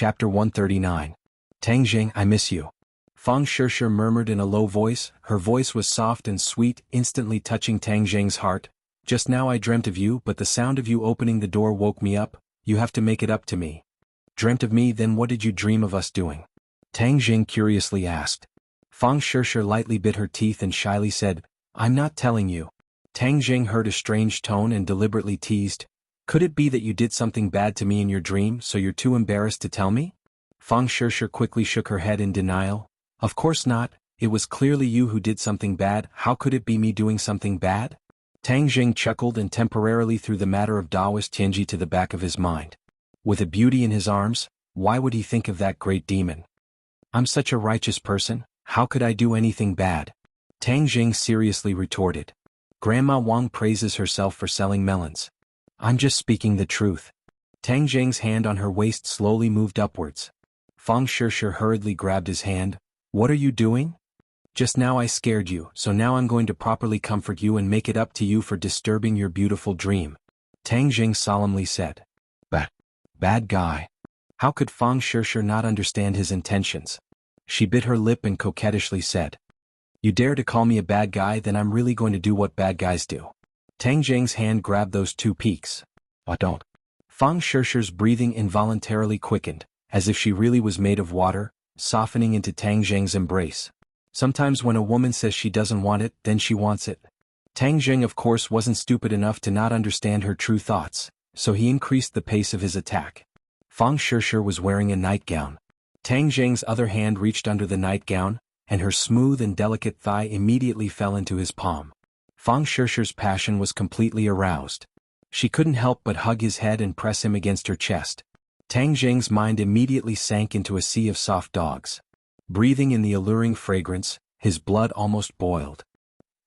Chapter 139. Tang Jing, I miss you. Fang Shishir murmured in a low voice. Her voice was soft and sweet, instantly touching Tang Jing's heart. Just now I dreamt of you, but the sound of you opening the door woke me up. You have to make it up to me. Dreamt of me, then what did you dream of us doing? Tang Jing curiously asked. Fang Shishir lightly bit her teeth and shyly said, I'm not telling you. Tang Jing heard a strange tone and deliberately teased. Could it be that you did something bad to me in your dream, so you're too embarrassed to tell me? Fang Shishir quickly shook her head in denial. Of course not, it was clearly you who did something bad. How could it be me doing something bad? Tang Jing chuckled and temporarily threw the matter of Daoist Tianji to the back of his mind. With a beauty in his arms, why would he think of that great demon? I'm such a righteous person, how could I do anything bad? Tang Jing seriously retorted. Grandma Wang praises herself for selling melons. I'm just speaking the truth. Tang Jing's hand on her waist slowly moved upwards. Fang Shishir hurriedly grabbed his hand. What are you doing? Just now I scared you, so now I'm going to properly comfort you and make it up to you for disturbing your beautiful dream. Tang Jing solemnly said. Bad guy. How could Fang Shishir not understand his intentions? She bit her lip and coquettishly said. You dare to call me a bad guy, then I'm really going to do what bad guys do. Tang Jing's hand grabbed those two peaks. Don't. Fang Shishir's breathing involuntarily quickened, as if she really was made of water, softening into Tang Jing's embrace. Sometimes when a woman says she doesn't want it, then she wants it. Tang Jing of course wasn't stupid enough to not understand her true thoughts, so he increased the pace of his attack. Fang Shishir was wearing a nightgown. Tang Jing's other hand reached under the nightgown, and her smooth and delicate thigh immediately fell into his palm. Fang Shishir's passion was completely aroused. She couldn't help but hug his head and press him against her chest. Tang Jing's mind immediately sank into a sea of soft dogs. Breathing in the alluring fragrance, his blood almost boiled.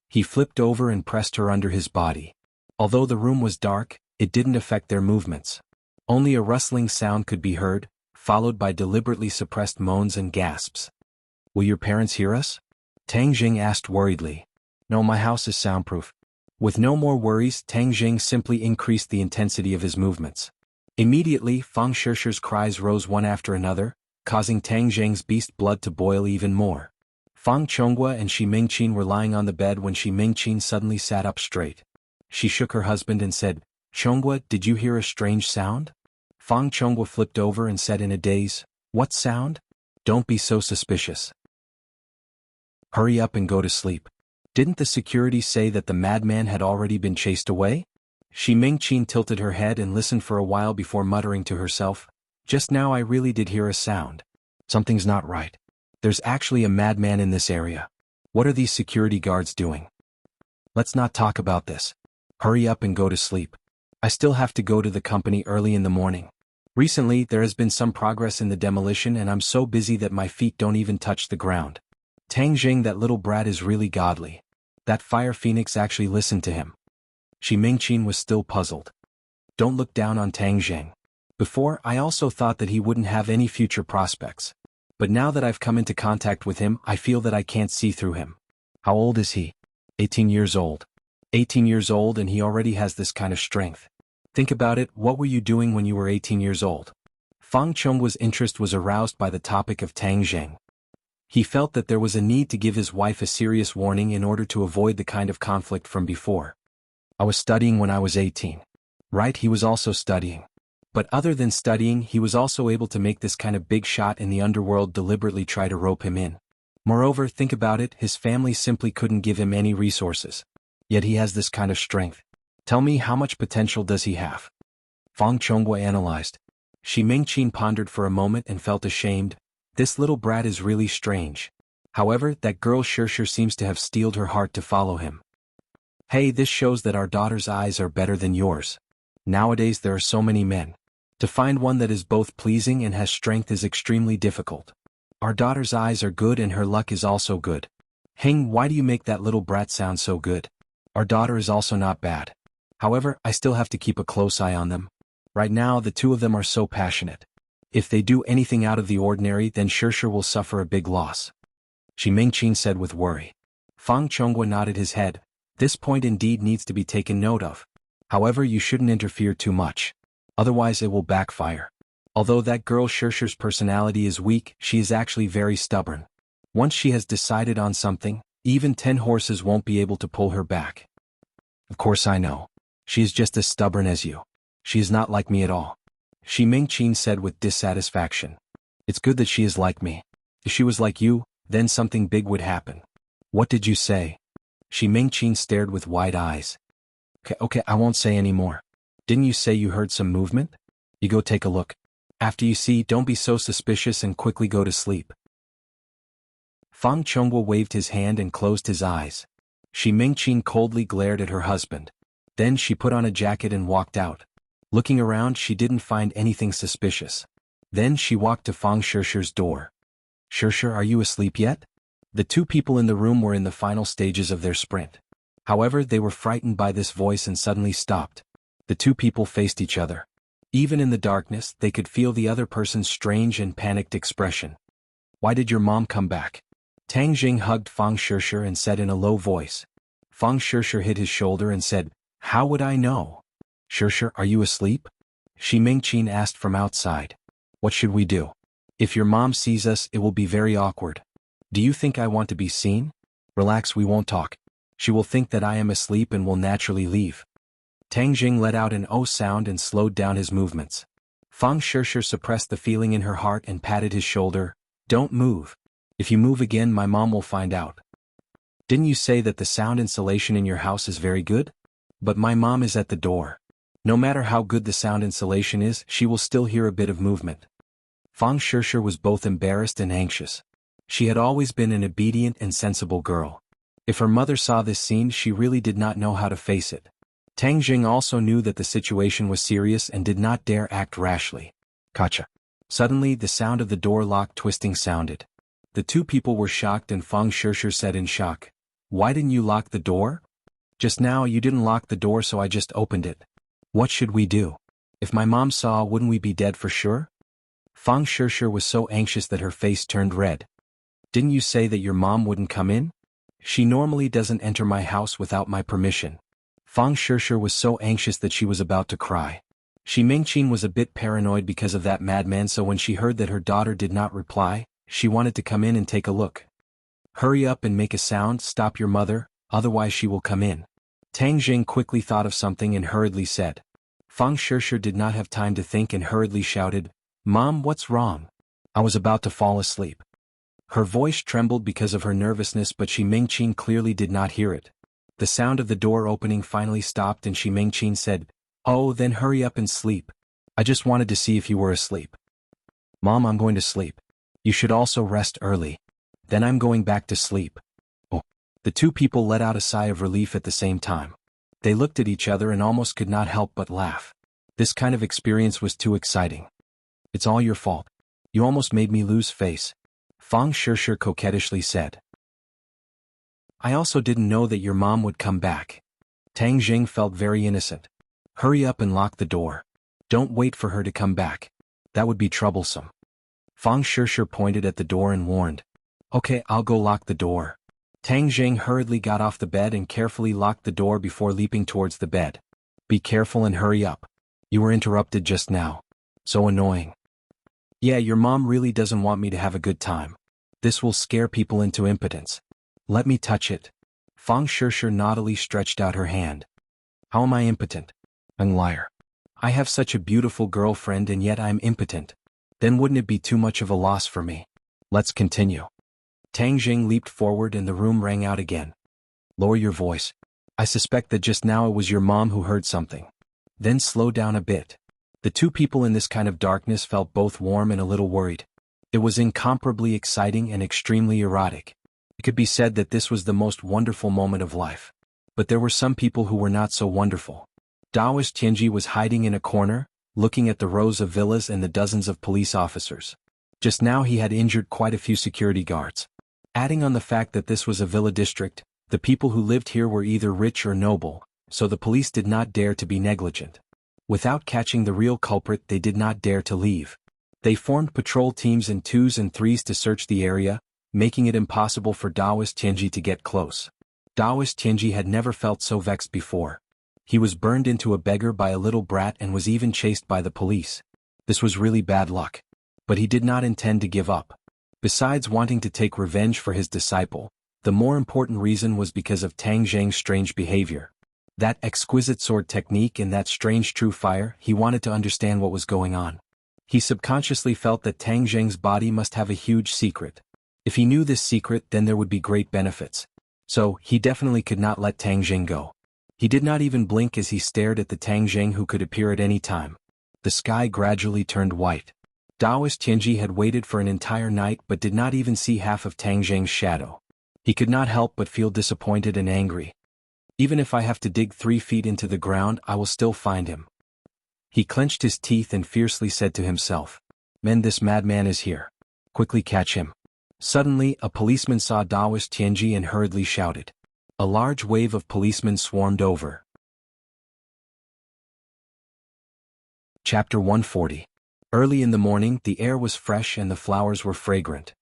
He flipped over and pressed her under his body. Although the room was dark, it didn't affect their movements. Only a rustling sound could be heard, followed by deliberately suppressed moans and gasps. Will your parents hear us? Tang Jing asked worriedly. No, my house is soundproof. With no more worries, Tang Jing simply increased the intensity of his movements. Immediately, Fang Shishir's cries rose one after another, causing Tang Jing's beast blood to boil even more. Fang Chonghua and Shi Mingqin were lying on the bed when Shi Mingqin suddenly sat up straight. She shook her husband and said, Chonghua, did you hear a strange sound? Fang Chonghua flipped over and said in a daze, What sound? Don't be so suspicious. Hurry up and go to sleep. Didn't the security say that the madman had already been chased away? Shi Mingqin tilted her head and listened for a while before muttering to herself, Just now I really did hear a sound. Something's not right. There's actually a madman in this area. What are these security guards doing? Let's not talk about this. Hurry up and go to sleep. I still have to go to the company early in the morning. Recently there has been some progress in the demolition and I'm so busy that my feet don't even touch the ground. Tang Jing, that little brat is really godly. That fire phoenix actually listened to him. Shi Mingqin was still puzzled. Don't look down on Tang Jing. Before, I also thought that he wouldn't have any future prospects. But now that I've come into contact with him, I feel that I can't see through him. How old is he? 18 years old. 18 years old and he already has this kind of strength. Think about it, what were you doing when you were 18 years old? Fang Chonghua's interest was aroused by the topic of Tang Jing. He felt that there was a need to give his wife a serious warning in order to avoid the kind of conflict from before. I was studying when I was 18. Right, he was also studying. But other than studying, he was also able to make this kind of big shot in the underworld deliberately try to rope him in. Moreover, think about it, his family simply couldn't give him any resources. Yet he has this kind of strength. Tell me, how much potential does he have? Fang Chonghua analyzed. Shi Mingqin pondered for a moment and felt ashamed. This little brat is really strange. However, that girl sure seems to have steeled her heart to follow him. Hey, this shows that our daughter's eyes are better than yours. Nowadays there are so many men. To find one that is both pleasing and has strength is extremely difficult. Our daughter's eyes are good and her luck is also good. Heng, why do you make that little brat sound so good? Our daughter is also not bad. However, I still have to keep a close eye on them. Right now the two of them are so passionate. If they do anything out of the ordinary, then Shishir will suffer a big loss. Shi Mingqin said with worry. Fang Chonghua nodded his head. This point indeed needs to be taken note of. However, you shouldn't interfere too much. Otherwise it will backfire. Although that girl Shishi's personality is weak, she is actually very stubborn. Once she has decided on something, even 10 horses won't be able to pull her back. Of course I know. She is just as stubborn as you. She is not like me at all. Shi Mingqin said with dissatisfaction. It's good that she is like me. If she was like you, then something big would happen. What did you say? Shi Mingqin stared with wide eyes. Okay, I won't say any more. Didn't you say you heard some movement? You go take a look. After you see, don't be so suspicious and quickly go to sleep. Fang Chonghua waved his hand and closed his eyes. Shi Mingqin coldly glared at her husband. Then she put on a jacket and walked out. Looking around, she didn't find anything suspicious. Then she walked to Fang Shishi's door. Shishi, are you asleep yet? The two people in the room were in the final stages of their sprint. However, they were frightened by this voice and suddenly stopped. The two people faced each other. Even in the darkness, they could feel the other person's strange and panicked expression. Why did your mom come back? Tang Jing hugged Fang Shishi and said in a low voice. Fang Shishi hit his shoulder and said, How would I know? Shishi, are you asleep? Shi Mingqin asked from outside. What should we do? If your mom sees us, it will be very awkward. Do you think I want to be seen? Relax, we won't talk. She will think that I am asleep and will naturally leave. Tang Jing let out an oh sound and slowed down his movements. Fang Shishi suppressed the feeling in her heart and patted his shoulder. Don't move. If you move again, my mom will find out. Didn't you say that the sound insulation in your house is very good? But my mom is at the door. No matter how good the sound insulation is, she will still hear a bit of movement. Fang Shishi was both embarrassed and anxious. She had always been an obedient and sensible girl. If her mother saw this scene, she really did not know how to face it. Tang Jing also knew that the situation was serious and did not dare act rashly. Gotcha. Suddenly, the sound of the door lock twisting sounded. The two people were shocked and Fang Shishi said in shock, Why didn't you lock the door? Just now you didn't lock the door, so I just opened it. What should we do? If my mom saw, wouldn't we be dead for sure? Fang Shishi was so anxious that her face turned red. Didn't you say that your mom wouldn't come in? She normally doesn't enter my house without my permission. Fang Shishi was so anxious that she was about to cry. Shi Mingqin was a bit paranoid because of that madman, so when she heard that her daughter did not reply, she wanted to come in and take a look. Hurry up and make a sound, stop your mother, otherwise she will come in. Tang Jing quickly thought of something and hurriedly said. Fang Shishi did not have time to think and hurriedly shouted, Mom, what's wrong? I was about to fall asleep. Her voice trembled because of her nervousness, but Shi Mingqin clearly did not hear it. The sound of the door opening finally stopped and Shi Mingqin said, Oh, then hurry up and sleep. I just wanted to see if you were asleep. Mom, I'm going to sleep. You should also rest early. Then I'm going back to sleep. Oh. The two people let out a sigh of relief at the same time. They looked at each other and almost could not help but laugh. This kind of experience was too exciting. It's all your fault. You almost made me lose face. Fang Shishi coquettishly said. I also didn't know that your mom would come back. Tang Jing felt very innocent. Hurry up and lock the door. Don't wait for her to come back. That would be troublesome. Fang Shishi pointed at the door and warned. Okay, I'll go lock the door. Tang Jing hurriedly got off the bed and carefully locked the door before leaping towards the bed. Be careful and hurry up. You were interrupted just now. So annoying. Yeah, your mom really doesn't want me to have a good time. This will scare people into impotence. Let me touch it. Fang Shishi naughtily stretched out her hand. How am I impotent? Young liar. I have such a beautiful girlfriend and yet I'm impotent. Then wouldn't it be too much of a loss for me? Let's continue. Tang Jing leaped forward and the room rang out again. Lower your voice. I suspect that just now it was your mom who heard something. Then slow down a bit. The two people in this kind of darkness felt both warm and a little worried. It was incomparably exciting and extremely erotic. It could be said that this was the most wonderful moment of life. But there were some people who were not so wonderful. Daoist Tianji was hiding in a corner, looking at the rows of villas and the dozens of police officers. Just now he had injured quite a few security guards. Adding on the fact that this was a villa district, the people who lived here were either rich or noble, so the police did not dare to be negligent. Without catching the real culprit, they did not dare to leave. They formed patrol teams in 2s and 3s to search the area, making it impossible for Daoist Tianji to get close. Daoist Tianji had never felt so vexed before. He was burned into a beggar by a little brat and was even chased by the police. This was really bad luck. But he did not intend to give up. Besides wanting to take revenge for his disciple, the more important reason was because of Tang Zheng's strange behavior. That exquisite sword technique and that strange true fire, he wanted to understand what was going on. He subconsciously felt that Tang Zheng's body must have a huge secret. If he knew this secret, then there would be great benefits. So, he definitely could not let Tang Zheng go. He did not even blink as he stared at the Tang Zheng who could appear at any time. The sky gradually turned white. Taoist Tianji had waited for an entire night but did not even see half of Tang Zheng's shadow. He could not help but feel disappointed and angry. Even if I have to dig 3 feet into the ground, I will still find him. He clenched his teeth and fiercely said to himself, "Men, this madman is here. Quickly catch him." Suddenly, a policeman saw Taoist Tianji and hurriedly shouted. A large wave of policemen swarmed over. Chapter 140. Early in the morning, the air was fresh and the flowers were fragrant.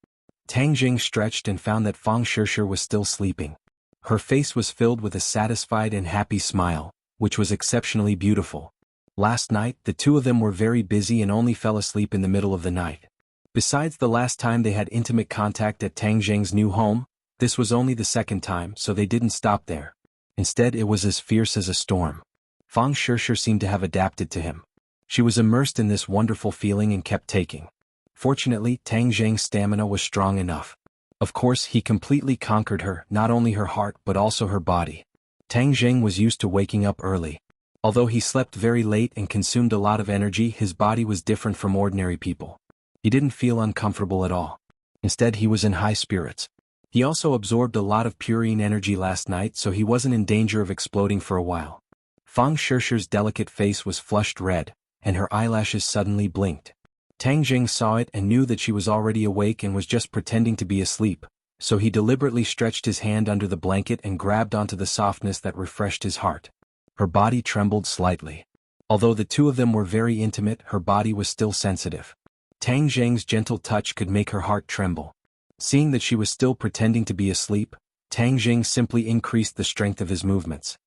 Tang Jing stretched and found that Fang Shishir was still sleeping. Her face was filled with a satisfied and happy smile, which was exceptionally beautiful. Last night, the two of them were very busy and only fell asleep in the middle of the night. Besides the last time they had intimate contact at Tang Jing's new home, this was only the second time, so they didn't stop there. Instead, it was as fierce as a storm. Fang Shishir seemed to have adapted to him. She was immersed in this wonderful feeling and kept taking. Fortunately, Tang Zheng's stamina was strong enough. Of course, he completely conquered her, not only her heart but also her body. Tang Zheng was used to waking up early. Although he slept very late and consumed a lot of energy, his body was different from ordinary people. He didn't feel uncomfortable at all. Instead, he was in high spirits. He also absorbed a lot of purine energy last night, so he wasn't in danger of exploding for a while. Fang Shishir's delicate face was flushed red, and her eyelashes suddenly blinked. Tang Jing saw it and knew that she was already awake and was just pretending to be asleep, so he deliberately stretched his hand under the blanket and grabbed onto the softness that refreshed his heart. Her body trembled slightly. Although the two of them were very intimate, her body was still sensitive. Tang Zheng's gentle touch could make her heart tremble. Seeing that she was still pretending to be asleep, Tang Jing simply increased the strength of his movements.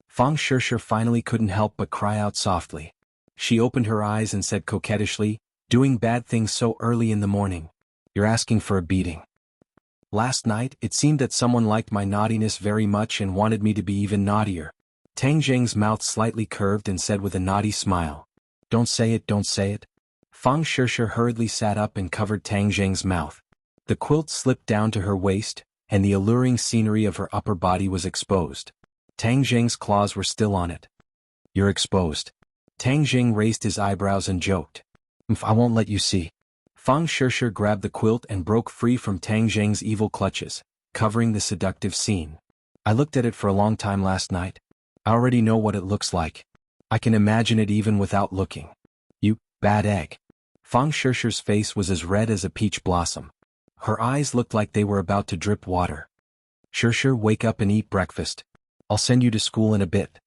Fang Shishir finally couldn't help but cry out softly. She opened her eyes and said coquettishly, "Doing bad things so early in the morning. You're asking for a beating." Last night, it seemed that someone liked my naughtiness very much and wanted me to be even naughtier. Tang Zheng's mouth slightly curved and said with a naughty smile, "Don't say it, don't say it." Fang Shishir hurriedly sat up and covered Tang Zheng's mouth. The quilt slipped down to her waist, and the alluring scenery of her upper body was exposed. Tang Zheng's claws were still on it. "You're exposed." Tang Jing raised his eyebrows and joked. "I won't let you see." Fang Shishir grabbed the quilt and broke free from Tang Zheng's evil clutches, covering the seductive scene. "I looked at it for a long time last night. I already know what it looks like. I can imagine it even without looking. You bad egg." Fang Shishir's face was as red as a peach blossom. Her eyes looked like they were about to drip water. "Shishir, wake up and eat breakfast. I'll send you to school in a bit."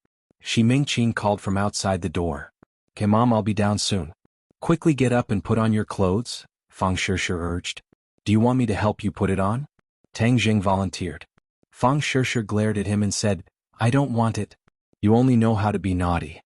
Shi Mingqin called from outside the door. "Okay, Mom, I'll be down soon." "Quickly get up and put on your clothes," Fang Shishir urged. "Do you want me to help you put it on?" Tang Jing volunteered. Fang Shishir glared at him and said, "I don't want it. You only know how to be naughty.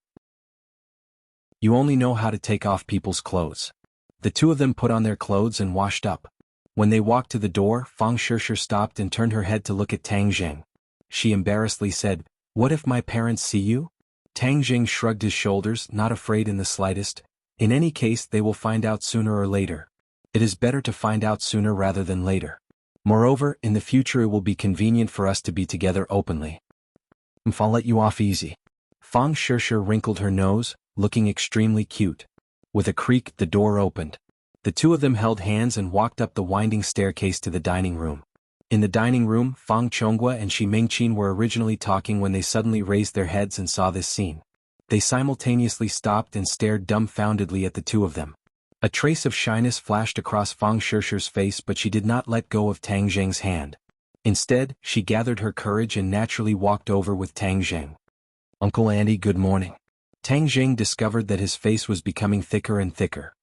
You only know how to take off people's clothes." The two of them put on their clothes and washed up. When they walked to the door, Fang Shishir stopped and turned her head to look at Tang Jing. She embarrassedly said, "What if my parents see you?" Tang Jing shrugged his shoulders, not afraid in the slightest. In any case, they will find out sooner or later. It is better to find out sooner rather than later. Moreover, in the future it will be convenient for us to be together openly. I'll let you off easy. Fang Shishir wrinkled her nose, looking extremely cute. With a creak, the door opened. The two of them held hands and walked up the winding staircase to the dining room. In the dining room, Fang Chonghua and Shi Mingqin were originally talking when they suddenly raised their heads and saw this scene. They simultaneously stopped and stared dumbfoundedly at the two of them. A trace of shyness flashed across Fang Shishir's face, but she did not let go of Tang Zheng's hand. Instead, she gathered her courage and naturally walked over with Tang Zheng. "Uncle Andy, good morning." Tang Zheng discovered that his face was becoming thicker and thicker.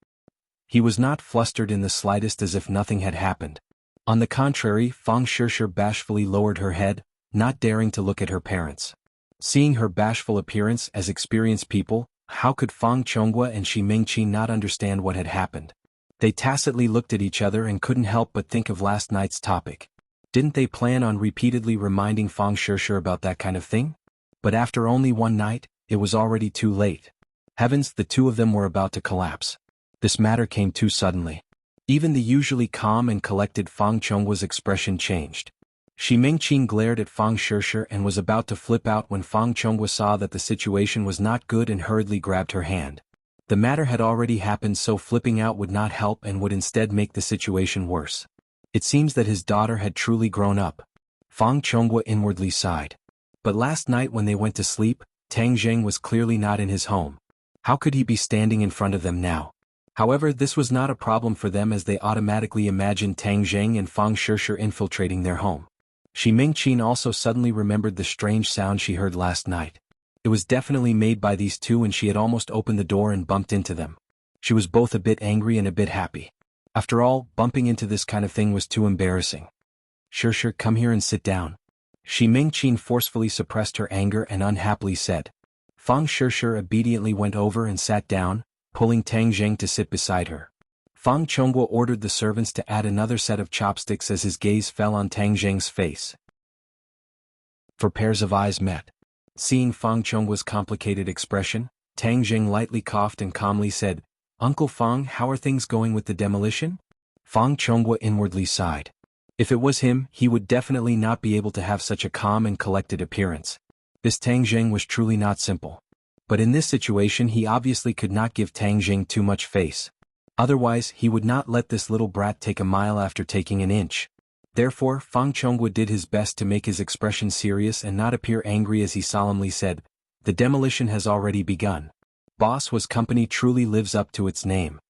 He was not flustered in the slightest, as if nothing had happened. On the contrary, Fang Shishir bashfully lowered her head, not daring to look at her parents. Seeing her bashful appearance as experienced people, how could Fang Chonghua and Shi Mingqi not understand what had happened? They tacitly looked at each other and couldn't help but think of last night's topic. Didn't they plan on repeatedly reminding Fang Shishir about that kind of thing? But after only one night, it was already too late. Heavens, the two of them were about to collapse. This matter came too suddenly. Even the usually calm and collected Fang Chonghua's expression changed. Shi Mingqin glared at Fang Shishir and was about to flip out when Fang Chonghua saw that the situation was not good and hurriedly grabbed her hand. The matter had already happened, so flipping out would not help and would instead make the situation worse. It seems that his daughter had truly grown up. Fang Chonghua inwardly sighed. But last night when they went to sleep, Tang Zheng was clearly not in his home. How could he be standing in front of them now? However, this was not a problem for them as they automatically imagined Tang Zheng and Fang Shishir infiltrating their home. Shi Mingqin also suddenly remembered the strange sound she heard last night. It was definitely made by these two and she had almost opened the door and bumped into them. She was both a bit angry and a bit happy. After all, bumping into this kind of thing was too embarrassing. Shishir, come here and sit down. Shi Mingqin forcefully suppressed her anger and unhappily said. Fang Shishir obediently went over and sat down, pulling Tang Zheng to sit beside her. Fang Chonghua ordered the servants to add another set of chopsticks as his gaze fell on Tang Zheng's face. For pairs of eyes met. Seeing Fang Chonghua's complicated expression, Tang Zheng lightly coughed and calmly said, Uncle Fang, how are things going with the demolition? Fang Chonghua inwardly sighed. If it was him, he would definitely not be able to have such a calm and collected appearance. This Tang Zheng was truly not simple. But in this situation he obviously could not give Tang Zheng too much face. Otherwise, he would not let this little brat take a mile after taking an inch. Therefore, Fang Chonghua did his best to make his expression serious and not appear angry as he solemnly said, the demolition has already begun. Boss was company truly lives up to its name.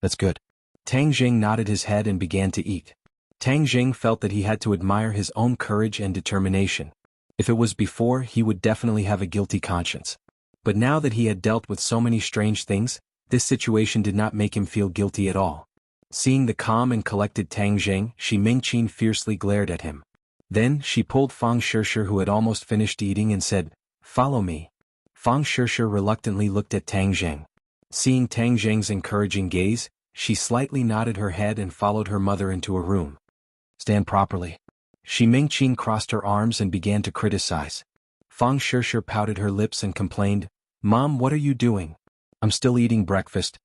That's good. Tang Zheng nodded his head and began to eat. Tang Zheng felt that he had to admire his own courage and determination. If it was before, he would definitely have a guilty conscience. But now that he had dealt with so many strange things, this situation did not make him feel guilty at all. Seeing the calm and collected Tang Zheng, Shi Mingqin fiercely glared at him. Then she pulled Fang Shishir, who had almost finished eating, and said, Follow me. Fang Shishir reluctantly looked at Tang Zheng. Seeing Tang Zheng's encouraging gaze, she slightly nodded her head and followed her mother into a room. Stand properly. Shi Mingqin crossed her arms and began to criticize. Fang Shishir pouted her lips and complained, Mom, what are you doing? I'm still eating breakfast.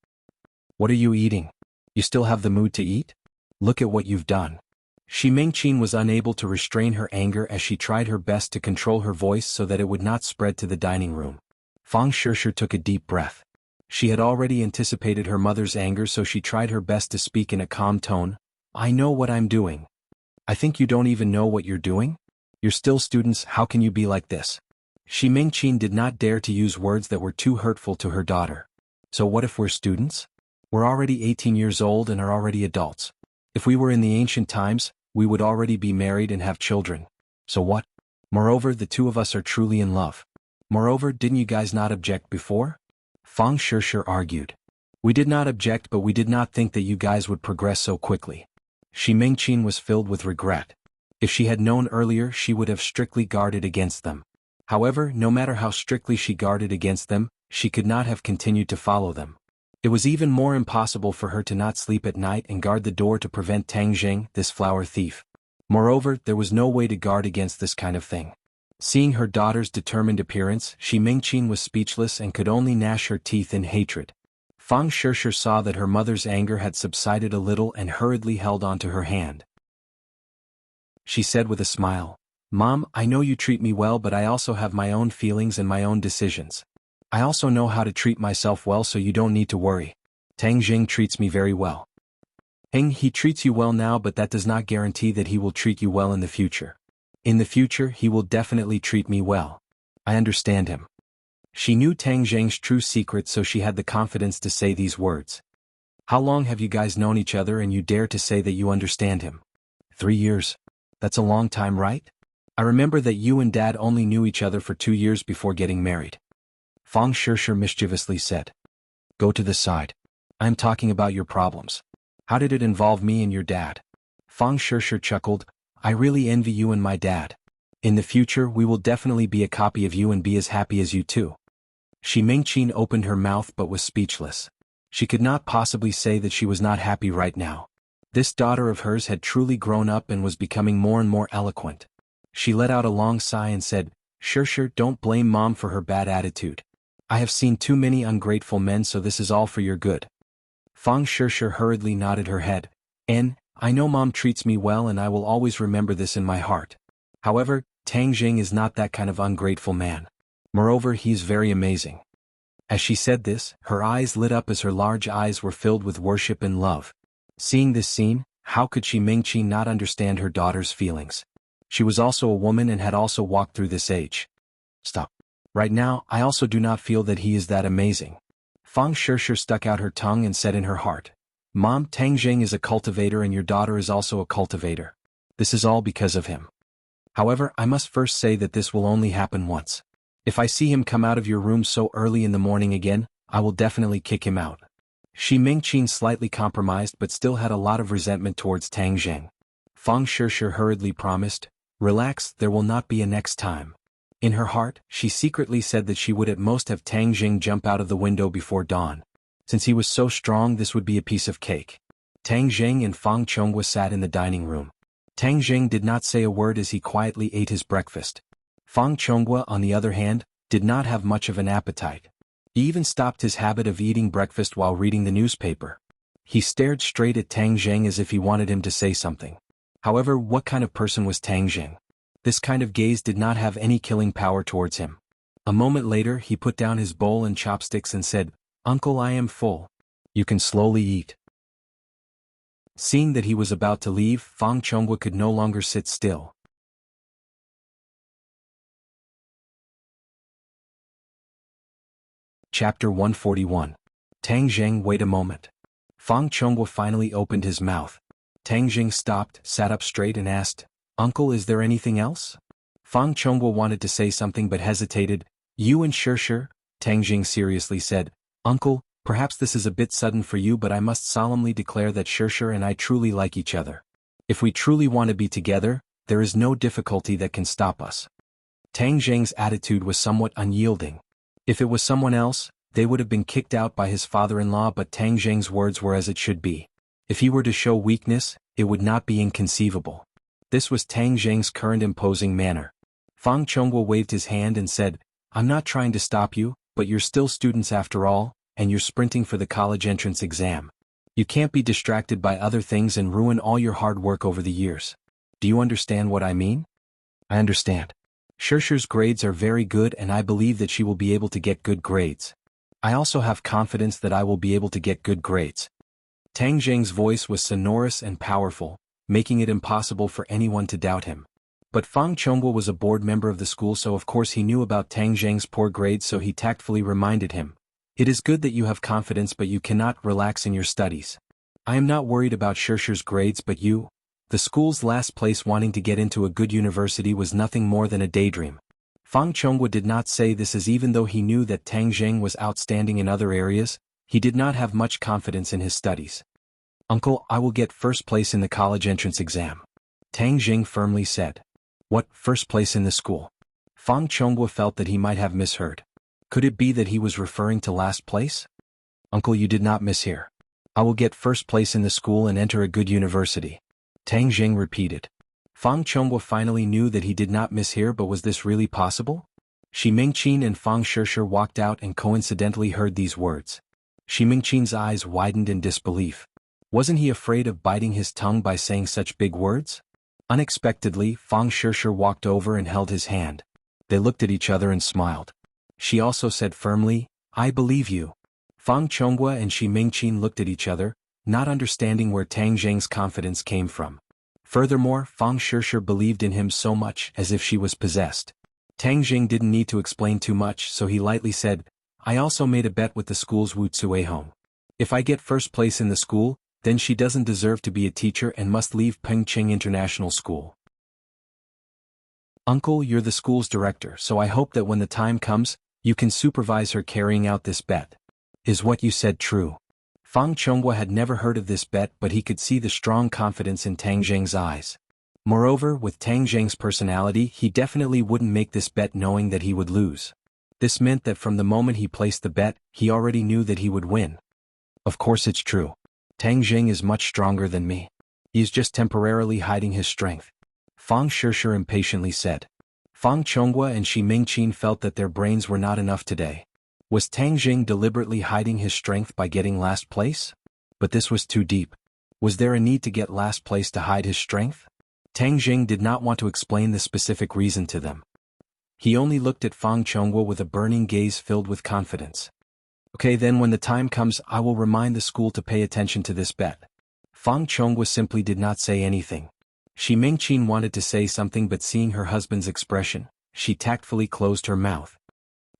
What are you eating? You still have the mood to eat? Look at what you've done. Shi Mingqin was unable to restrain her anger as she tried her best to control her voice so that it would not spread to the dining room. Fang Shishir took a deep breath. She had already anticipated her mother's anger, so she tried her best to speak in a calm tone. I know what I'm doing. I think you don't even know what you're doing? You're still students, how can you be like this? Shi Mingqin did not dare to use words that were too hurtful to her daughter. So what if we're students? We're already 18 years old and are already adults. If we were in the ancient times, we would already be married and have children. So what? Moreover, the two of us are truly in love. Moreover, didn't you guys not object before? Fang Shishir argued. We did not object, but we did not think that you guys would progress so quickly. Shi Mingqin was filled with regret. If she had known earlier, she would have strictly guarded against them. However, no matter how strictly she guarded against them, she could not have continued to follow them. It was even more impossible for her to not sleep at night and guard the door to prevent Tang Zheng, this flower thief. Moreover, there was no way to guard against this kind of thing. Seeing her daughter's determined appearance, Shi Mingqin was speechless and could only gnash her teeth in hatred. Fang Shishir saw that her mother's anger had subsided a little and hurriedly held onto her hand. She said with a smile, Mom, I know you treat me well, but I also have my own feelings and my own decisions. I also know how to treat myself well, so you don't need to worry. Tang Zheng treats me very well. He treats you well now, but that does not guarantee that he will treat you well in the future. In the future, he will definitely treat me well. I understand him. She knew Tang Zheng's true secret, so she had the confidence to say these words. How long have you guys known each other and you dare to say that you understand him? 3 years. That's a long time, right? I remember that you and Dad only knew each other for 2 years before getting married. Fang Shishir mischievously said. Go to the side. I am talking about your problems. How did it involve me and your dad? Fang Shishir chuckled. I really envy you and my dad. In the future, we will definitely be a copy of you and be as happy as you too. Shi Mingqin opened her mouth but was speechless. She could not possibly say that she was not happy right now. This daughter of hers had truly grown up and was becoming more and more eloquent. She let out a long sigh and said, "Sure, don't blame Mom for her bad attitude. I have seen too many ungrateful men, so this is all for your good." Fang Sure hurriedly nodded her head. I know Mom treats me well and I will always remember this in my heart. However, Tang Jing is not that kind of ungrateful man. Moreover, he is very amazing. As she said this, her eyes lit up as her large eyes were filled with worship and love. Seeing this scene, how could Shi Mingqin not understand her daughter's feelings? She was also a woman and had also walked through this age. Stop. Right now, I also do not feel that he is that amazing. Fang Sure stuck out her tongue and said in her heart, "Mom, Tang Jing is a cultivator and your daughter is also a cultivator. This is all because of him. However, I must first say that this will only happen once. If I see him come out of your room so early in the morning again, I will definitely kick him out." Shi Mingqin slightly compromised but still had a lot of resentment towards Tang Jing. Fang Sure hurriedly promised, "Relax, there will not be a next time." In her heart, she secretly said that she would at most have Tang Jing jump out of the window before dawn. Since he was so strong, this would be a piece of cake. Tang Jing and Fang Chonghua sat in the dining room. Tang Jing did not say a word as he quietly ate his breakfast. Fang Chonghua, on the other hand, did not have much of an appetite. He even stopped his habit of eating breakfast while reading the newspaper. He stared straight at Tang Jing as if he wanted him to say something. However, what kind of person was Tang Jing? This kind of gaze did not have any killing power towards him. A moment later, he put down his bowl and chopsticks and said, "Uncle, I am full. You can slowly eat." Seeing that he was about to leave, Fang Chonghua could no longer sit still. Chapter 141. Tang Jing, wait a moment. Fang Chonghua finally opened his mouth. Tang Jing stopped, sat up straight and asked, "Uncle, is there anything else?" Fang Chonghua wanted to say something but hesitated. "You and Sure," Tang Jing seriously said, "Uncle, perhaps this is a bit sudden for you, but I must solemnly declare that Sure and I truly like each other. If we truly want to be together, there is no difficulty that can stop us." Tang Jing's attitude was somewhat unyielding. If it was someone else, they would have been kicked out by his father-in-law, but Tang Jing's words were as it should be. If he were to show weakness, it would not be inconceivable. This was Tang Jing's current imposing manner. Fang Chonghua waved his hand and said, "I'm not trying to stop you, but you're still students after all, and you're sprinting for the college entrance exam. You can't be distracted by other things and ruin all your hard work over the years. Do you understand what I mean?" "I understand. Shurshu's grades are very good and I believe that she will be able to get good grades. I also have confidence that I will be able to get good grades." Tang Jing's voice was sonorous and powerful, making it impossible for anyone to doubt him. But Fang Chonghua was a board member of the school, so of course he knew about Tang Jing's poor grades, so he tactfully reminded him, "It is good that you have confidence, but you cannot relax in your studies. I am not worried about Shurshu's grades, but you. The school's last place wanting to get into a good university was nothing more than a daydream." Fang Chonghua did not say this as even though he knew that Tang Jing was outstanding in other areas, he did not have much confidence in his studies. "Uncle, I will get first place in the college entrance exam," Tang Jing firmly said. "What, first place in the school?" Fang Chonghua felt that he might have misheard. Could it be that he was referring to last place? "Uncle, you did not mishear. I will get first place in the school and enter a good university," Tang Jing repeated. Fang Chonghua finally knew that he did not mishear, but was this really possible? Shi Mingqin and Fang Sure walked out and coincidentally heard these words. Shi Mingqin's eyes widened in disbelief. Wasn't he afraid of biting his tongue by saying such big words? Unexpectedly, Fang Sure walked over and held his hand. They looked at each other and smiled. She also said firmly, "I believe you." Fang Chonghua and Shi Mingqin looked at each other, not understanding where Tang Jing's confidence came from. Furthermore, Fang Sure believed in him so much as if she was possessed. Tang Jing didn't need to explain too much, so he lightly said, "I also made a bet with the school's Wuxia. If I get first place in the school, then she doesn't deserve to be a teacher and must leave Pengqing International School." "Uncle, you're the school's director, so I hope that when the time comes, you can supervise her carrying out this bet. Is what you said true?" Fang Chonghua had never heard of this bet, but he could see the strong confidence in Tang Jing's eyes. Moreover, with Tang Jing's personality, he definitely wouldn't make this bet knowing that he would lose. This meant that from the moment he placed the bet, he already knew that he would win. Of course it's true. Tang Jing is much stronger than me. He is just temporarily hiding his strength. Fang Shishir impatiently said. Fang Chonghua and Shi Mingqin felt that their brains were not enough today. Was Tang Jing deliberately hiding his strength by getting last place? But this was too deep. Was there a need to get last place to hide his strength? Tang Jing did not want to explain the specific reason to them. He only looked at Fang Chonghua with a burning gaze filled with confidence. Okay, then when the time comes, I will remind the school to pay attention to this bet. Fang Chonghua simply did not say anything. Shi Mingqin wanted to say something, but seeing her husband's expression, she tactfully closed her mouth.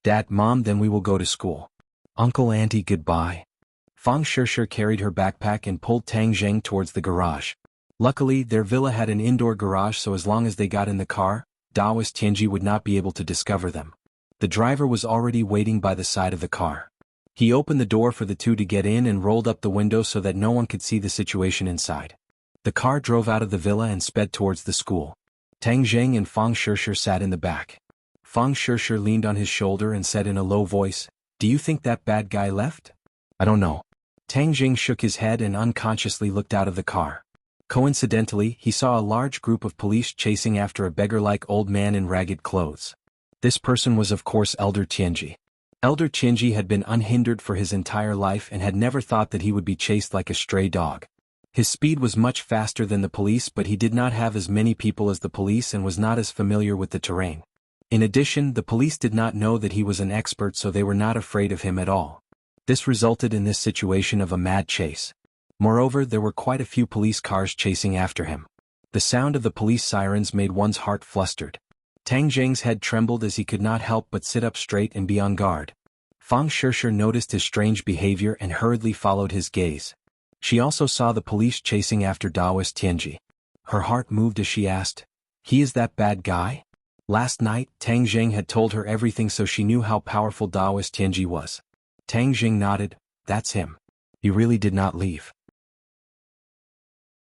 Dad, Mom, then we will go to school. Uncle, Auntie, goodbye. Fang Shishir carried her backpack and pulled Tang Jing towards the garage. Luckily, their villa had an indoor garage, so as long as they got in the car, Daoist Tianji would not be able to discover them. The driver was already waiting by the side of the car. He opened the door for the two to get in and rolled up the window so that no one could see the situation inside. The car drove out of the villa and sped towards the school. Tang Jing and Fang Shishir sat in the back. Fang Shishir leaned on his shoulder and said in a low voice, "Do you think that bad guy left?" "I don't know." Tang Jing shook his head and unconsciously looked out of the car. Coincidentally, he saw a large group of police chasing after a beggar-like old man in ragged clothes. This person was of course Elder Tianji. Elder Tianji had been unhindered for his entire life and had never thought that he would be chased like a stray dog. His speed was much faster than the police, but he did not have as many people as the police and was not as familiar with the terrain. In addition, the police did not know that he was an expert, so they were not afraid of him at all. This resulted in this situation of a mad chase. Moreover, there were quite a few police cars chasing after him. The sound of the police sirens made one's heart flustered. Tang Jing's head trembled as he could not help but sit up straight and be on guard. Fang Shishir noticed his strange behavior and hurriedly followed his gaze. She also saw the police chasing after Daoist Tianji. Her heart moved as she asked, "He is that bad guy?" Last night, Tang Jing had told her everything, so she knew how powerful Daoist Tianji was. Tang Jing nodded. "That's him. He really did not leave.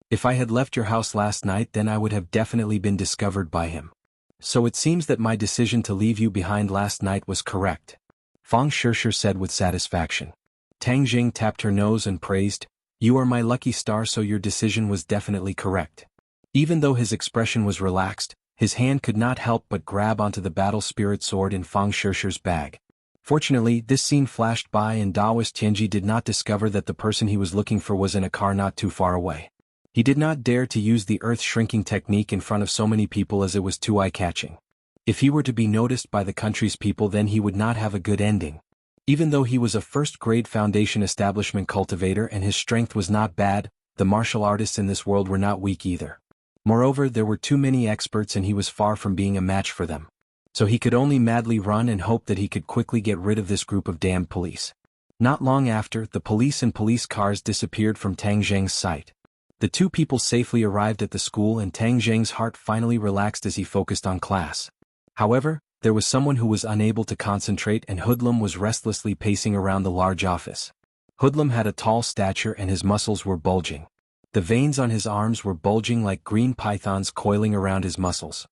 If I had left your house last night, then I would have definitely been discovered by him. So it seems that my decision to leave you behind last night was correct," Fang Shishir said with satisfaction. Tang Jing tapped her nose and praised, "You are my lucky star, so your decision was definitely correct." Even though his expression was relaxed, his hand could not help but grab onto the battle spirit sword in Fang Shishir's bag. Fortunately, this scene flashed by and Daoist Tianji did not discover that the person he was looking for was in a car not too far away. He did not dare to use the earth-shrinking technique in front of so many people as it was too eye-catching. If he were to be noticed by the country's people, then he would not have a good ending. Even though he was a first-grade foundation establishment cultivator and his strength was not bad, the martial artists in this world were not weak either. Moreover, there were too many experts and he was far from being a match for them. So he could only madly run and hope that he could quickly get rid of this group of damned police. Not long after, the police and police cars disappeared from Tang Jing's sight. The two people safely arrived at the school and Tang Jing's heart finally relaxed as he focused on class. However, there was someone who was unable to concentrate, and Hoodlum was restlessly pacing around the large office. Hoodlum had a tall stature and his muscles were bulging. The veins on his arms were bulging like green pythons coiling around his muscles.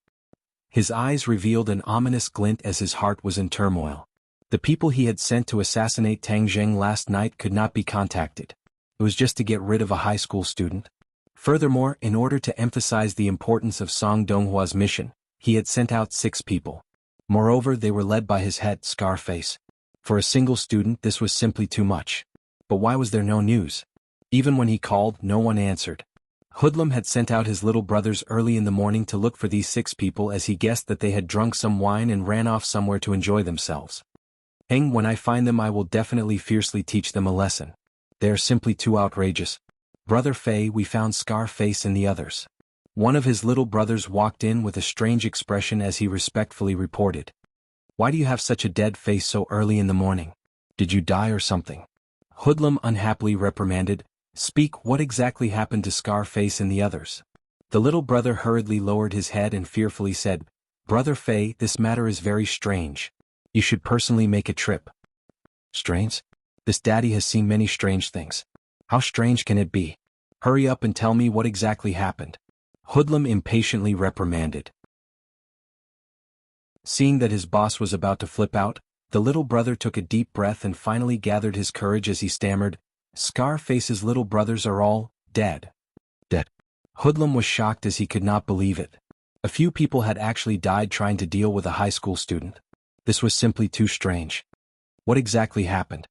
His eyes revealed an ominous glint as his heart was in turmoil. The people he had sent to assassinate Tang Jing last night could not be contacted. It was just to get rid of a high school student. Furthermore, in order to emphasize the importance of Song Donghua's mission, he had sent out 6 people. Moreover, they were led by his head, Scarface. For a single student, this was simply too much. But why was there no news? Even when he called, no one answered. Hoodlum had sent out his little brothers early in the morning to look for these 6 people, as he guessed that they had drunk some wine and ran off somewhere to enjoy themselves. When I find them, I will definitely fiercely teach them a lesson. They are simply too outrageous. Brother Fei, we found Scarface and the others. One of his little brothers walked in with a strange expression as he respectfully reported. Why do you have such a dead face so early in the morning? Did you die or something? Hoodlum unhappily reprimanded, Speak, what exactly happened to Scarface and the others? The little brother hurriedly lowered his head and fearfully said, Brother Fei, this matter is very strange. You should personally make a trip. Strange? This daddy has seen many strange things. How strange can it be? Hurry up and tell me what exactly happened. Hoodlum impatiently reprimanded. Seeing that his boss was about to flip out, The little brother took a deep breath and finally gathered his courage as he stammered, "Scarface's little brothers are all dead." Dead. Hoodlum was shocked as he could not believe it. A few people had actually died trying to deal with a high school student. This was simply too strange. What exactly happened?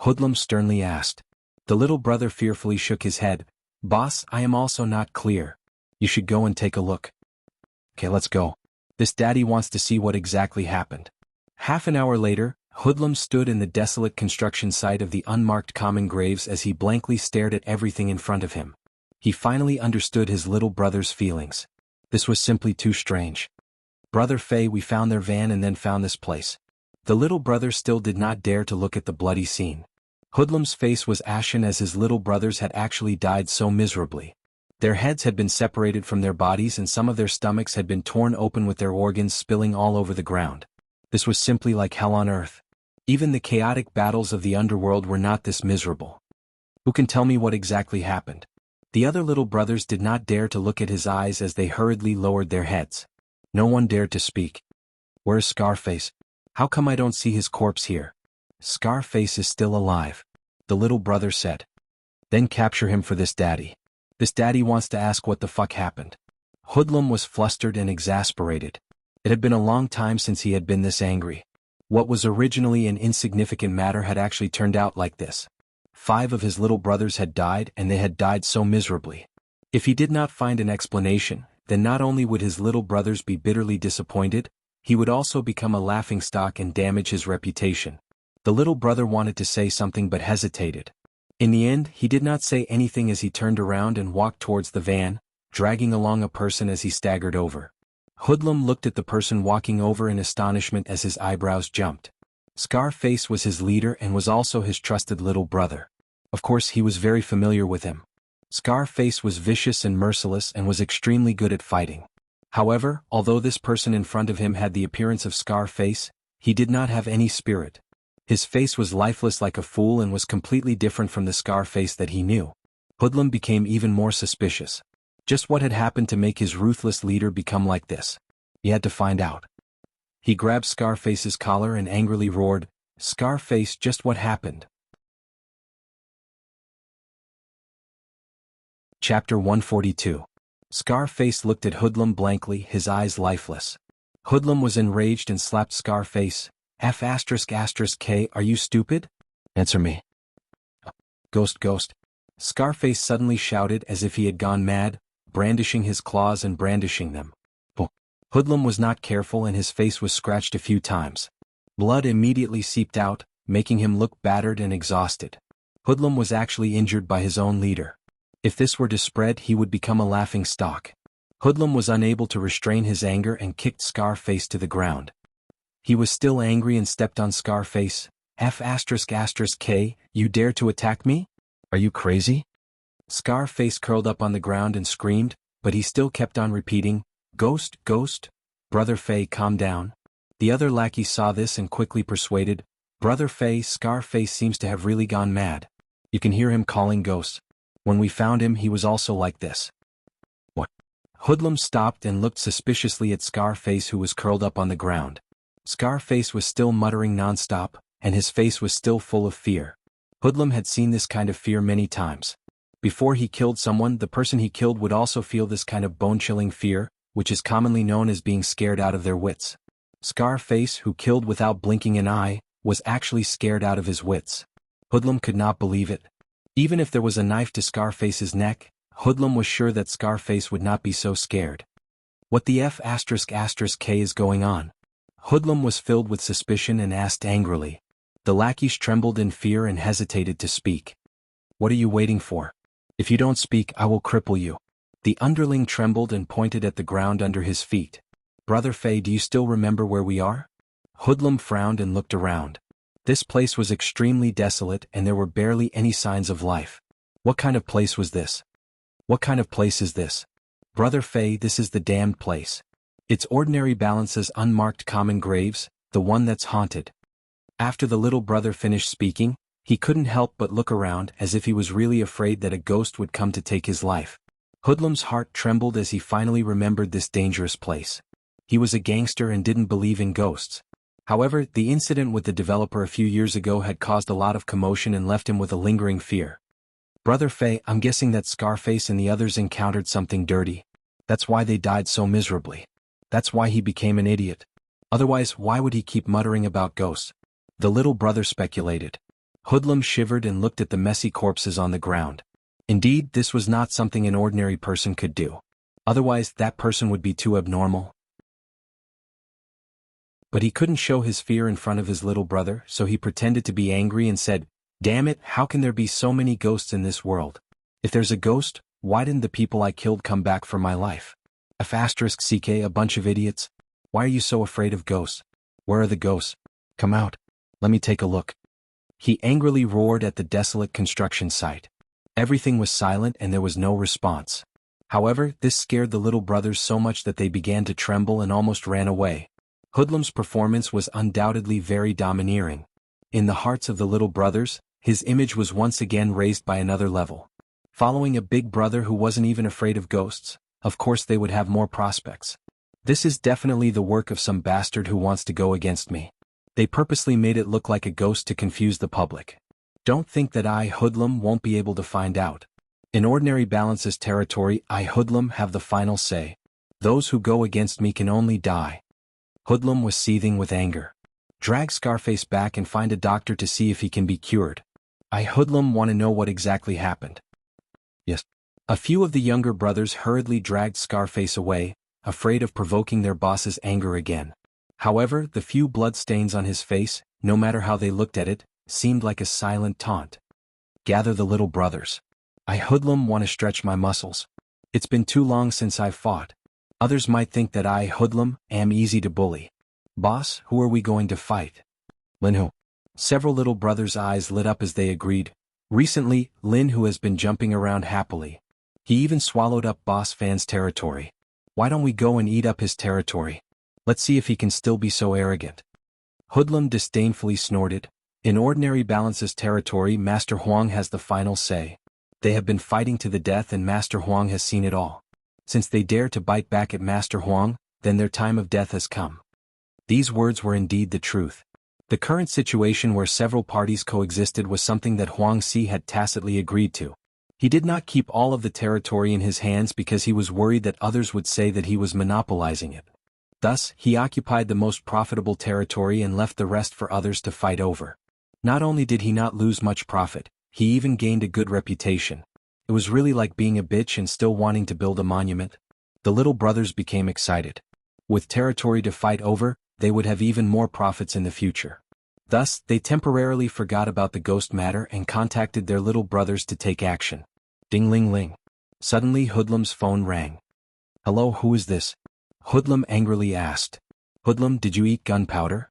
Hoodlum sternly asked. The little brother fearfully shook his head. "Boss, I am also not clear. You should go and take a look." "Okay, let's go. This daddy wants to see what exactly happened." Half an hour later, Hoodlum stood in the desolate construction site of the unmarked common graves as he blankly stared at everything in front of him. He finally understood his little brother's feelings. This was simply too strange. "Brother Fei, we found their van and then found this place." The little brother still did not dare to look at the bloody scene. Hoodlum's face was ashen as his little brothers had actually died so miserably. Their heads had been separated from their bodies and some of their stomachs had been torn open with their organs spilling all over the ground. This was simply like hell on earth. Even the chaotic battles of the underworld were not this miserable. "Who can tell me what exactly happened?" The other little brothers did not dare to look at his eyes as they hurriedly lowered their heads. No one dared to speak. "Where's Scarface? How come I don't see his corpse here?" "Scarface is still alive," the little brother said. "Then capture him for this daddy. This daddy wants to ask what the fuck happened." Hoodlum was flustered and exasperated. It had been a long time since he had been this angry. What was originally an insignificant matter had actually turned out like this. 5 of his little brothers had died and they had died so miserably. If he did not find an explanation, then not only would his little brothers be bitterly disappointed, he would also become a laughingstock and damage his reputation. The little brother wanted to say something but hesitated. In the end, he did not say anything as he turned around and walked towards the van, dragging along a person as he staggered over. Hoodlum looked at the person walking over in astonishment as his eyebrows jumped. Scarface was his leader and was also his trusted little brother. Of course, he was very familiar with him. Scarface was vicious and merciless and was extremely good at fighting. However, although this person in front of him had the appearance of Scarface, he did not have any spirit. His face was lifeless like a fool and was completely different from the Scarface that he knew. Hoodlum became even more suspicious. Just what had happened to make his ruthless leader become like this? He had to find out. He grabbed Scarface's collar and angrily roared, "Scarface, just what happened?" Chapter 142. Scarface looked at Hoodlum blankly, his eyes lifeless. Hoodlum was enraged and slapped Scarface. "F***K, are you stupid? Answer me." Ghost. Scarface suddenly shouted as if he had gone mad, brandishing his claws and brandishing them. Hoodlum was not careful and his face was scratched a few times. Blood immediately seeped out, making him look battered and exhausted. Hoodlum was actually injured by his own leader. If this were to spread, he would become a laughing stock. Hoodlum was unable to restrain his anger and kicked Scarface to the ground. He was still angry and stepped on Scarface. "F***K, you dare to attack me? Are you crazy?" Scarface curled up on the ground and screamed, but he still kept on repeating, Ghost. "Brother Fei, calm down." The other lackey saw this and quickly persuaded, "Brother Fei, Scarface seems to have really gone mad. You can hear him calling ghosts. When we found him, he was also like this." "What?" Hoodlum stopped and looked suspiciously at Scarface, who was curled up on the ground. Scarface was still muttering nonstop, and his face was still full of fear. Hoodlum had seen this kind of fear many times. Before he killed someone, the person he killed would also feel this kind of bone-chilling fear, which is commonly known as being scared out of their wits. Scarface, who killed without blinking an eye, was actually scared out of his wits. Hoodlum could not believe it. Even if there was a knife to Scarface's neck, Hoodlum was sure that Scarface would not be so scared. "What the F***K is going on?" Hoodlum was filled with suspicion and asked angrily. The lackeys trembled in fear and hesitated to speak. "What are you waiting for? If you don't speak, I will cripple you." The underling trembled and pointed at the ground under his feet. "Brother Fei, do you still remember where we are?" Hoodlum frowned and looked around. This place was extremely desolate and there were barely any signs of life. What kind of place was this? What kind of place is this? "Brother Fei, this is the damned place. Its ordinary balances unmarked common graves, the one that's haunted." After the little brother finished speaking, he couldn't help but look around as if he was really afraid that a ghost would come to take his life. Hoodlum's heart trembled as he finally remembered this dangerous place. He was a gangster and didn't believe in ghosts. However, the incident with the developer a few years ago had caused a lot of commotion and left him with a lingering fear. Brother Fei, I'm guessing that Scarface and the others encountered something dirty. That's why they died so miserably. That's why he became an idiot. Otherwise, why would he keep muttering about ghosts? The little brother speculated. Hoodlum shivered and looked at the messy corpses on the ground. Indeed, this was not something an ordinary person could do. Otherwise, that person would be too abnormal. But he couldn't show his fear in front of his little brother, so he pretended to be angry and said, "Damn it, how can there be so many ghosts in this world? If there's a ghost, why didn't the people I killed come back for my life? *CK, a bunch of idiots. Why are you so afraid of ghosts? Where are the ghosts? Come out. Let me take a look." He angrily roared at the desolate construction site. Everything was silent and there was no response. However, this scared the little brothers so much that they began to tremble and almost ran away. Hoodlum's performance was undoubtedly very domineering. In the hearts of the little brothers, his image was once again raised by another level. Following a big brother who wasn't even afraid of ghosts, of course they would have more prospects. This is definitely the work of some bastard who wants to go against me. They purposely made it look like a ghost to confuse the public. Don't think that I, Hoodlum, won't be able to find out. In ordinary balances territory, I, Hoodlum, have the final say. Those who go against me can only die. Hoodlum was seething with anger. Drag Scarface back and find a doctor to see if he can be cured. I, Hoodlum, want to know what exactly happened. Yes. A few of the younger brothers hurriedly dragged Scarface away, afraid of provoking their boss's anger again. However, the few bloodstains on his face, no matter how they looked at it, seemed like a silent taunt. Gather the little brothers. I, Hoodlum, want to stretch my muscles. It's been too long since I've fought. Others might think that I, Hoodlum, am easy to bully. Boss, who are we going to fight? Lin who? Several little brothers' eyes lit up as they agreed. Recently, Lin who has been jumping around happily. He even swallowed up Boss Fan's territory. Why don't we go and eat up his territory? Let's see if he can still be so arrogant. Hoodlum disdainfully snorted. In ordinary balances territory, Master Huang has the final say. They have been fighting to the death and Master Huang has seen it all. Since they dare to bite back at Master Huang, then their time of death has come. These words were indeed the truth. The current situation where several parties coexisted was something that Huang Si had tacitly agreed to. He did not keep all of the territory in his hands because he was worried that others would say that he was monopolizing it. Thus, he occupied the most profitable territory and left the rest for others to fight over. Not only did he not lose much profit, he even gained a good reputation. It was really like being a bitch and still wanting to build a monument. The little brothers became excited. With territory to fight over, they would have even more profits in the future. Thus, they temporarily forgot about the ghost matter and contacted their little brothers to take action. Ding-ling-ling. Suddenly Hoodlum's phone rang. "Hello, who is this?" Hoodlum angrily asked. "Hoodlum, did you eat gunpowder?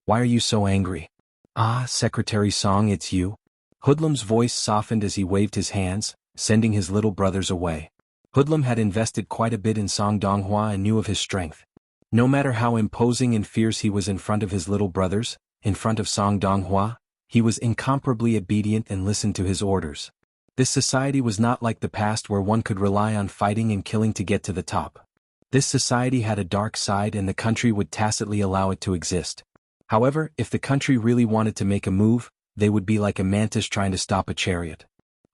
Why are you so angry?" "Ah, Secretary Song, it's you." Hoodlum's voice softened as he waved his hands, sending his little brothers away. Hoodlum had invested quite a bit in Song Donghua and knew of his strength. No matter how imposing and fierce he was in front of his little brothers, in front of Song Donghua, he was incomparably obedient and listened to his orders. This society was not like the past where one could rely on fighting and killing to get to the top. This society had a dark side and the country would tacitly allow it to exist. However, if the country really wanted to make a move, they would be like a mantis trying to stop a chariot.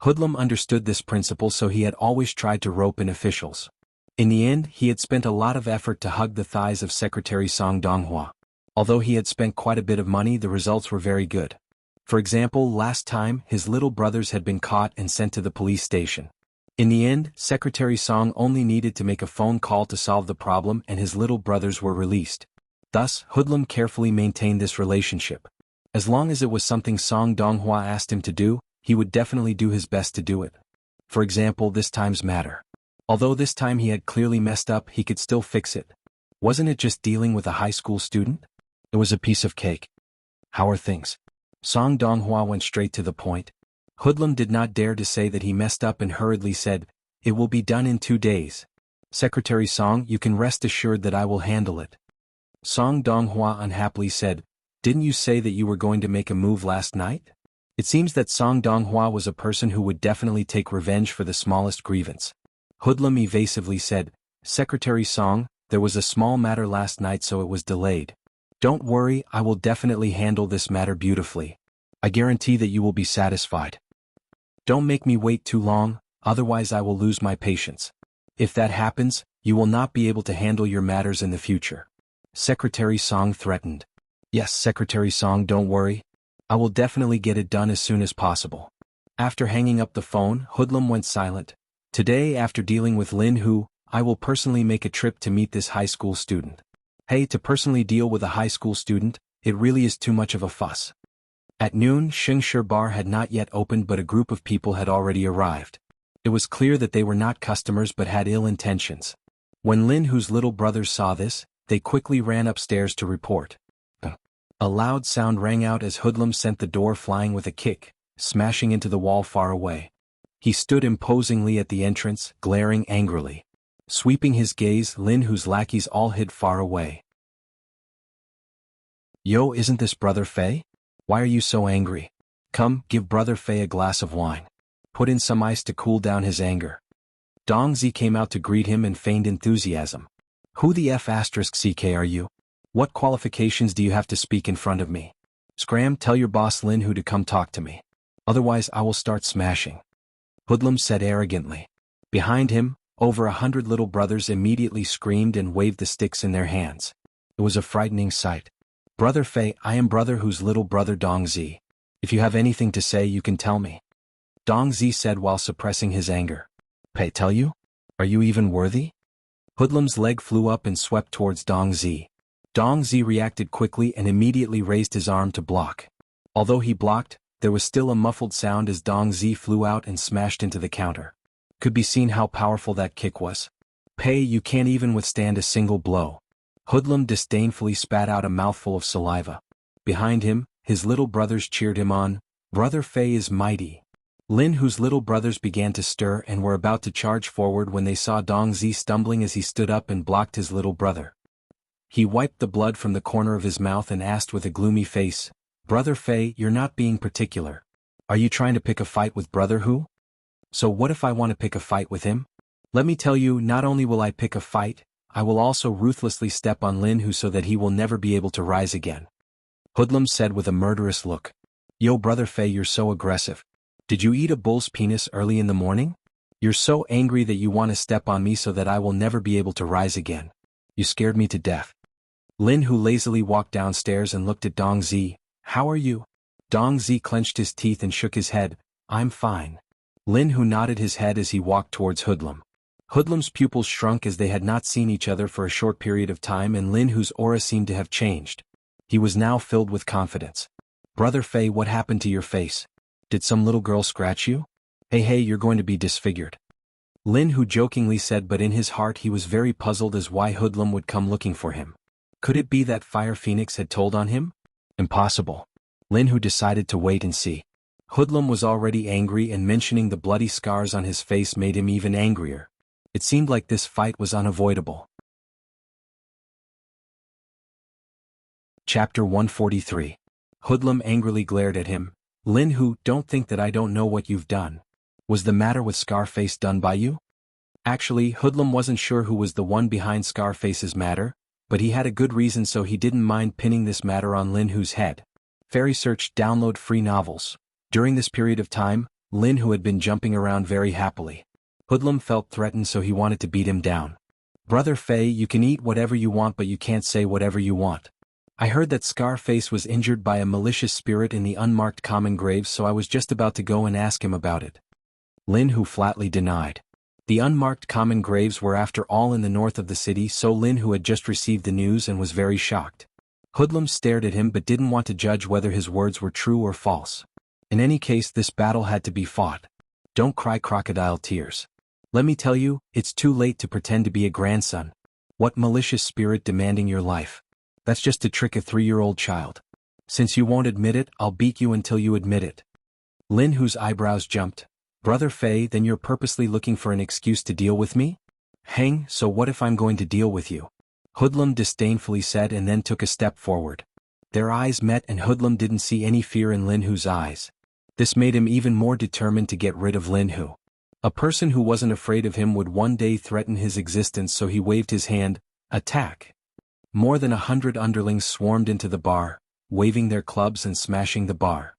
Hoodlum understood this principle, so he had always tried to rope in officials. In the end, he had spent a lot of effort to hug the thighs of Secretary Song Donghua. Although he had spent quite a bit of money, the results were very good. For example, last time, his little brothers had been caught and sent to the police station. In the end, Secretary Song only needed to make a phone call to solve the problem and his little brothers were released. Thus, Hoodlum carefully maintained this relationship. As long as it was something Song Donghua asked him to do, he would definitely do his best to do it. For example, this time's matter. Although this time he had clearly messed up, he could still fix it. Wasn't it just dealing with a high school student? It was a piece of cake. How are things? Song Donghua went straight to the point. Hoodlum did not dare to say that he messed up and hurriedly said, "It will be done in 2 days. Secretary Song, you can rest assured that I will handle it." Song Donghua unhappily said, "Didn't you say that you were going to make a move last night?" It seems that Song Donghua was a person who would definitely take revenge for the smallest grievance. Hoodlum evasively said, "Secretary Song, There was a small matter last night so it was delayed. Don't worry, I will definitely handle this matter beautifully. I guarantee that you will be satisfied. Don't make me wait too long, otherwise I will lose my patience. If that happens, you will not be able to handle your matters in the future. Secretary Song threatened. Yes, Secretary Song, don't worry. I will definitely get it done as soon as possible. After hanging up the phone, Hoodlum went silent. Today, after dealing with Lin Hu, I will personally make a trip to meet this high school student. Hey, to personally deal with a high school student, it really is too much of a fuss. At noon, Xingshi Bar had not yet opened but a group of people had already arrived. It was clear that they were not customers but had ill intentions. When Lin Hu's little brothers saw this, they quickly ran upstairs to report. A loud sound rang out as Hoodlum sent the door flying with a kick, smashing into the wall far away. He stood imposingly at the entrance, glaring angrily. Sweeping his gaze, Lin Hu's lackeys all hid far away. Yo, isn't this Brother Fei? Why are you so angry? Come, give Brother Fei a glass of wine. Put in some ice to cool down his anger. Dong Zi came out to greet him and feigned enthusiasm. Who the F***ck are you? What qualifications do you have to speak in front of me? Scram, tell your boss Lin Hu to come talk to me. Otherwise I will start smashing. Hoodlum said arrogantly. Behind him, over 100 little brothers immediately screamed and waved the sticks in their hands. It was a frightening sight. Brother Fei, I am Brother Hu's little brother Dong Zi. If you have anything to say you can tell me. Dong Zi said while suppressing his anger. Pei tell you? Are you even worthy? Hoodlum's leg flew up and swept towards Dong Zi. Dong Zi reacted quickly and immediately raised his arm to block. Although he blocked, there was still a muffled sound as Dong Zi flew out and smashed into the counter. Could be seen how powerful that kick was. Pei, you can't even withstand a single blow. Hoodlum disdainfully spat out a mouthful of saliva. Behind him, his little brothers cheered him on. Brother Fei is mighty. Lin Hu's little brothers began to stir and were about to charge forward when they saw Dong Zi stumbling as he stood up and blocked his little brother. He wiped the blood from the corner of his mouth and asked with a gloomy face, Brother Fei, you're not being particular. Are you trying to pick a fight with Brother Hu? So what if I want to pick a fight with him? Let me tell you, not only will I pick a fight, I will also ruthlessly step on Lin Hu so that he will never be able to rise again. Hoodlum said with a murderous look. Yo, Brother Fei, you're so aggressive. Did you eat a bull's penis early in the morning? You're so angry that you want to step on me so that I will never be able to rise again. You scared me to death. Lin Hu lazily walked downstairs and looked at Dong Zi. How are you? Dong Zi clenched his teeth and shook his head. I'm fine. Lin Hu nodded his head as he walked towards Hoodlum. Hoodlum's pupils shrunk as they had not seen each other for a short period of time and Lin Hu's aura seemed to have changed. He was now filled with confidence. Brother Fei, what happened to your face? Did some little girl scratch you? Hey, you're going to be disfigured. Lin Hu jokingly said, but in his heart he was very puzzled as why Hoodlum would come looking for him. Could it be that Fire Phoenix had told on him? Impossible. Lin Hu decided to wait and see. Hoodlum was already angry and mentioning the bloody scars on his face made him even angrier. It seemed like this fight was unavoidable. Chapter 143. Hoodlum angrily glared at him. Lin Hu, don't think that I don't know what you've done. Was the matter with Scarface done by you? Actually, Hoodlum wasn't sure who was the one behind Scarface's matter, but he had a good reason so he didn't mind pinning this matter on Lin Hu's head. Fairy Search download free novels. During this period of time, Lin Hu had been jumping around very happily. Hoodlum felt threatened so he wanted to beat him down. Brother Fei, you can eat whatever you want but you can't say whatever you want. I heard that Scarface was injured by a malicious spirit in the unmarked common graves so I was just about to go and ask him about it. Lin Hu flatly denied. The unmarked common graves were after all in the north of the city so Lin Hu had just received the news and was very shocked. Hoodlum stared at him but didn't want to judge whether his words were true or false. In any case this battle had to be fought. Don't cry crocodile tears. Let me tell you, it's too late to pretend to be a grandson. What malicious spirit demanding your life? That's just to trick a 3-year-old child. Since you won't admit it, I'll beat you until you admit it. Lin Hu's eyebrows jumped. Brother Fei, then you're purposely looking for an excuse to deal with me? Hang, so what if I'm going to deal with you? Hoodlum disdainfully said and then took a step forward. Their eyes met and Hoodlum didn't see any fear in Lin Hu's eyes. This made him even more determined to get rid of Lin Hu. A person who wasn't afraid of him would one day threaten his existence so he waved his hand. Attack! More than 100 underlings swarmed into the bar, waving their clubs and smashing the bar.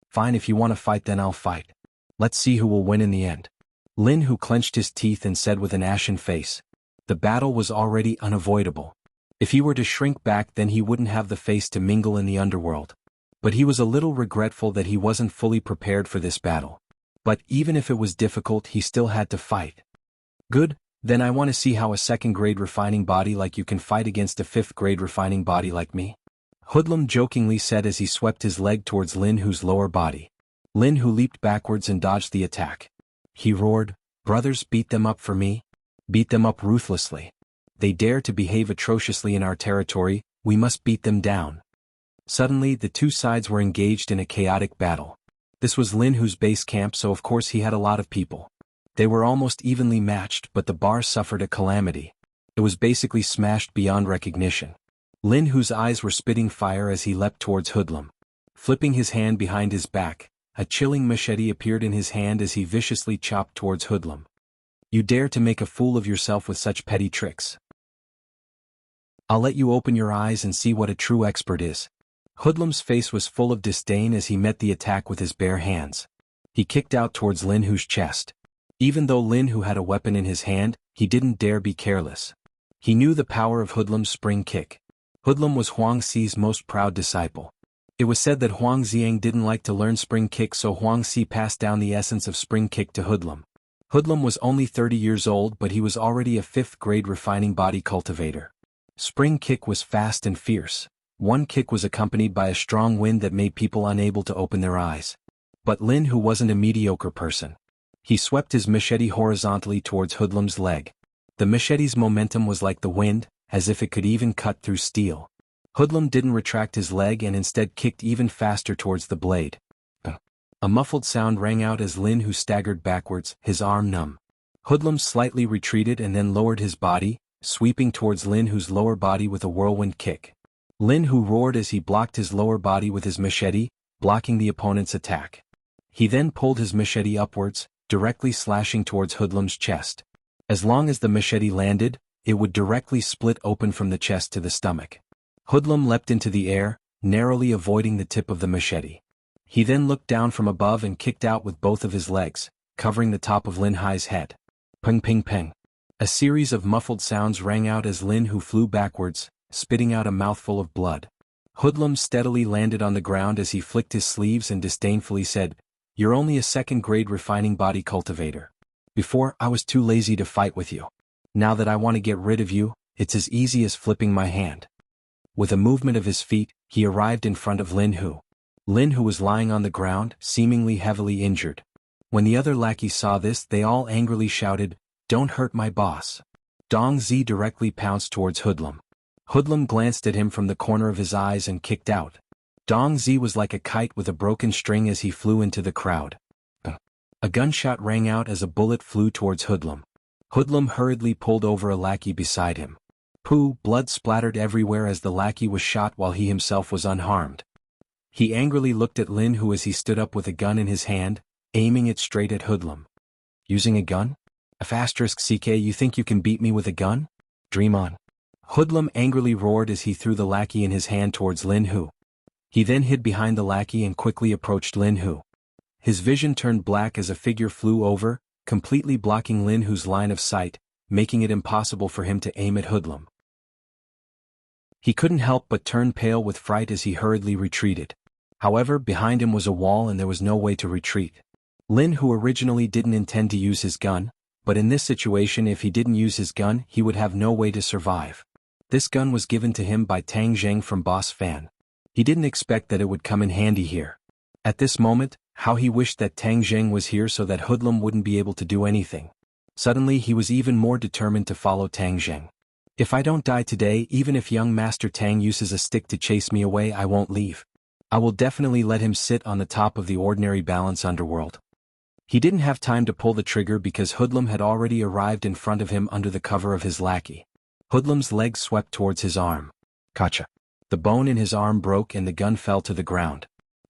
Fine, if you want to fight, then I'll fight. Let's see who will win in the end. Lin Hu clenched his teeth and said with an ashen face. The battle was already unavoidable. If he were to shrink back, then he wouldn't have the face to mingle in the underworld. But he was a little regretful that he wasn't fully prepared for this battle. But even if it was difficult, he still had to fight. Good, then I want to see how a second-grade refining body like you can fight against a fifth-grade refining body like me. Hoodlum jokingly said as he swept his leg towards Lin Hu's lower body. Lin Hu leaped backwards and dodged the attack. He roared, "Brothers, beat them up for me. Beat them up ruthlessly. They dare to behave atrociously in our territory, we must beat them down." Suddenly, the two sides were engaged in a chaotic battle. This was Lin Hu's base camp, so of course he had a lot of people. They were almost evenly matched, but the bar suffered a calamity. It was basically smashed beyond recognition. Lin Hu's eyes were spitting fire as he leapt towards Hoodlum. Flipping his hand behind his back, a chilling machete appeared in his hand as he viciously chopped towards Hoodlum. You dare to make a fool of yourself with such petty tricks? I'll let you open your eyes and see what a true expert is. Hoodlum's face was full of disdain as he met the attack with his bare hands. He kicked out towards Lin Hu's chest. Even though Lin Hu had a weapon in his hand, he didn't dare be careless. He knew the power of Hoodlum's spring kick. Hoodlum was Huang Xi's most proud disciple. It was said that Huang Xiang didn't like to learn spring kick, so Huang Xi passed down the essence of spring kick to Hoodlum. Hoodlum was only 30 years old, but he was already a fifth-grade refining body cultivator. Spring kick was fast and fierce. One kick was accompanied by a strong wind that made people unable to open their eyes. But Lin Hu wasn't a mediocre person. He swept his machete horizontally towards Hoodlum's leg. The machete's momentum was like the wind, as if it could even cut through steel. Hoodlum didn't retract his leg and instead kicked even faster towards the blade. A muffled sound rang out as Lin Hu staggered backwards, his arm numb. Hoodlum slightly retreated and then lowered his body, sweeping towards Lin Hu's lower body with a whirlwind kick. Lin Hu roared as he blocked his lower body with his machete, blocking the opponent's attack. He then pulled his machete upwards, directly slashing towards Hoodlum's chest. As long as the machete landed, it would directly split open from the chest to the stomach. Hoodlum leapt into the air, narrowly avoiding the tip of the machete. He then looked down from above and kicked out with both of his legs, covering the top of Lin Hu's head. Ping ping ping. A series of muffled sounds rang out as Lin Hu flew backwards, spitting out a mouthful of blood. Hoodlum steadily landed on the ground as he flicked his sleeves and disdainfully said, "You're only a second-grade refining body cultivator. Before, I was too lazy to fight with you. Now that I want to get rid of you, it's as easy as flipping my hand." With a movement of his feet, he arrived in front of Lin Hu. Lin Hu was lying on the ground, seemingly heavily injured. When the other lackeys saw this, they all angrily shouted, "Don't hurt my boss." Dong Zi directly pounced towards Hoodlum. Hoodlum glanced at him from the corner of his eyes and kicked out. Dong Zi was like a kite with a broken string as he flew into the crowd. A gunshot rang out as a bullet flew towards Hoodlum. Hoodlum hurriedly pulled over a lackey beside him. Pooh, blood splattered everywhere as the lackey was shot while he himself was unharmed. He angrily looked at Lin Hu as he stood up with a gun in his hand, aiming it straight at Hoodlum. Using a gun? *CK, you think you can beat me with a gun? Dream on. Hoodlum angrily roared as he threw the lackey in his hand towards Lin Hu. He then hid behind the lackey and quickly approached Lin Hu. His vision turned black as a figure flew over, completely blocking Lin Hu's line of sight, making it impossible for him to aim at Hoodlum. He couldn't help but turn pale with fright as he hurriedly retreated. However, behind him was a wall and there was no way to retreat. Lin Hu originally didn't intend to use his gun, but in this situation if he didn't use his gun he would have no way to survive. This gun was given to him by Tang Zheng from Boss Fan. He didn't expect that it would come in handy here. At this moment, how he wished that Tang Zheng was here so that Hoodlum wouldn't be able to do anything. Suddenly he was even more determined to follow Tang Zheng. If I don't die today, even if young Master Tang uses a stick to chase me away, I won't leave. I will definitely let him sit on the top of the ordinary balance underworld. He didn't have time to pull the trigger because Hoodlum had already arrived in front of him under the cover of his lackey. Hoodlum's leg swept towards his arm. Gotcha. The bone in his arm broke and the gun fell to the ground.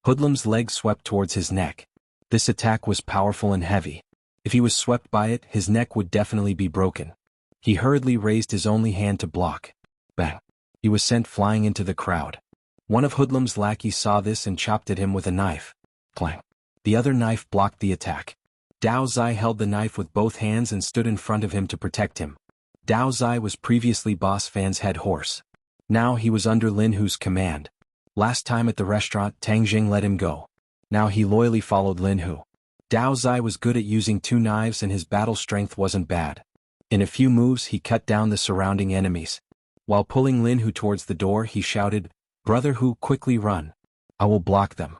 Hoodlum's leg swept towards his neck. This attack was powerful and heavy. If he was swept by it, his neck would definitely be broken. He hurriedly raised his only hand to block. Bang! He was sent flying into the crowd. One of Hoodlum's lackeys saw this and chopped at him with a knife. Clang! The other knife blocked the attack. Dao Zai held the knife with both hands and stood in front of him to protect him. Dao Zai was previously Boss Fan's head horse. Now he was under Lin Hu's command. Last time at the restaurant, Tang Jing let him go. Now he loyally followed Lin Hu. Dao Zai was good at using two knives and his battle strength wasn't bad. In a few moves he cut down the surrounding enemies. While pulling Lin Hu towards the door he shouted, "Brother Hu, quickly run. I will block them."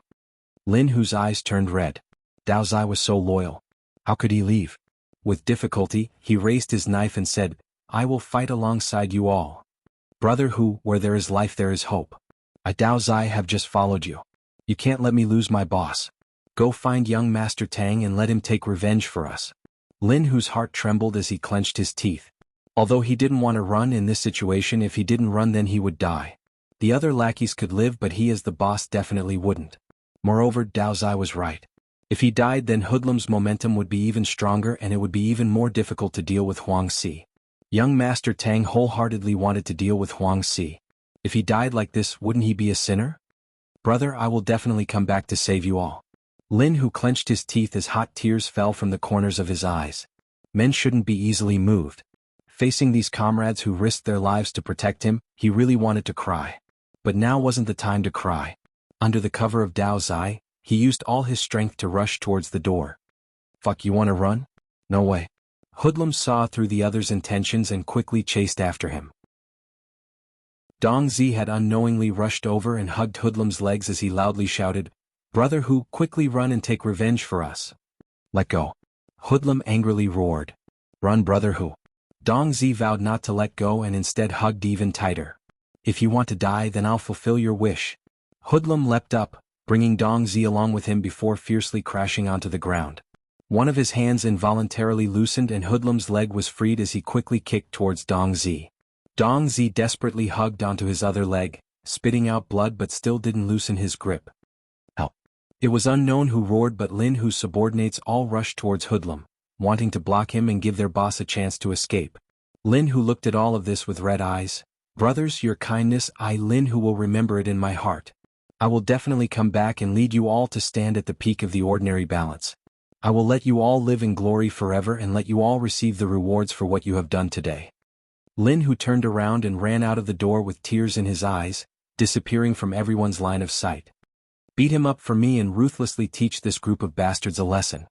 Lin Hu's eyes turned red. Dao Zai was so loyal. How could he leave? With difficulty, he raised his knife and said, "I will fight alongside you all. Brother Hu, where there is life there is hope. I Dao Zai have just followed you. You can't let me lose my boss. Go find young Master Tang and let him take revenge for us." Lin Hu's heart trembled as he clenched his teeth. Although he didn't want to run in this situation, if he didn't run then he would die. The other lackeys could live but he as the boss definitely wouldn't. Moreover, Dao Zai was right. If he died then Hoodlum's momentum would be even stronger and it would be even more difficult to deal with Huang Si. Young Master Tang wholeheartedly wanted to deal with Huang Si. If he died like this, wouldn't he be a sinner? "Brother, I will definitely come back to save you all." Lin Hu clenched his teeth as hot tears fell from the corners of his eyes. Men shouldn't be easily moved. Facing these comrades who risked their lives to protect him, he really wanted to cry. But now wasn't the time to cry. Under the cover of Dao Zai, he used all his strength to rush towards the door. "Fuck, you wanna run? No way." Hoodlum saw through the other's intentions and quickly chased after him. Dong Zi had unknowingly rushed over and hugged Hoodlum's legs as he loudly shouted, "Brother Hu, quickly run and take revenge for us." "Let go." Hoodlum angrily roared. "Run, Brother Hu." Dong Zi vowed not to let go and instead hugged even tighter. "If you want to die then I'll fulfill your wish." Hoodlum leapt up, bringing Dong Zi along with him before fiercely crashing onto the ground. One of his hands involuntarily loosened and Hoodlum's leg was freed as he quickly kicked towards Dong Zi. Dong Zi desperately hugged onto his other leg, spitting out blood but still didn't loosen his grip. Help! It was unknown who roared but Lin Hu's subordinates all rushed towards Hoodlum, wanting to block him and give their boss a chance to escape. Lin Hu looked at all of this with red eyes. "Brothers, your kindness, I Lin Hu will remember it in my heart. I will definitely come back and lead you all to stand at the peak of the ordinary balance. I will let you all live in glory forever and let you all receive the rewards for what you have done today." Lin Hu turned around and ran out of the door with tears in his eyes, disappearing from everyone's line of sight. "Beat him up for me and ruthlessly teach this group of bastards a lesson."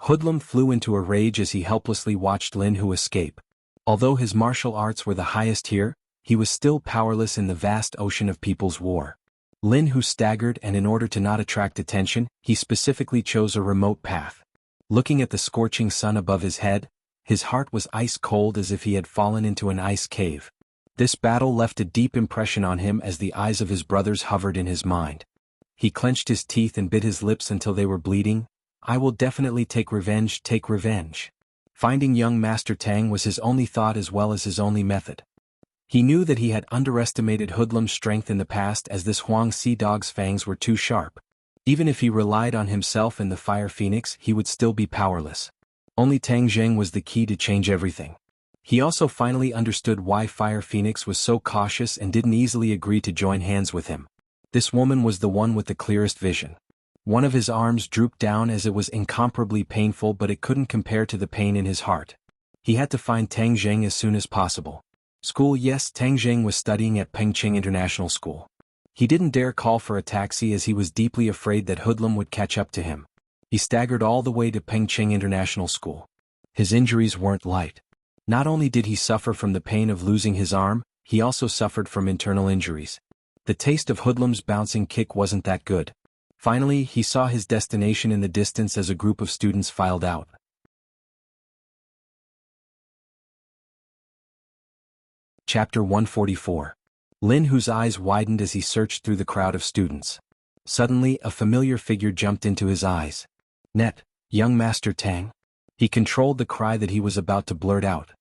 Hoodlum flew into a rage as he helplessly watched Lin Hu escape. Although his martial arts were the highest here, he was still powerless in the vast ocean of people's war. Lin Hu staggered and in order to not attract attention, he specifically chose a remote path. Looking at the scorching sun above his head, his heart was ice cold as if he had fallen into an ice cave. This battle left a deep impression on him as the eyes of his brothers hovered in his mind. He clenched his teeth and bit his lips until they were bleeding. "I will definitely take revenge, take revenge." Finding young Master Tang was his only thought as well as his only method. He knew that he had underestimated Hoodlum's strength in the past as this Huang Si dog's fangs were too sharp. Even if he relied on himself and the Fire Phoenix he would still be powerless. Only Tang Zheng was the key to change everything. He also finally understood why Fire Phoenix was so cautious and didn't easily agree to join hands with him. This woman was the one with the clearest vision. One of his arms drooped down as it was incomparably painful but it couldn't compare to the pain in his heart. He had to find Tang Zheng as soon as possible. School. Yes, Tang Zheng was studying at Pengqing International School. He didn't dare call for a taxi as he was deeply afraid that Hoodlum would catch up to him. He staggered all the way to Pengqing International School. His injuries weren't light. Not only did he suffer from the pain of losing his arm, he also suffered from internal injuries. The taste of Hoodlum's bouncing kick wasn't that good. Finally, he saw his destination in the distance as a group of students filed out. Chapter 144. Lin Hu's eyes widened as he searched through the crowd of students. Suddenly, a familiar figure jumped into his eyes. "Net, young Master Tang?" He controlled the cry that he was about to blurt out.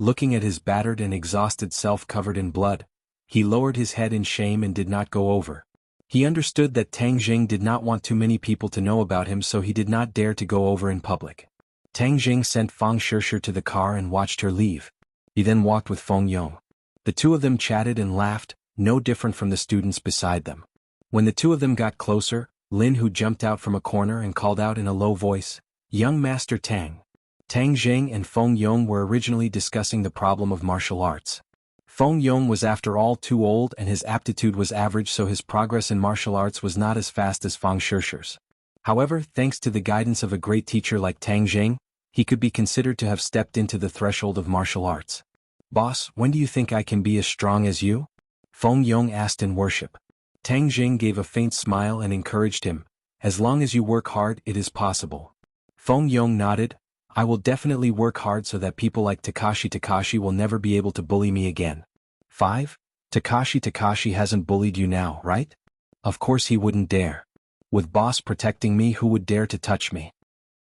Looking at his battered and exhausted self covered in blood, he lowered his head in shame and did not go over. He understood that Tang Jing did not want too many people to know about him, so he did not dare to go over in public. Tang Jing sent Fang Shishir to the car and watched her leave. He then walked with Feng Yong. The two of them chatted and laughed, no different from the students beside them. When the two of them got closer, Lin Hu jumped out from a corner and called out in a low voice, "Young Master Tang." Tang Zheng and Feng Yong were originally discussing the problem of martial arts. Feng Yong was after all too old and his aptitude was average, so his progress in martial arts was not as fast as Feng Shishir's. However, thanks to the guidance of a great teacher like Tang Zheng, he could be considered to have stepped into the threshold of martial arts. "Boss, when do you think I can be as strong as you?" Feng Yong asked in worship. Tang Zheng gave a faint smile and encouraged him, "As long as you work hard, it is possible." Feng Yong nodded, "I will definitely work hard so that people like Takashi will never be able to bully me again." 5. Takashi hasn't bullied you now, right? Of course he wouldn't dare. With boss protecting me, who would dare to touch me?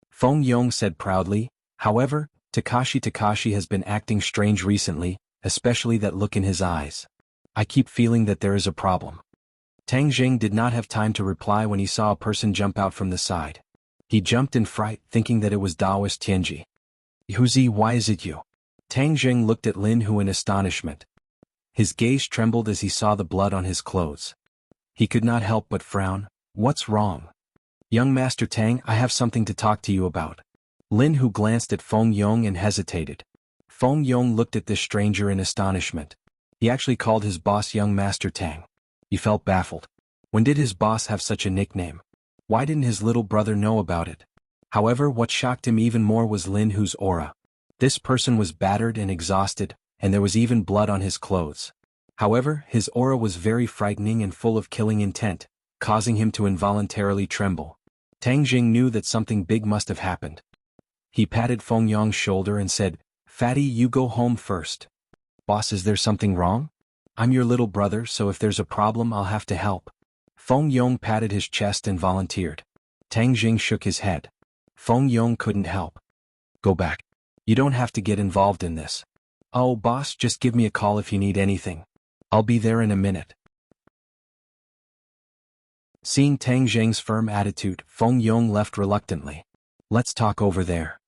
Feng Yong said proudly. However, Takashi has been acting strange recently, especially that look in his eyes. I keep feeling that there is a problem. Tang Zheng did not have time to reply when he saw a person jump out from the side. He jumped in fright, thinking that it was Daoist Tianji. "Huzi, why is it you?" Tang Zheng looked at Lin Hu in astonishment. His gaze trembled as he saw the blood on his clothes. He could not help but frown. "What's wrong?" "Young Master Tang, I have something to talk to you about." Lin Hu glanced at Feng Yong and hesitated. Feng Yong looked at this stranger in astonishment. He actually called his boss Young Master Tang. He felt baffled. When did his boss have such a nickname? Why didn't his little brother know about it? However, what shocked him even more was Lin Hu's aura. This person was battered and exhausted, and there was even blood on his clothes. However, his aura was very frightening and full of killing intent, causing him to involuntarily tremble. Tang Jing knew that something big must have happened. He patted Feng Yong's shoulder and said, "Fatty, you go home first." "Boss, is there something wrong?" "I'm your little brother, so if there's a problem I'll have to help." Feng Yong patted his chest and volunteered. Tang Jing shook his head. Feng Yong couldn't help. "Go back. You don't have to get involved in this." "Oh, boss, just give me a call if you need anything. I'll be there in a minute." Seeing Tang Zheng's firm attitude, Feng Yong left reluctantly. "Let's talk over there."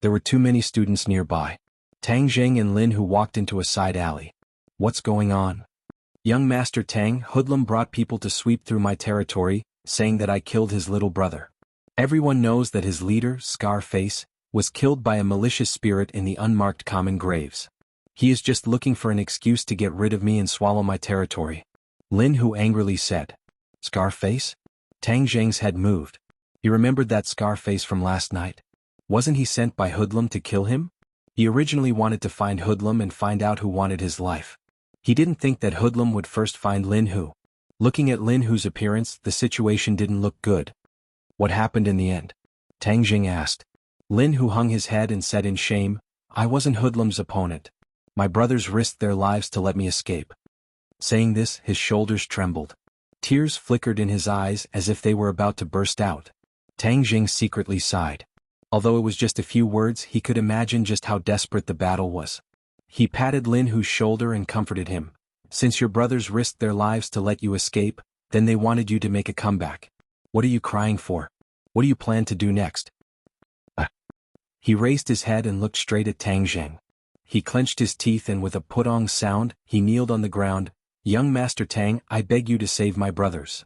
There were too many students nearby. Tang Zheng and Lin Hu walked into a side alley. "What's going on?" "Young Master Tang, Hoodlum brought people to sweep through my territory, saying that I killed his little brother. Everyone knows that his leader, Scarface, was killed by a malicious spirit in the unmarked common graves. He is just looking for an excuse to get rid of me and swallow my territory." Lin Hu angrily said. "Scarface?" Tang Zheng's head moved. He remembered that Scarface from last night. Wasn't he sent by Hoodlum to kill him? He originally wanted to find Hoodlum and find out who wanted his life. He didn't think that Hoodlum would first find Lin Hu. Looking at Lin Hu's appearance, the situation didn't look good. "What happened in the end?" Tang Jing asked. Lin Hu hung his head and said in shame, "I wasn't Hoodlum's opponent. My brothers risked their lives to let me escape." Saying this, his shoulders trembled. Tears flickered in his eyes as if they were about to burst out. Tang Jing secretly sighed. Although it was just a few words, he could imagine just how desperate the battle was. He patted Lin Hu's shoulder and comforted him. "Since your brothers risked their lives to let you escape, then they wanted you to make a comeback. What are you crying for? What do you plan to do next?" He raised his head and looked straight at Tang Zheng. He clenched his teeth and with a putong sound, he kneeled on the ground. "Young Master Tang, I beg you to save my brothers."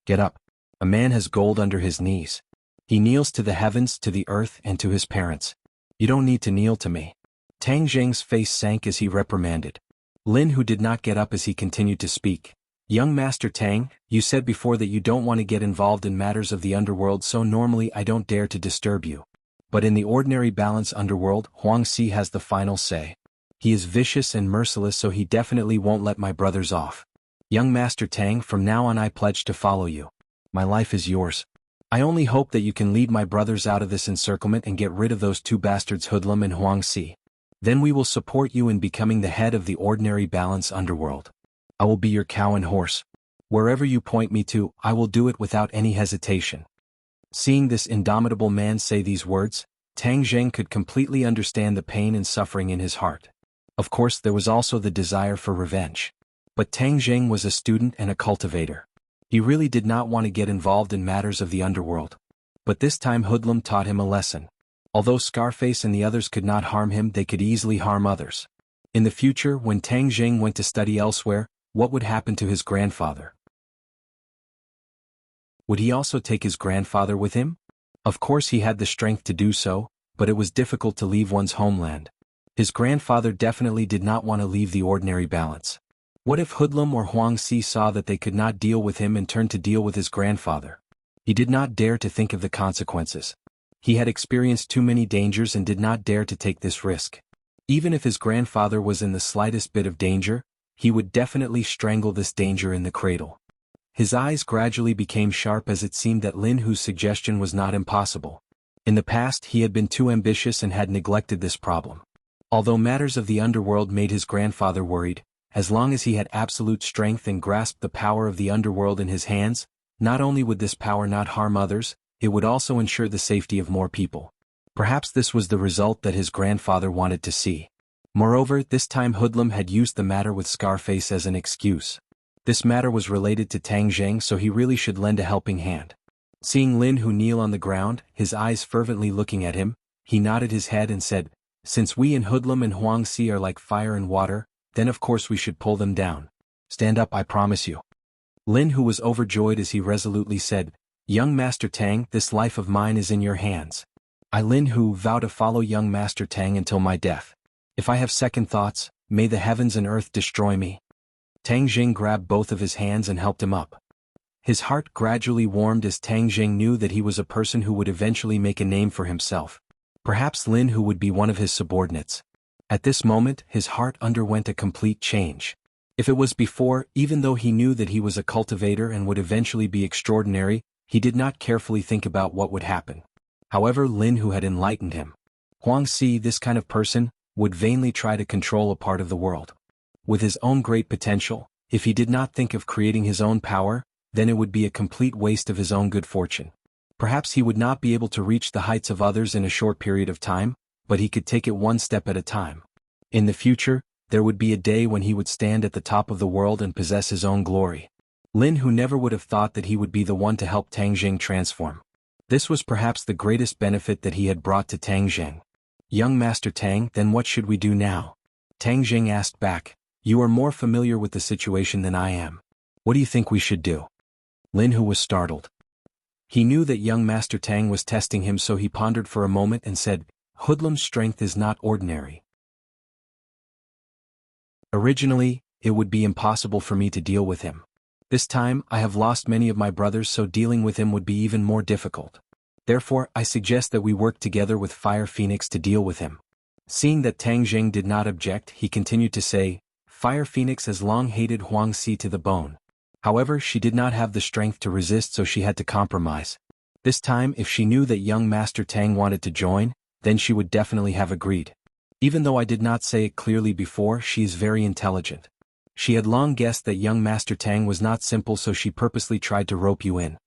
"Get up." A man has gold under his knees. He kneels to the heavens, to the earth, and to his parents. "You don't need to kneel to me." Tang Zheng's face sank as he reprimanded. Lin Hu did not get up as he continued to speak. "Young Master Tang, you said before that you don't want to get involved in matters of the underworld, so normally I don't dare to disturb you. But in the ordinary balance underworld, Huang Si has the final say. He is vicious and merciless, so he definitely won't let my brothers off. Young Master Tang, from now on I pledge to follow you. My life is yours. I only hope that you can lead my brothers out of this encirclement and get rid of those two bastards Hoodlum and Huang Si. Then we will support you in becoming the head of the ordinary balance underworld. I will be your cow and horse. Wherever you point me to, I will do it without any hesitation." Seeing this indomitable man say these words, Tang Zheng could completely understand the pain and suffering in his heart. Of course, there was also the desire for revenge. But Tang Zheng was a student and a cultivator. He really did not want to get involved in matters of the underworld. But this time Hoodlum taught him a lesson. Although Scarface and the others could not harm him, they could easily harm others. In the future, when Tang Jing went to study elsewhere, what would happen to his grandfather? Would he also take his grandfather with him? Of course he had the strength to do so, but it was difficult to leave one's homeland. His grandfather definitely did not want to leave the ordinary balance. What if Hoodlum or Huangxi saw that they could not deal with him and turned to deal with his grandfather? He did not dare to think of the consequences. He had experienced too many dangers and did not dare to take this risk. Even if his grandfather was in the slightest bit of danger, he would definitely strangle this danger in the cradle. His eyes gradually became sharp as it seemed that Lin Hu's suggestion was not impossible. In the past he had been too ambitious and had neglected this problem. Although matters of the underworld made his grandfather worried, as long as he had absolute strength and grasped the power of the underworld in his hands, not only would this power not harm others, it would also ensure the safety of more people. Perhaps this was the result that his grandfather wanted to see. Moreover, this time Hoodlum had used the matter with Scarface as an excuse. This matter was related to Tang Jing, so he really should lend a helping hand. Seeing Lin Hu kneel on the ground, his eyes fervently looking at him, he nodded his head and said, "Since we and Hoodlum and Huangxi are like fire and water, then of course we should pull them down. Stand up, I promise you." Lin Hu was overjoyed as he resolutely said, "Young Master Tang, this life of mine is in your hands. I, Lin Hu, vow to follow young Master Tang until my death. If I have second thoughts, may the heavens and earth destroy me." Tang Jing grabbed both of his hands and helped him up. His heart gradually warmed as Tang Jing knew that he was a person who would eventually make a name for himself. Perhaps Lin Hu would be one of his subordinates. At this moment, his heart underwent a complete change. If it was before, even though he knew that he was a cultivator and would eventually be extraordinary, he did not carefully think about what would happen. However, Lin Hu had enlightened him. Huangxi, this kind of person, would vainly try to control a part of the world. With his own great potential, if he did not think of creating his own power, then it would be a complete waste of his own good fortune. Perhaps he would not be able to reach the heights of others in a short period of time, but he could take it one step at a time. In the future, there would be a day when he would stand at the top of the world and possess his own glory. Lin Hu never would have thought that he would be the one to help Tang Jing transform. This was perhaps the greatest benefit that he had brought to Tang Jing. "Young Master Tang, then what should we do now?" Tang Jing asked back. "You are more familiar with the situation than I am. What do you think we should do?" Lin Hu was startled. He knew that young Master Tang was testing him, so he pondered for a moment and said, "Hoodlum's strength is not ordinary. Originally, it would be impossible for me to deal with him. This time, I have lost many of my brothers, so dealing with him would be even more difficult. Therefore, I suggest that we work together with Fire Phoenix to deal with him." Seeing that Tang Jing did not object, he continued to say, "Fire Phoenix has long hated Huangxi to the bone. However, she did not have the strength to resist, so she had to compromise. This time, if she knew that young Master Tang wanted to join, then she would definitely have agreed. Even though I did not say it clearly before, she is very intelligent. She had long guessed that young Master Tang was not simple, so she purposely tried to rope you in."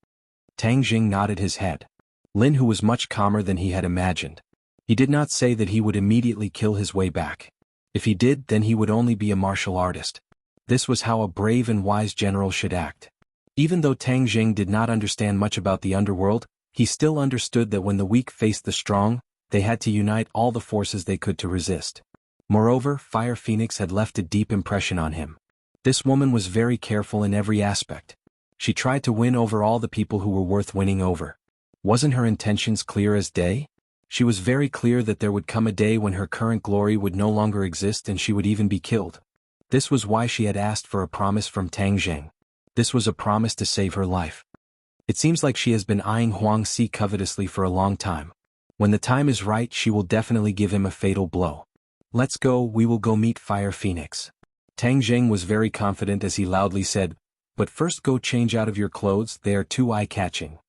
Tang Jing nodded his head. Lin Hu was much calmer than he had imagined. He did not say that he would immediately kill his way back. If he did, then he would only be a martial artist. This was how a brave and wise general should act. Even though Tang Jing did not understand much about the underworld, he still understood that when the weak faced the strong, they had to unite all the forces they could to resist. Moreover, Fire Phoenix had left a deep impression on him. This woman was very careful in every aspect. She tried to win over all the people who were worth winning over. Wasn't her intentions clear as day? She was very clear that there would come a day when her current glory would no longer exist and she would even be killed. This was why she had asked for a promise from Tang Jing. This was a promise to save her life. It seems like she has been eyeing Huangxi covetously for a long time. When the time is right, she will definitely give him a fatal blow. "Let's go, we will go meet Fire Phoenix." Tang Jing was very confident as he loudly said, "But first go change out of your clothes, they are too eye-catching."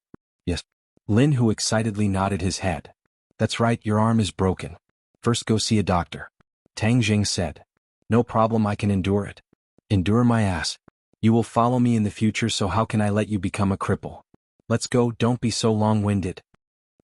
"Yes." Lin Hu excitedly nodded his head. "That's right, your arm is broken. First go see a doctor." Tang Jing said. "No problem, I can endure it." "Endure my ass. You will follow me in the future, so how can I let you become a cripple? Let's go, don't be so long-winded."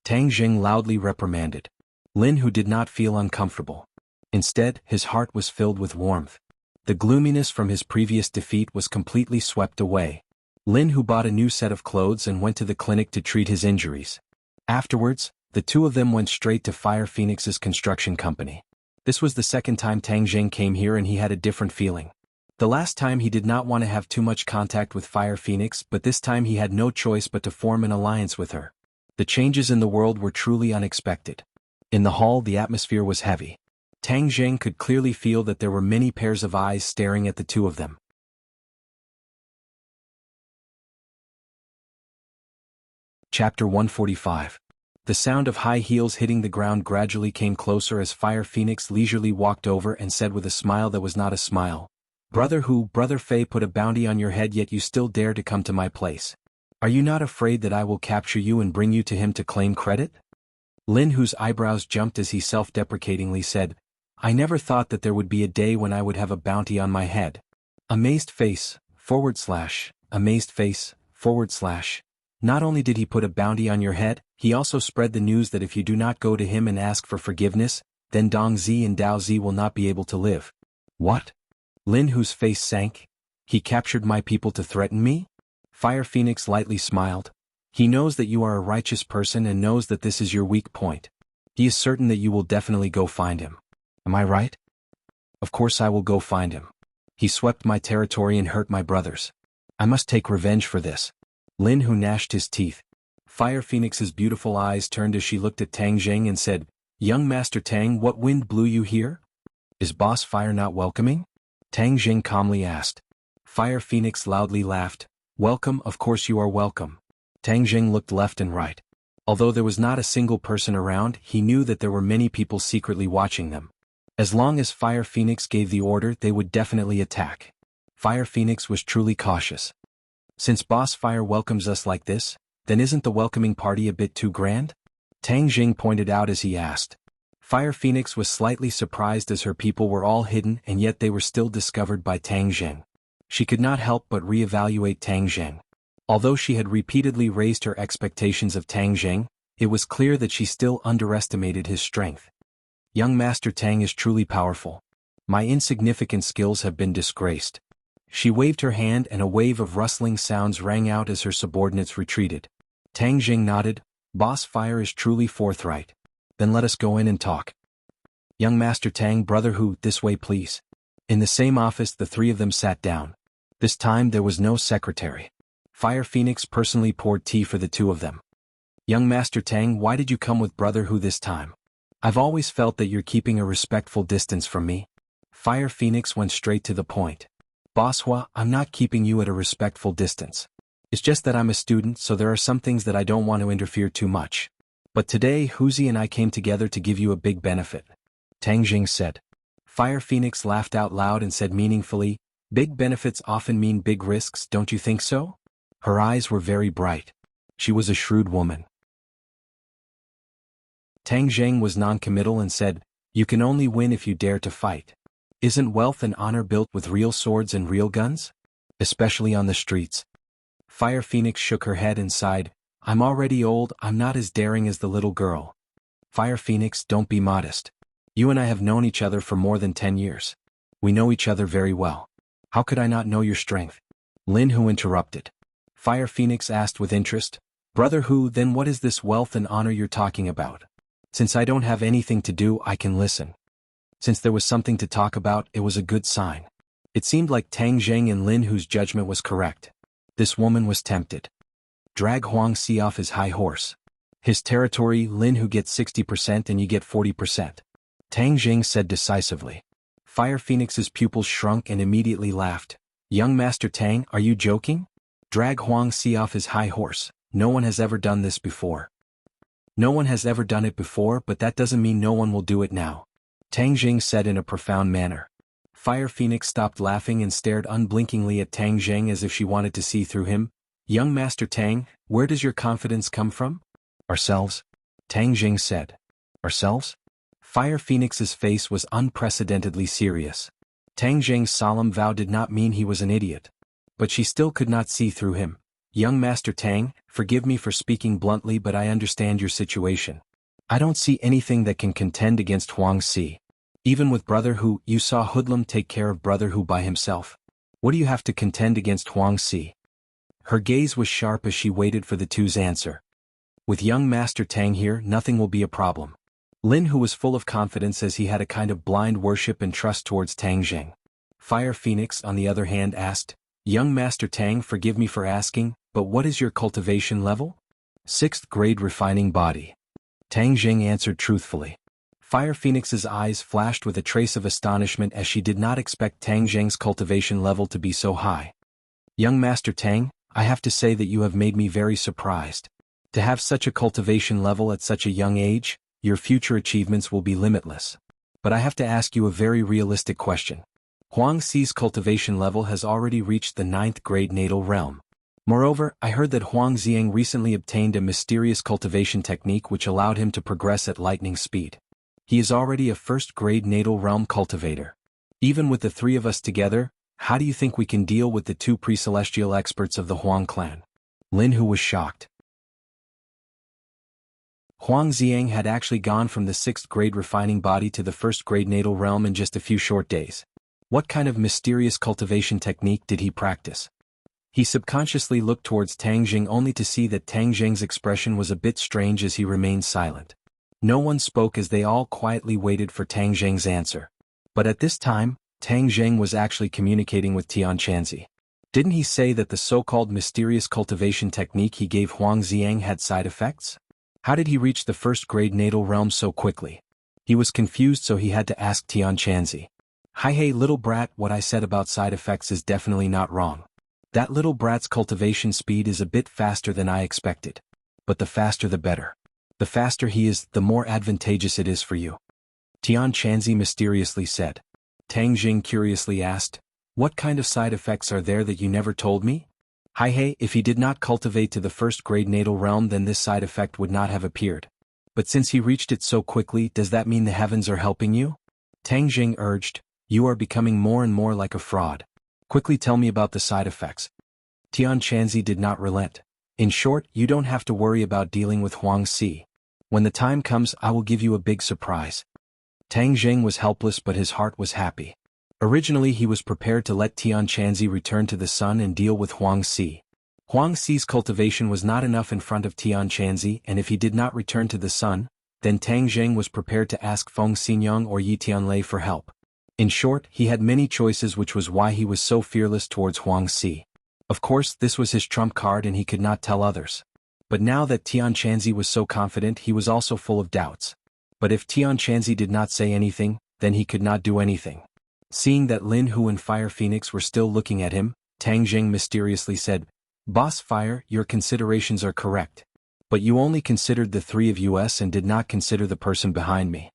Tang Jing loudly reprimanded. Lin Hu did not feel uncomfortable. Instead, his heart was filled with warmth. The gloominess from his previous defeat was completely swept away. Lin Hu bought a new set of clothes and went to the clinic to treat his injuries. Afterwards, the two of them went straight to Fire Phoenix's construction company. This was the second time Tang Jing came here and he had a different feeling. The last time he did not want to have too much contact with Fire Phoenix, but this time he had no choice but to form an alliance with her. The changes in the world were truly unexpected. In the hall the atmosphere was heavy. Tang Jing could clearly feel that there were many pairs of eyes staring at the two of them. Chapter 145. The sound of high heels hitting the ground gradually came closer as Fire Phoenix leisurely walked over and said with a smile that was not a smile, "Brother Fei put a bounty on your head yet you still dare to come to my place. Are you not afraid that I will capture you and bring you to him to claim credit?" Lin Hu's eyebrows jumped as he self-deprecatingly said, "I never thought that there would be a day when I would have a bounty on my head." Amazed face, amazed face, Not only did he put a bounty on your head, he also spread the news that if you do not go to him and ask for forgiveness, then Dong Zi and Dao Zi will not be able to live. What? Lin Hu's face sank. He captured my people to threaten me? Fire Phoenix lightly smiled. He knows that you are a righteous person and knows that this is your weak point. He is certain that you will definitely go find him. Am I right? Of course I will go find him. He swept my territory and hurt my brothers. I must take revenge for this. Lin Hu gnashed his teeth. Fire Phoenix's beautiful eyes turned as she looked at Tang Jing and said, "Young Master Tang, what wind blew you here? Is Boss Fire not welcoming?" Tang Jing calmly asked. Fire Phoenix loudly laughed. "Welcome, of course you are welcome." Tang Jing looked left and right. Although there was not a single person around, he knew that there were many people secretly watching them. As long as Fire Phoenix gave the order, they would definitely attack. Fire Phoenix was truly cautious. Since Boss Fire welcomes us like this, then isn't the welcoming party a bit too grand? Tang Jing pointed out as he asked. Fire Phoenix was slightly surprised as her people were all hidden and yet they were still discovered by Tang Jing. She could not help but re-evaluate Tang Jing. Although she had repeatedly raised her expectations of Tang Jing, it was clear that she still underestimated his strength. Young Master Tang is truly powerful. My insignificant skills have been disgraced. She waved her hand and a wave of rustling sounds rang out as her subordinates retreated. Tang Jing nodded. Boss Fire is truly forthright. Then let us go in and talk. Young Master Tang, Brother Hu, this way please. In the same office the three of them sat down. This time there was no secretary. Fire Phoenix personally poured tea for the two of them. Young Master Tang, why did you come with Brother Hu this time? I've always felt that you're keeping a respectful distance from me. Fire Phoenix went straight to the point. Boss Hua, I'm not keeping you at a respectful distance. It's just that I'm a student, so there are some things that I don't want to interfere too much. But today Huzi and I came together to give you a big benefit. Tang Jing said. Fire Phoenix laughed out loud and said meaningfully, big benefits often mean big risks, don't you think so? Her eyes were very bright. She was a shrewd woman. Tang Jing was non-committal and said, you can only win if you dare to fight. Isn't wealth and honor built with real swords and real guns? Especially on the streets. Fire Phoenix shook her head and sighed, I'm already old, I'm not as daring as the little girl. Fire Phoenix, don't be modest. You and I have known each other for more than 10 years. We know each other very well. How could I not know your strength? Lin Hu interrupted. Fire Phoenix asked with interest, Brother Hu, then what is this wealth and honor you're talking about? Since I don't have anything to do, I can listen. Since there was something to talk about, it was a good sign. It seemed like Tang Jing and Lin Hu's judgment was correct. This woman was tempted. Drag Huang Si off his high horse. His territory, Lin Hu gets 60% and you get 40%. Tang Jing said decisively. Fire Phoenix's pupils shrunk and immediately laughed. Young Master Tang, are you joking? Drag Huang Si off his high horse. No one has ever done this before. No one has ever done it before, but that doesn't mean no one will do it now. Tang Jing said in a profound manner. Fire Phoenix stopped laughing and stared unblinkingly at Tang Jing as if she wanted to see through him. Young Master Tang, where does your confidence come from? Ourselves? Tang Jing said. Ourselves? Fire Phoenix's face was unprecedentedly serious. Tang Jing's solemn vow did not mean he was an idiot. But she still could not see through him. Young Master Tang, forgive me for speaking bluntly, but I understand your situation. I don't see anything that can contend against Huang Si. Even with Brother Hu, you saw Hoodlum take care of Brother Hu by himself. What do you have to contend against Huang Si? Her gaze was sharp as she waited for the two's answer. With young Master Tang here, nothing will be a problem. Lin, who was full of confidence as he had a kind of blind worship and trust towards Tang Jing. Fire Phoenix, on the other hand, asked, "Young Master Tang, forgive me for asking, but what is your cultivation level?" "6th grade refining body." Tang Jing answered truthfully. Fire Phoenix's eyes flashed with a trace of astonishment as she did not expect Tang Jing's cultivation level to be so high. "Young Master Tang, I have to say that you have made me very surprised. To have such a cultivation level at such a young age, your future achievements will be limitless. But I have to ask you a very realistic question. Huang Xi's cultivation level has already reached the 9th grade natal realm. Moreover, I heard that Huang Xiang recently obtained a mysterious cultivation technique which allowed him to progress at lightning speed. He is already a 1st grade natal realm cultivator. Even with the three of us together, how do you think we can deal with the 2 pre-celestial experts of the Huang clan?" Lin Hu was shocked. Huang Xiang had actually gone from the 6th grade refining body to the 1st grade natal realm in just a few short days. What kind of mysterious cultivation technique did he practice? He subconsciously looked towards Tang Jing only to see that Tang Jing's expression was a bit strange as he remained silent. No one spoke as they all quietly waited for Tang Jing's answer. But at this time, Tang Jing was actually communicating with Tian Chanzi. Didn't he say that the so-called mysterious cultivation technique he gave Huang Xiang had side effects? How did he reach the 1st grade natal realm so quickly? He was confused, so he had to ask Tian Chanzi. "Hi, hey little brat, what I said about side effects is definitely not wrong. That little brat's cultivation speed is a bit faster than I expected. But the faster the better. The faster he is, the more advantageous it is for you," Tian Chanzi mysteriously said. Tang Jing curiously asked, "What kind of side effects are there that you never told me?" "Hi, hey, if he did not cultivate to the 1st grade natal realm, then this side effect would not have appeared. But since he reached it so quickly, does that mean the heavens are helping you?" Tang Jing urged. "You are becoming more and more like a fraud. Quickly tell me about the side effects." Tian Chanzi did not relent. "In short, you don't have to worry about dealing with Huang Xi. When the time comes, I will give you a big surprise." Tang Jing was helpless, but his heart was happy. Originally he was prepared to let Tian Chanzi return to the sun and deal with Huang Xi. Huang Xi's cultivation was not enough in front of Tian Chanzi, and if he did not return to the sun, then Tang Jing was prepared to ask Feng Xinyang or Yi Tianlei for help. In short, he had many choices, which was why he was so fearless towards Huang Xi. Of course, this was his trump card and he could not tell others. But now that Tian Chanzi was so confident, he was also full of doubts. But if Tian Chanzi did not say anything, then he could not do anything. Seeing that Lin Hu and Fire Phoenix were still looking at him, Tang Jing mysteriously said, "Boss Fire, your considerations are correct. But you only considered the 3 of us and did not consider the person behind me."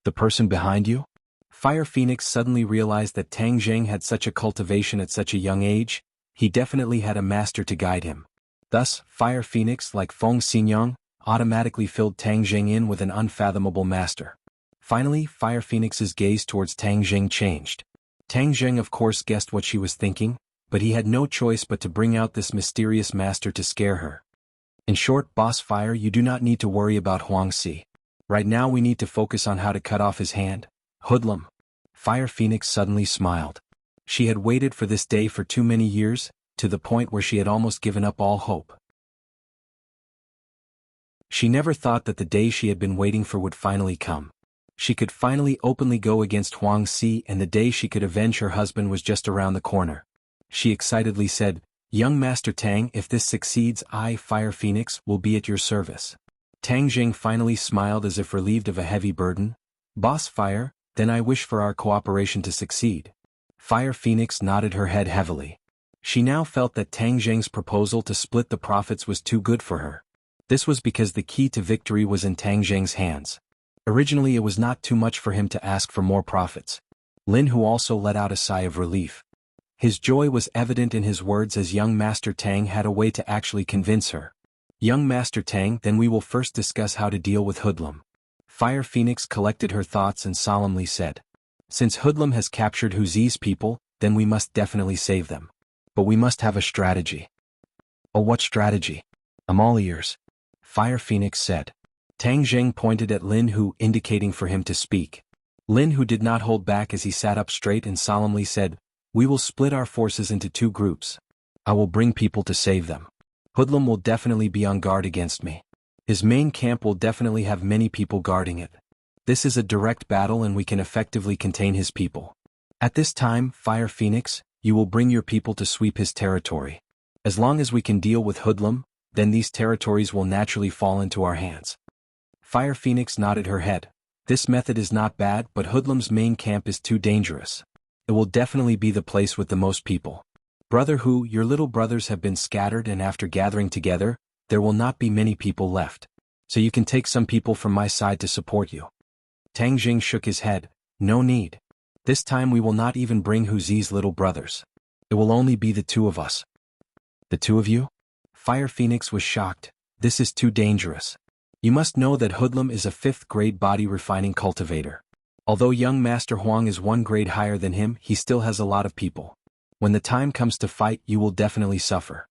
"The person behind you?" Fire Phoenix suddenly realized that Tang Jing had such a cultivation at such a young age. He definitely had a master to guide him. Thus, Fire Phoenix, like Feng Xinyang, automatically filled Tang Jing in with an unfathomable master. Finally, Fire Phoenix's gaze towards Tang Jing changed. Tang Jing of course guessed what she was thinking, but he had no choice but to bring out this mysterious master to scare her. "In short, Boss Fire, you do not need to worry about Huang Xi. Right now we need to focus on how to cut off his hand." "Hoodlum." Fire Phoenix suddenly smiled. She had waited for this day for too many years, to the point where she had almost given up all hope. She never thought that the day she had been waiting for would finally come. She could finally openly go against Huang Xi, and the day she could avenge her husband was just around the corner. She excitedly said, "Young Master Tang, if this succeeds, I, Fire Phoenix, will be at your service." Tang Jing finally smiled as if relieved of a heavy burden. "Boss Fire, then I wish for our cooperation to succeed." Fire Phoenix nodded her head heavily. She now felt that Tang Jing's proposal to split the profits was too good for her. This was because the key to victory was in Tang Jing's hands. Originally it was not too much for him to ask for more profits. Lin Hu also let out a sigh of relief. His joy was evident in his words as young Master Tang had a way to actually convince her. "Young Master Tang, then we will first discuss how to deal with Hoodlum." Fire Phoenix collected her thoughts and solemnly said, "Since Hoodlum has captured Hu Zi's people, then we must definitely save them. But we must have a strategy." "Oh, what strategy?" "I'm all ears," Fire Phoenix said. Tang Jing pointed at Lin Hu, indicating for him to speak. Lin Hu did not hold back as he sat up straight and solemnly said, "We will split our forces into 2 groups. I will bring people to save them. Hoodlum will definitely be on guard against me. His main camp will definitely have many people guarding it. This is a direct battle and we can effectively contain his people. At this time, Fire Phoenix, you will bring your people to sweep his territory. As long as we can deal with Hoodlum, then these territories will naturally fall into our hands. Fire Phoenix nodded her head. This method is not bad, but Hoodlum's main camp is too dangerous. It will definitely be the place with the most people. Brother Hu, your little brothers have been scattered, and after gathering together, there will not be many people left. So you can take some people from my side to support you. Tang Jing shook his head. No need. This time we will not even bring Hu Zi's little brothers. It will only be the two of us. The two of you? Fire Phoenix was shocked. This is too dangerous. You must know that Hoodlum is a 5th grade body refining cultivator. Although young Master Huang is 1 grade higher than him, he still has a lot of people. When the time comes to fight, you will definitely suffer.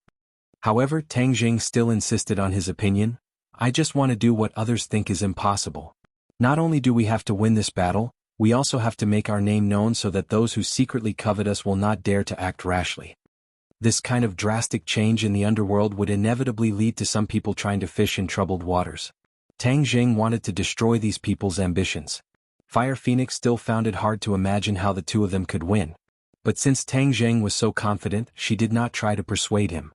However, Tang Jing still insisted on his opinion. I just want to do what others think is impossible. Not only do we have to win this battle, we also have to make our name known so that those who secretly covet us will not dare to act rashly. This kind of drastic change in the underworld would inevitably lead to some people trying to fish in troubled waters. Tang Jing wanted to destroy these people's ambitions. Fire Phoenix still found it hard to imagine how the two of them could win. But since Tang Jing was so confident, she did not try to persuade him.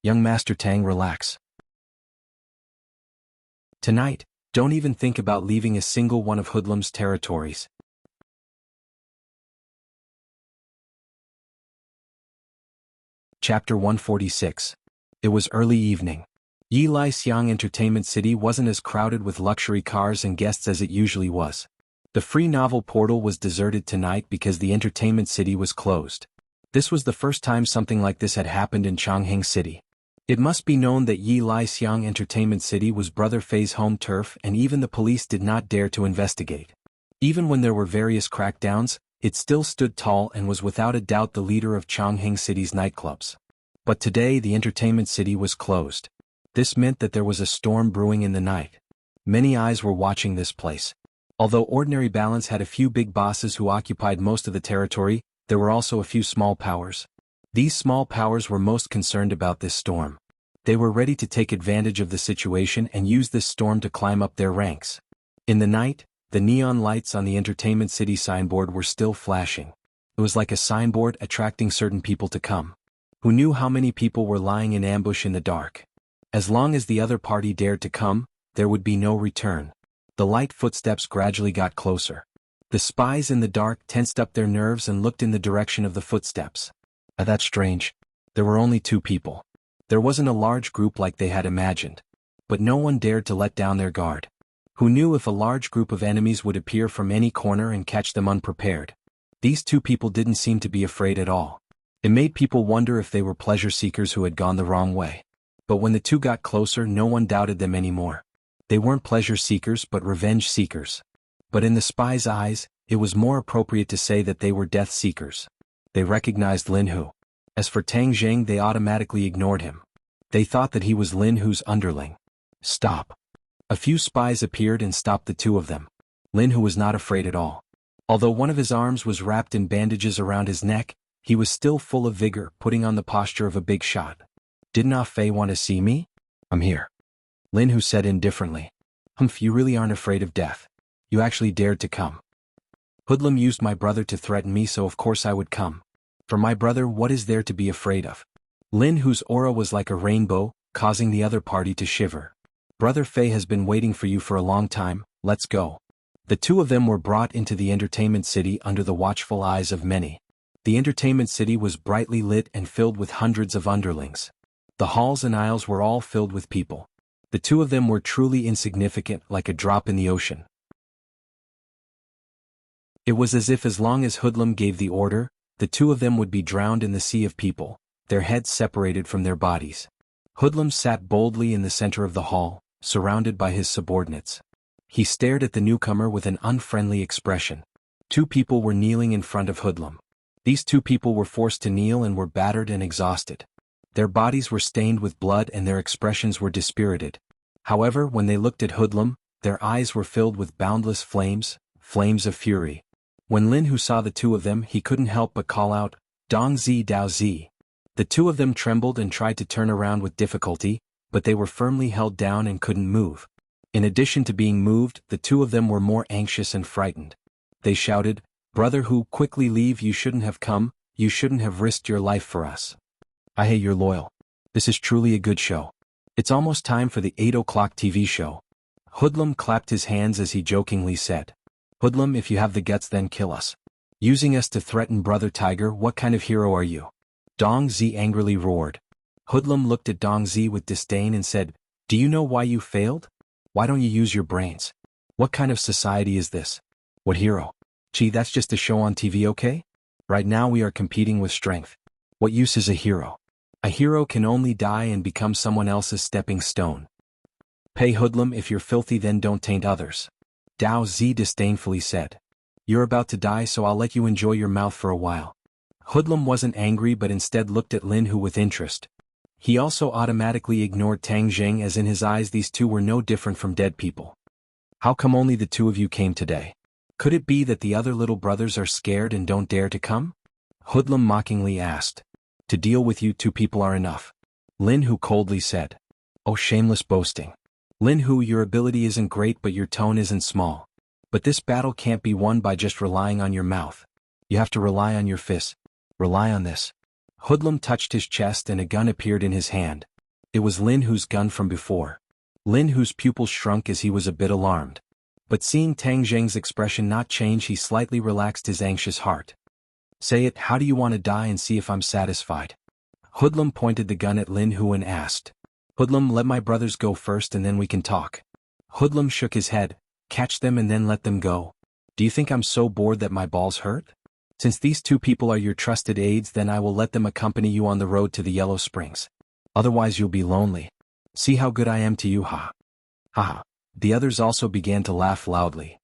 Young Master Tang, relax. Tonight, don't even think about leaving a single one of Hoodlum's territories. Chapter 146. It was early evening. Yi Lai Xiang Entertainment City wasn't as crowded with luxury cars and guests as it usually was. The free novel portal was deserted tonight because the entertainment city was closed. This was the first time something like this had happened in Chongqing City. It must be known that Yi Lai Xiang Entertainment City was Brother Fei's home turf, and even the police did not dare to investigate. Even when there were various crackdowns, it still stood tall and was without a doubt the leader of Chongqing City's nightclubs. But today the entertainment city was closed. This meant that there was a storm brewing in the night. Many eyes were watching this place. Although Ordinary Balance had a few big bosses who occupied most of the territory, there were also a few small powers. These small powers were most concerned about this storm. They were ready to take advantage of the situation and use this storm to climb up their ranks. In the night, the neon lights on the entertainment city signboard were still flashing. It was like a signboard attracting certain people to come. Who knew how many people were lying in ambush in the dark? As long as the other party dared to come, there would be no return. The light footsteps gradually got closer. The spies in the dark tensed up their nerves and looked in the direction of the footsteps. That's strange. There were only 2 people. There wasn't a large group like they had imagined. But no one dared to let down their guard. Who knew if a large group of enemies would appear from any corner and catch them unprepared? These 2 people didn't seem to be afraid at all. It made people wonder if they were pleasure seekers who had gone the wrong way. But when the 2 got closer, no one doubted them anymore. They weren't pleasure seekers but revenge seekers. But in the spies' eyes, it was more appropriate to say that they were death seekers. They recognized Lin Hu. As for Tang Jing, they automatically ignored him. They thought that he was Lin Hu's underling. Stop. A few spies appeared and stopped the 2 of them. Lin Hu was not afraid at all. Although one of his arms was wrapped in bandages around his neck, he was still full of vigor, putting on the posture of a big shot. Didn't Ah Fei want to see me? I'm here. Lin Hu said indifferently. Humph, you really aren't afraid of death. You actually dared to come. Hoodlum used my brother to threaten me, so of course I would come. For my brother, what is there to be afraid of? Lin Hu's aura was like a rainbow, causing the other party to shiver. Brother Fei has been waiting for you for a long time, let's go. The 2 of them were brought into the entertainment city under the watchful eyes of many. The entertainment city was brightly lit and filled with hundreds of underlings. The halls and aisles were all filled with people. The 2 of them were truly insignificant, like a drop in the ocean. It was as if as long as Hoodlum gave the order, the 2 of them would be drowned in the sea of people, their heads separated from their bodies. Hoodlum sat boldly in the center of the hall, surrounded by his subordinates. He stared at the newcomer with an unfriendly expression. 2 people were kneeling in front of Hoodlum. These 2 people were forced to kneel and were battered and exhausted. Their bodies were stained with blood and their expressions were dispirited. However, when they looked at Hoodlum, their eyes were filled with boundless flames, flames of fury. When Lin Hu saw the 2 of them, he couldn't help but call out, Dong Zi Dao Zi. The 2 of them trembled and tried to turn around with difficulty, but they were firmly held down and couldn't move. In addition to being moved, the two of them were more anxious and frightened. They shouted, "Brother Hu, quickly leave, you shouldn't have come, you shouldn't have risked your life for us. I hate you're loyal. This is truly a good show. It's almost time for the 8 o'clock TV show." Hoodlum clapped his hands as he jokingly said, "Hoodlum, if you have the guts then kill us. Using us to threaten Brother Tiger, what kind of hero are you?" Dong Zi angrily roared. Hoodlum looked at Dong Zi with disdain and said, "Do you know why you failed? Why don't you use your brains? What kind of society is this? What hero? Gee, that's just a show on TV, okay? Right now we are competing with strength. What use is a hero? A hero can only die and become someone else's stepping stone. Pay Hoodlum, if you're filthy then don't taint others." Dao Zi disdainfully said. "You're about to die, so I'll let you enjoy your mouth for a while." Hoodlum wasn't angry but instead looked at Lin Hu with interest. He also automatically ignored Tang Jing, as in his eyes these two were no different from dead people. "How come only the two of you came today? Could it be that the other little brothers are scared and don't dare to come?" Hoodlum mockingly asked. "To deal with you two people are enough," Lin Hu coldly said. "Oh, shameless boasting. Lin Hu, your ability isn't great but your tone isn't small. But this battle can't be won by just relying on your mouth. You have to rely on your fists. Rely on this." Hoodlum touched his chest and a gun appeared in his hand. It was Lin Hu's gun from before. Lin Hu's pupils shrunk as he was a bit alarmed. But seeing Tang Zheng's expression not change, he slightly relaxed his anxious heart. "Say it, how do you want to die, and see if I'm satisfied?" Hoodlum pointed the gun at Lin Hu and asked. "Hoodlum, let my brothers go first and then we can talk." Hoodlum shook his head. "Catch them and then let them go. Do you think I'm so bored that my balls hurt? Since these two people are your trusted aides, then I will let them accompany you on the road to the Yellow Springs. Otherwise you'll be lonely. See how good I am to you, ha. Ha ha." The others also began to laugh loudly.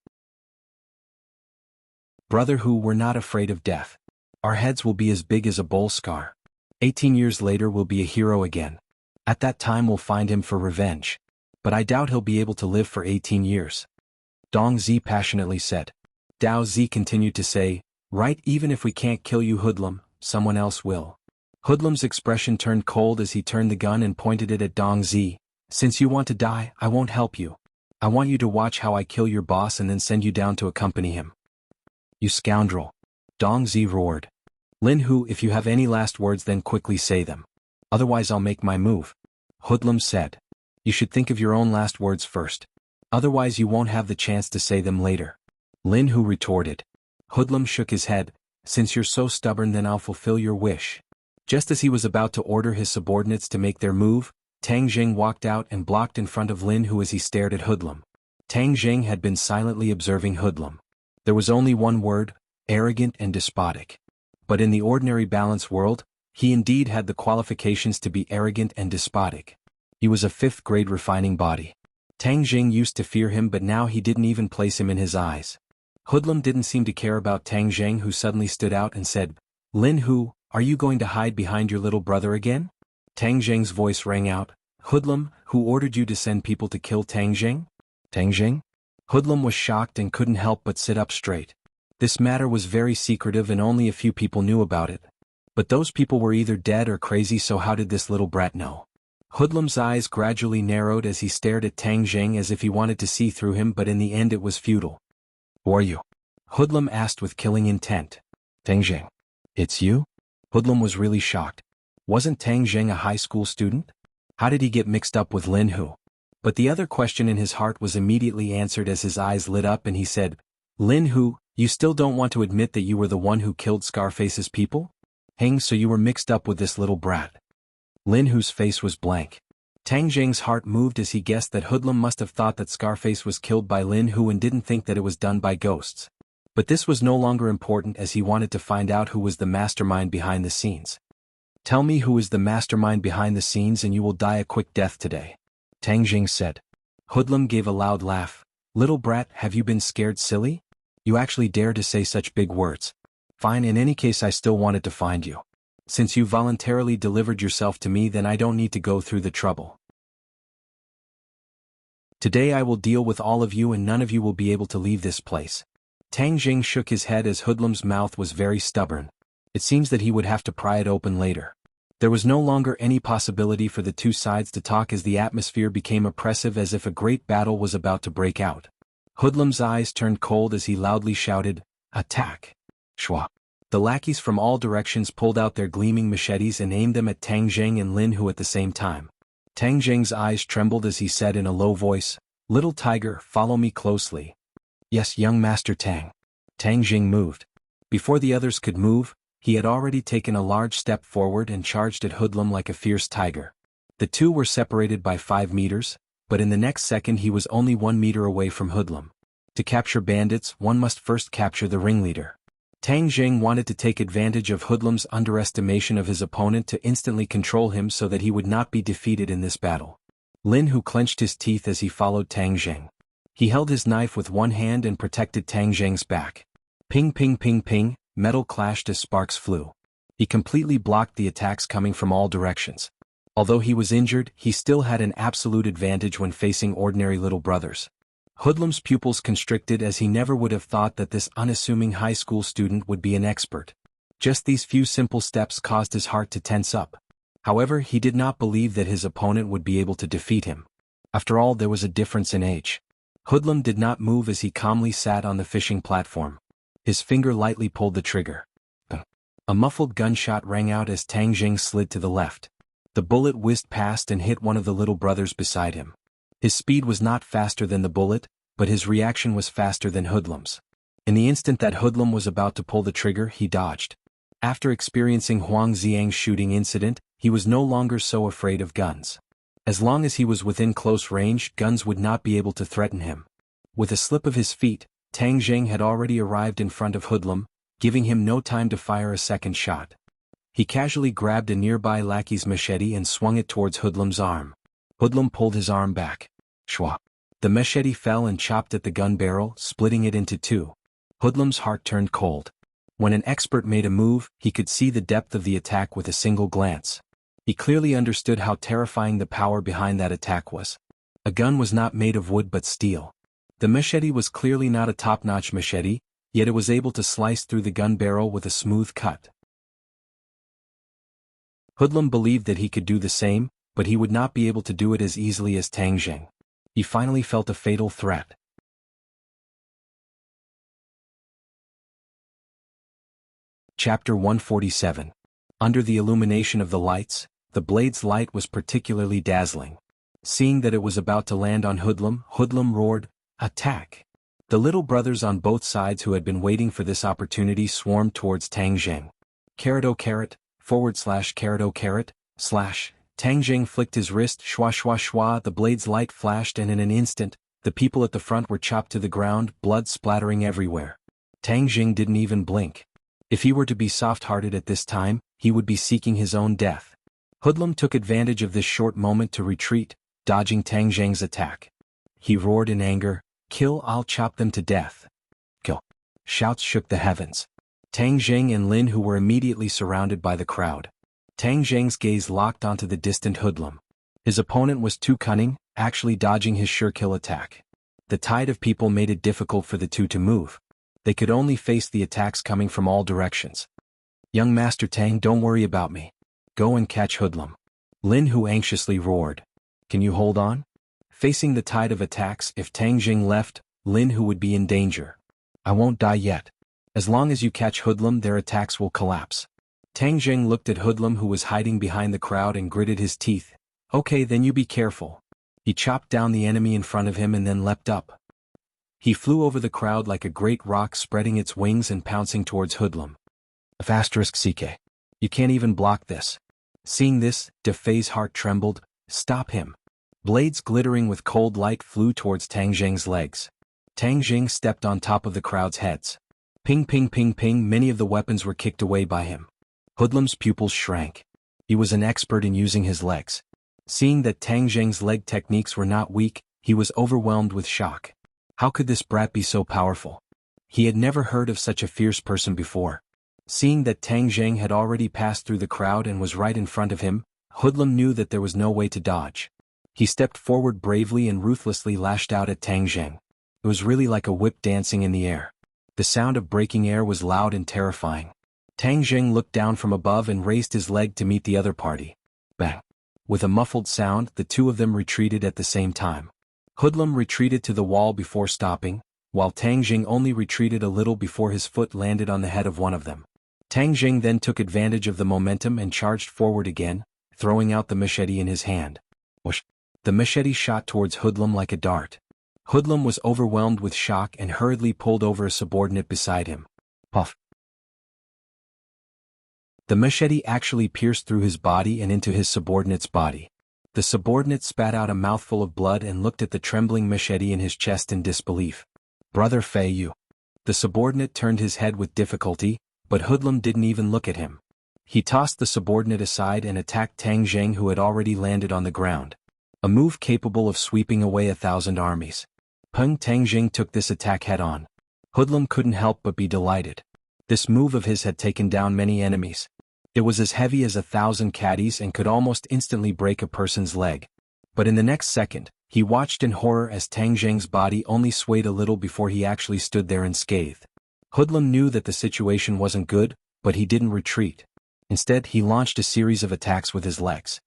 "Brother Hu, we're not afraid of death. Our heads will be as big as a bull scar. 18 years later we'll be a hero again. At that time we'll find him for revenge. But I doubt he'll be able to live for 18 years. Dong Zi passionately said. Dao Zi continued to say, "Right, even if we can't kill you, Hoodlum, someone else will." Hoodlum's expression turned cold as he turned the gun and pointed it at Dong Zi. "Since you want to die, I won't help you. I want you to watch how I kill your boss and then send you down to accompany him." "You scoundrel!" Dong Zi roared. "Lin Hu, if you have any last words then quickly say them. Otherwise I'll make my move." Hoodlum said. "You should think of your own last words first. Otherwise you won't have the chance to say them later." Lin Hu retorted. Hoodlum shook his head. "Since you're so stubborn then I'll fulfill your wish." Just as he was about to order his subordinates to make their move, Tang Jing walked out and blocked in front of Lin Hu as he stared at Hoodlum. Tang Jing had been silently observing Hoodlum. There was only one word, arrogant and despotic. But in the ordinary balance world, he indeed had the qualifications to be arrogant and despotic. He was a fifth-grade refining body. Tang Jing used to fear him, but now he didn't even place him in his eyes. Hoodlum didn't seem to care about Tang Jing, who suddenly stood out and said, "Lin Hu, are you going to hide behind your little brother again?" Tang Jing's voice rang out. "Hoodlum, who ordered you to send people to kill Tang Jing?" "Tang Jing?" Hoodlum was shocked and couldn't help but sit up straight. This matter was very secretive and only a few people knew about it. But those people were either dead or crazy, so how did this little brat know? Hoodlum's eyes gradually narrowed as he stared at Tang Jing as if he wanted to see through him, but in the end it was futile. "Who are you?" Hoodlum asked with killing intent. "Tang Jing. It's you?" Hoodlum was really shocked. Wasn't Tang Jing a high school student? How did he get mixed up with Lin Hu? But the other question in his heart was immediately answered as his eyes lit up and he said, "Lin Hu, you still don't want to admit that you were the one who killed Scarface's people? Hang, so you were mixed up with this little brat." Lin Hu's face was blank. Tang Jing's heart moved as he guessed that Hoodlum must have thought that Scarface was killed by Lin Hu and didn't think that it was done by ghosts. But this was no longer important as he wanted to find out who was the mastermind behind the scenes. "Tell me who is the mastermind behind the scenes and you will die a quick death today," Tang Jing said. Hoodlum gave a loud laugh. "Little brat, have you been scared silly? You actually dare to say such big words. Fine, in any case I still wanted to find you. Since you voluntarily delivered yourself to me, then I don't need to go through the trouble. Today I will deal with all of you and none of you will be able to leave this place." Tang Jing shook his head as Hoodlum's mouth was very stubborn. It seems that he would have to pry it open later. There was no longer any possibility for the two sides to talk as the atmosphere became oppressive as if a great battle was about to break out. Hoodlum's eyes turned cold as he loudly shouted, "Attack!" Shwa. The lackeys from all directions pulled out their gleaming machetes and aimed them at Tang Zheng and Lin Hu at the same time. Tang Zheng's eyes trembled as he said in a low voice, "Little tiger, follow me closely." "Yes, young Master Tang." Tang Zheng moved. Before the others could move, he had already taken a large step forward and charged at Hoodlum like a fierce tiger. The two were separated by 5 meters, but in the next second he was only 1 meter away from Hoodlum. To capture bandits, one must first capture the ringleader. Tang Zheng wanted to take advantage of Hoodlum's underestimation of his opponent to instantly control him so that he would not be defeated in this battle. Lin Hu clenched his teeth as he followed Tang Zheng. He held his knife with one hand and protected Tang Zheng's back. Ping ping ping ping, metal clashed as sparks flew. He completely blocked the attacks coming from all directions. Although he was injured, he still had an absolute advantage when facing ordinary little brothers. Hoodlum's pupils constricted as he never would have thought that this unassuming high school student would be an expert. Just these few simple steps caused his heart to tense up. However, he did not believe that his opponent would be able to defeat him. After all, there was a difference in age. Hoodlum did not move as he calmly sat on the fishing platform. His finger lightly pulled the trigger. A muffled gunshot rang out as Tang Zheng slid to the left. The bullet whizzed past and hit one of the little brothers beside him. His speed was not faster than the bullet, but his reaction was faster than Hoodlum's. In the instant that Hoodlum was about to pull the trigger, he dodged. After experiencing Huang Xiang's shooting incident, he was no longer so afraid of guns. As long as he was within close range, guns would not be able to threaten him. With a slip of his feet, Tang Zheng had already arrived in front of Hoodlum, giving him no time to fire a second shot. He casually grabbed a nearby lackey's machete and swung it towards Hoodlum's arm. Hoodlum pulled his arm back. Shwa. The machete fell and chopped at the gun barrel, splitting it into 2. Hoodlum's heart turned cold. When an expert made a move, he could see the depth of the attack with a single glance. He clearly understood how terrifying the power behind that attack was. A gun was not made of wood but steel. The machete was clearly not a top-notch machete, yet it was able to slice through the gun barrel with a smooth cut. Hoodlum believed that he could do the same, but he would not be able to do it as easily as Tang Zheng. He finally felt a fatal threat. Chapter 147. Under the illumination of the lights, the blade's light was particularly dazzling. Seeing that it was about to land on Hoodlum, Hoodlum roared, "Attack!" The little brothers on both sides who had been waiting for this opportunity swarmed towards Tang Zheng. Caret o caret, /caret o caret, / Tang Zheng flicked his wrist, shwa shwa shwa, the blade's light flashed and in an instant, the people at the front were chopped to the ground, blood splattering everywhere. Tang Zheng didn't even blink. If he were to be soft-hearted at this time, he would be seeking his own death. Hoodlum took advantage of this short moment to retreat, dodging Tang Zheng's attack. He roared in anger, "Kill, I'll chop them to death." Kill. Shouts shook the heavens. Tang Zheng and Lin Hu were immediately surrounded by the crowd. Tang Zheng's gaze locked onto the distant Hoodlum. His opponent was too cunning, actually dodging his sure-kill attack. The tide of people made it difficult for the two to move. They could only face the attacks coming from all directions. "Young Master Tang, don't worry about me. Go and catch Hoodlum." Lin Hu anxiously roared. "Can you hold on?" Facing the tide of attacks, if Tang Zheng left, Lin Hu would be in danger. "I won't die yet. As long as you catch Hoodlum, their attacks will collapse." Tang Zheng looked at Hoodlum who was hiding behind the crowd and gritted his teeth. "Okay, then you be careful." He chopped down the enemy in front of him and then leapt up. He flew over the crowd like a great rock, spreading its wings and pouncing towards Hoodlum. *CK. You can't even block this. Seeing this, De Fei's heart trembled. "Stop him." Blades glittering with cold light flew towards Tang Zheng's legs. Tang Zheng stepped on top of the crowd's heads. Ping ping ping ping, many of the weapons were kicked away by him. Hoodlum's pupils shrank. He was an expert in using his legs. Seeing that Tang Zheng's leg techniques were not weak, he was overwhelmed with shock. How could this brat be so powerful? He had never heard of such a fierce person before. Seeing that Tang Zheng had already passed through the crowd and was right in front of him, Hoodlum knew that there was no way to dodge. He stepped forward bravely and ruthlessly lashed out at Tang Zheng. It was really like a whip dancing in the air. The sound of breaking air was loud and terrifying. Tang Jing looked down from above and raised his leg to meet the other party. Bang! With a muffled sound, the two of them retreated at the same time. Hoodlum retreated to the wall before stopping, while Tang Jing only retreated a little before his foot landed on the head of one of them. Tang Jing then took advantage of the momentum and charged forward again, throwing out the machete in his hand. Whoosh! The machete shot towards Hoodlum like a dart. Hoodlum was overwhelmed with shock and hurriedly pulled over a subordinate beside him. Puff! The machete actually pierced through his body and into his subordinate's body. The subordinate spat out a mouthful of blood and looked at the trembling machete in his chest in disbelief. Brother Fei Yu. The subordinate turned his head with difficulty, but Hoodlum didn't even look at him. He tossed the subordinate aside and attacked Tang Jing, who had already landed on the ground. A move capable of sweeping away 1,000 armies. Tang Jing took this attack head-on. Hoodlum couldn't help but be delighted. This move of his had taken down many enemies. It was as heavy as 1,000 caddies and could almost instantly break a person's leg. But in the next second, he watched in horror as Tang Jing's body only swayed a little before he actually stood there unscathed. Hoodlum knew that the situation wasn't good, but he didn't retreat. Instead, he launched a series of attacks with his legs.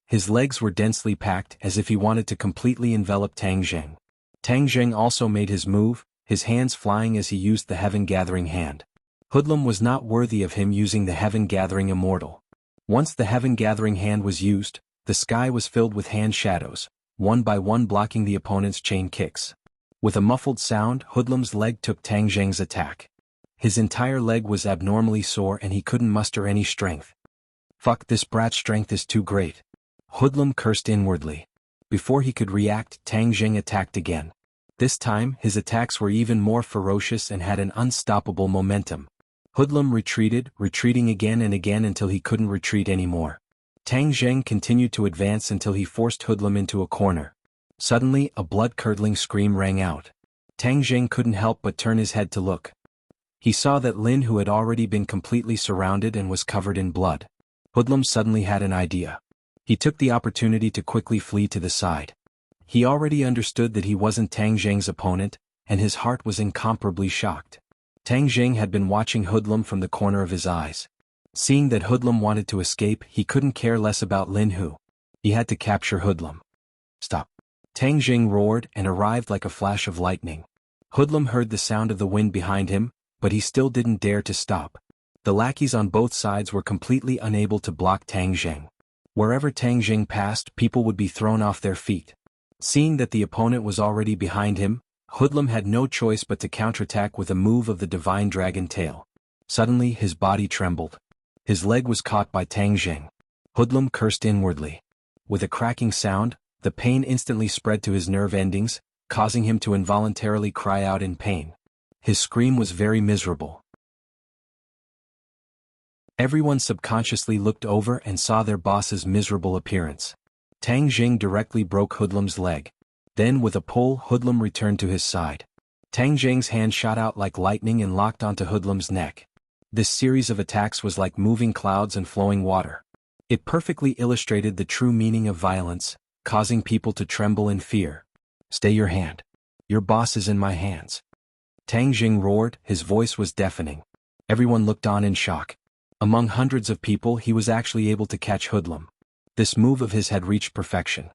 His legs were densely packed, as if he wanted to completely envelop Tang Jing. Tang Jing also made his move, his hands flying as he used the Heaven-Gathering Hand. Hoodlum was not worthy of him using the Heaven-Gathering Immortal. Once the Heaven-Gathering Hand was used, the sky was filled with hand shadows, one by one blocking the opponent's chain kicks. With a muffled sound, Hoodlum's leg took Tang Jing's attack. His entire leg was abnormally sore and he couldn't muster any strength. Fuck, this brat's strength is too great. Hoodlum cursed inwardly. Before he could react, Tang Jing attacked again. This time, his attacks were even more ferocious and had an unstoppable momentum. Hoodlum retreated, retreating again and again until he couldn't retreat anymore. Tang Jing continued to advance until he forced Hoodlum into a corner. Suddenly, a blood-curdling scream rang out. Tang Jing couldn't help but turn his head to look. He saw that Lin, who had already been completely surrounded and was covered in blood. Hoodlum suddenly had an idea. He took the opportunity to quickly flee to the side. He already understood that he wasn't Tang Jing's opponent, and his heart was incomparably shocked. Tang Jing had been watching Hoodlum from the corner of his eyes. Seeing that Hoodlum wanted to escape, he couldn't care less about Lin Hu. He had to capture Hoodlum. Stop! Tang Jing roared and arrived like a flash of lightning. Hoodlum heard the sound of the wind behind him, but he still didn't dare to stop. The lackeys on both sides were completely unable to block Tang Jing. Wherever Tang Jing passed, people would be thrown off their feet. Seeing that the opponent was already behind him, Hoodlum had no choice but to counterattack with a move of the Divine Dragon Tail. Suddenly, his body trembled. His leg was caught by Tang Jing. Hoodlum cursed inwardly. With a cracking sound, the pain instantly spread to his nerve endings, causing him to involuntarily cry out in pain. His scream was very miserable. Everyone subconsciously looked over and saw their boss's miserable appearance. Tang Jing directly broke Hoodlum's leg. Then with a pull, Hoodlum returned to his side. Tang Jing's hand shot out like lightning and locked onto Hoodlum's neck. This series of attacks was like moving clouds and flowing water. It perfectly illustrated the true meaning of violence, causing people to tremble in fear. Stay your hand. Your boss is in my hands. Tang Jing roared, his voice was deafening. Everyone looked on in shock. Among hundreds of people, he was actually able to catch Hoodlum. This move of his had reached perfection.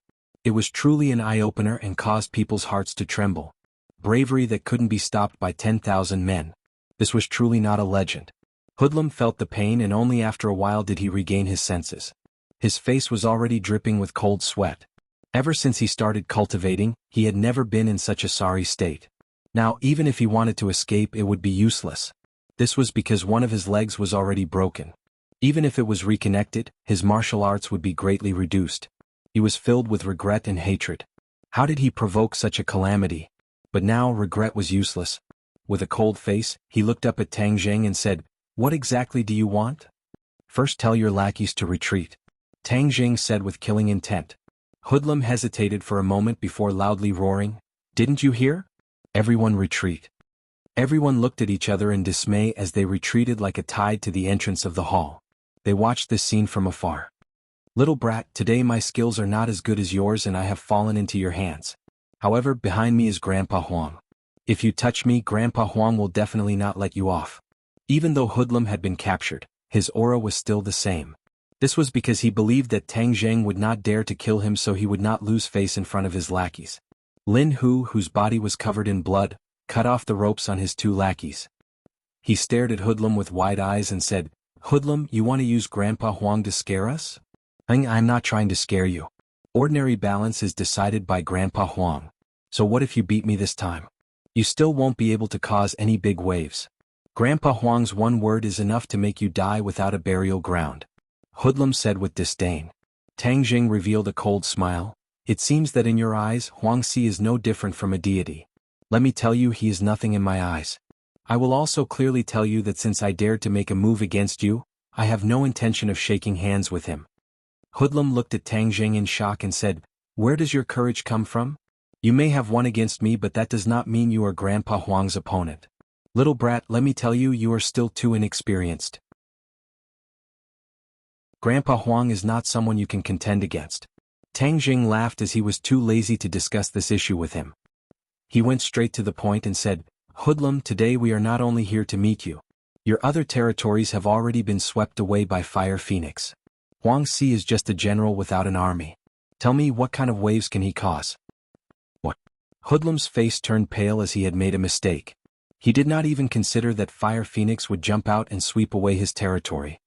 It was truly an eye-opener and caused people's hearts to tremble. Bravery that couldn't be stopped by 10,000 men. This was truly not a legend. Hoodlum felt the pain and only after a while did he regain his senses. His face was already dripping with cold sweat. Ever since he started cultivating, he had never been in such a sorry state. Now, even if he wanted to escape, it would be useless. This was because one of his legs was already broken. Even if it was reconnected, his martial arts would be greatly reduced. He was filled with regret and hatred. How did he provoke such a calamity? But now regret was useless. With a cold face, he looked up at Tang Jing and said, "What exactly do you want?" "First tell your lackeys to retreat," Tang Jing said with killing intent. Hoodlum hesitated for a moment before loudly roaring, "Didn't you hear? Everyone retreat." Everyone looked at each other in dismay as they retreated like a tide to the entrance of the hall. They watched this scene from afar. "Little brat, today my skills are not as good as yours and I have fallen into your hands. However, behind me is Grandpa Huang. If you touch me, Grandpa Huang will definitely not let you off." Even though Hoodlum had been captured, his aura was still the same. This was because he believed that Tang Zheng would not dare to kill him, so he would not lose face in front of his lackeys. Lin Hu, whose body was covered in blood, cut off the ropes on his two lackeys. He stared at Hoodlum with wide eyes and said, "Hoodlum, you want to use Grandpa Huang to scare us?" I'm not trying to scare you. Ordinary balance is decided by Grandpa Huang. So what if you beat me this time? You still won't be able to cause any big waves. Grandpa Huang's one word is enough to make you die without a burial ground. Hoodlum said with disdain. Tang Jing revealed a cold smile. It seems that in your eyes, Huang Si is no different from a deity. Let me tell you, he is nothing in my eyes. I will also clearly tell you that since I dared to make a move against you, I have no intention of shaking hands with him. Hoodlum looked at Tang Jing in shock and said, "Where does your courage come from? You may have won against me, but that does not mean you are Grandpa Huang's opponent. Little brat, let me tell you, you are still too inexperienced. Grandpa Huang is not someone you can contend against." Tang Jing laughed as he was too lazy to discuss this issue with him. He went straight to the point and said, "Hoodlum, today we are not only here to meet you. Your other territories have already been swept away by Fire Phoenix. Huang Si is just a general without an army. Tell me, what kind of waves can he cause?" What? Hoodlum's face turned pale as he had made a mistake. He did not even consider that Fire Phoenix would jump out and sweep away his territory.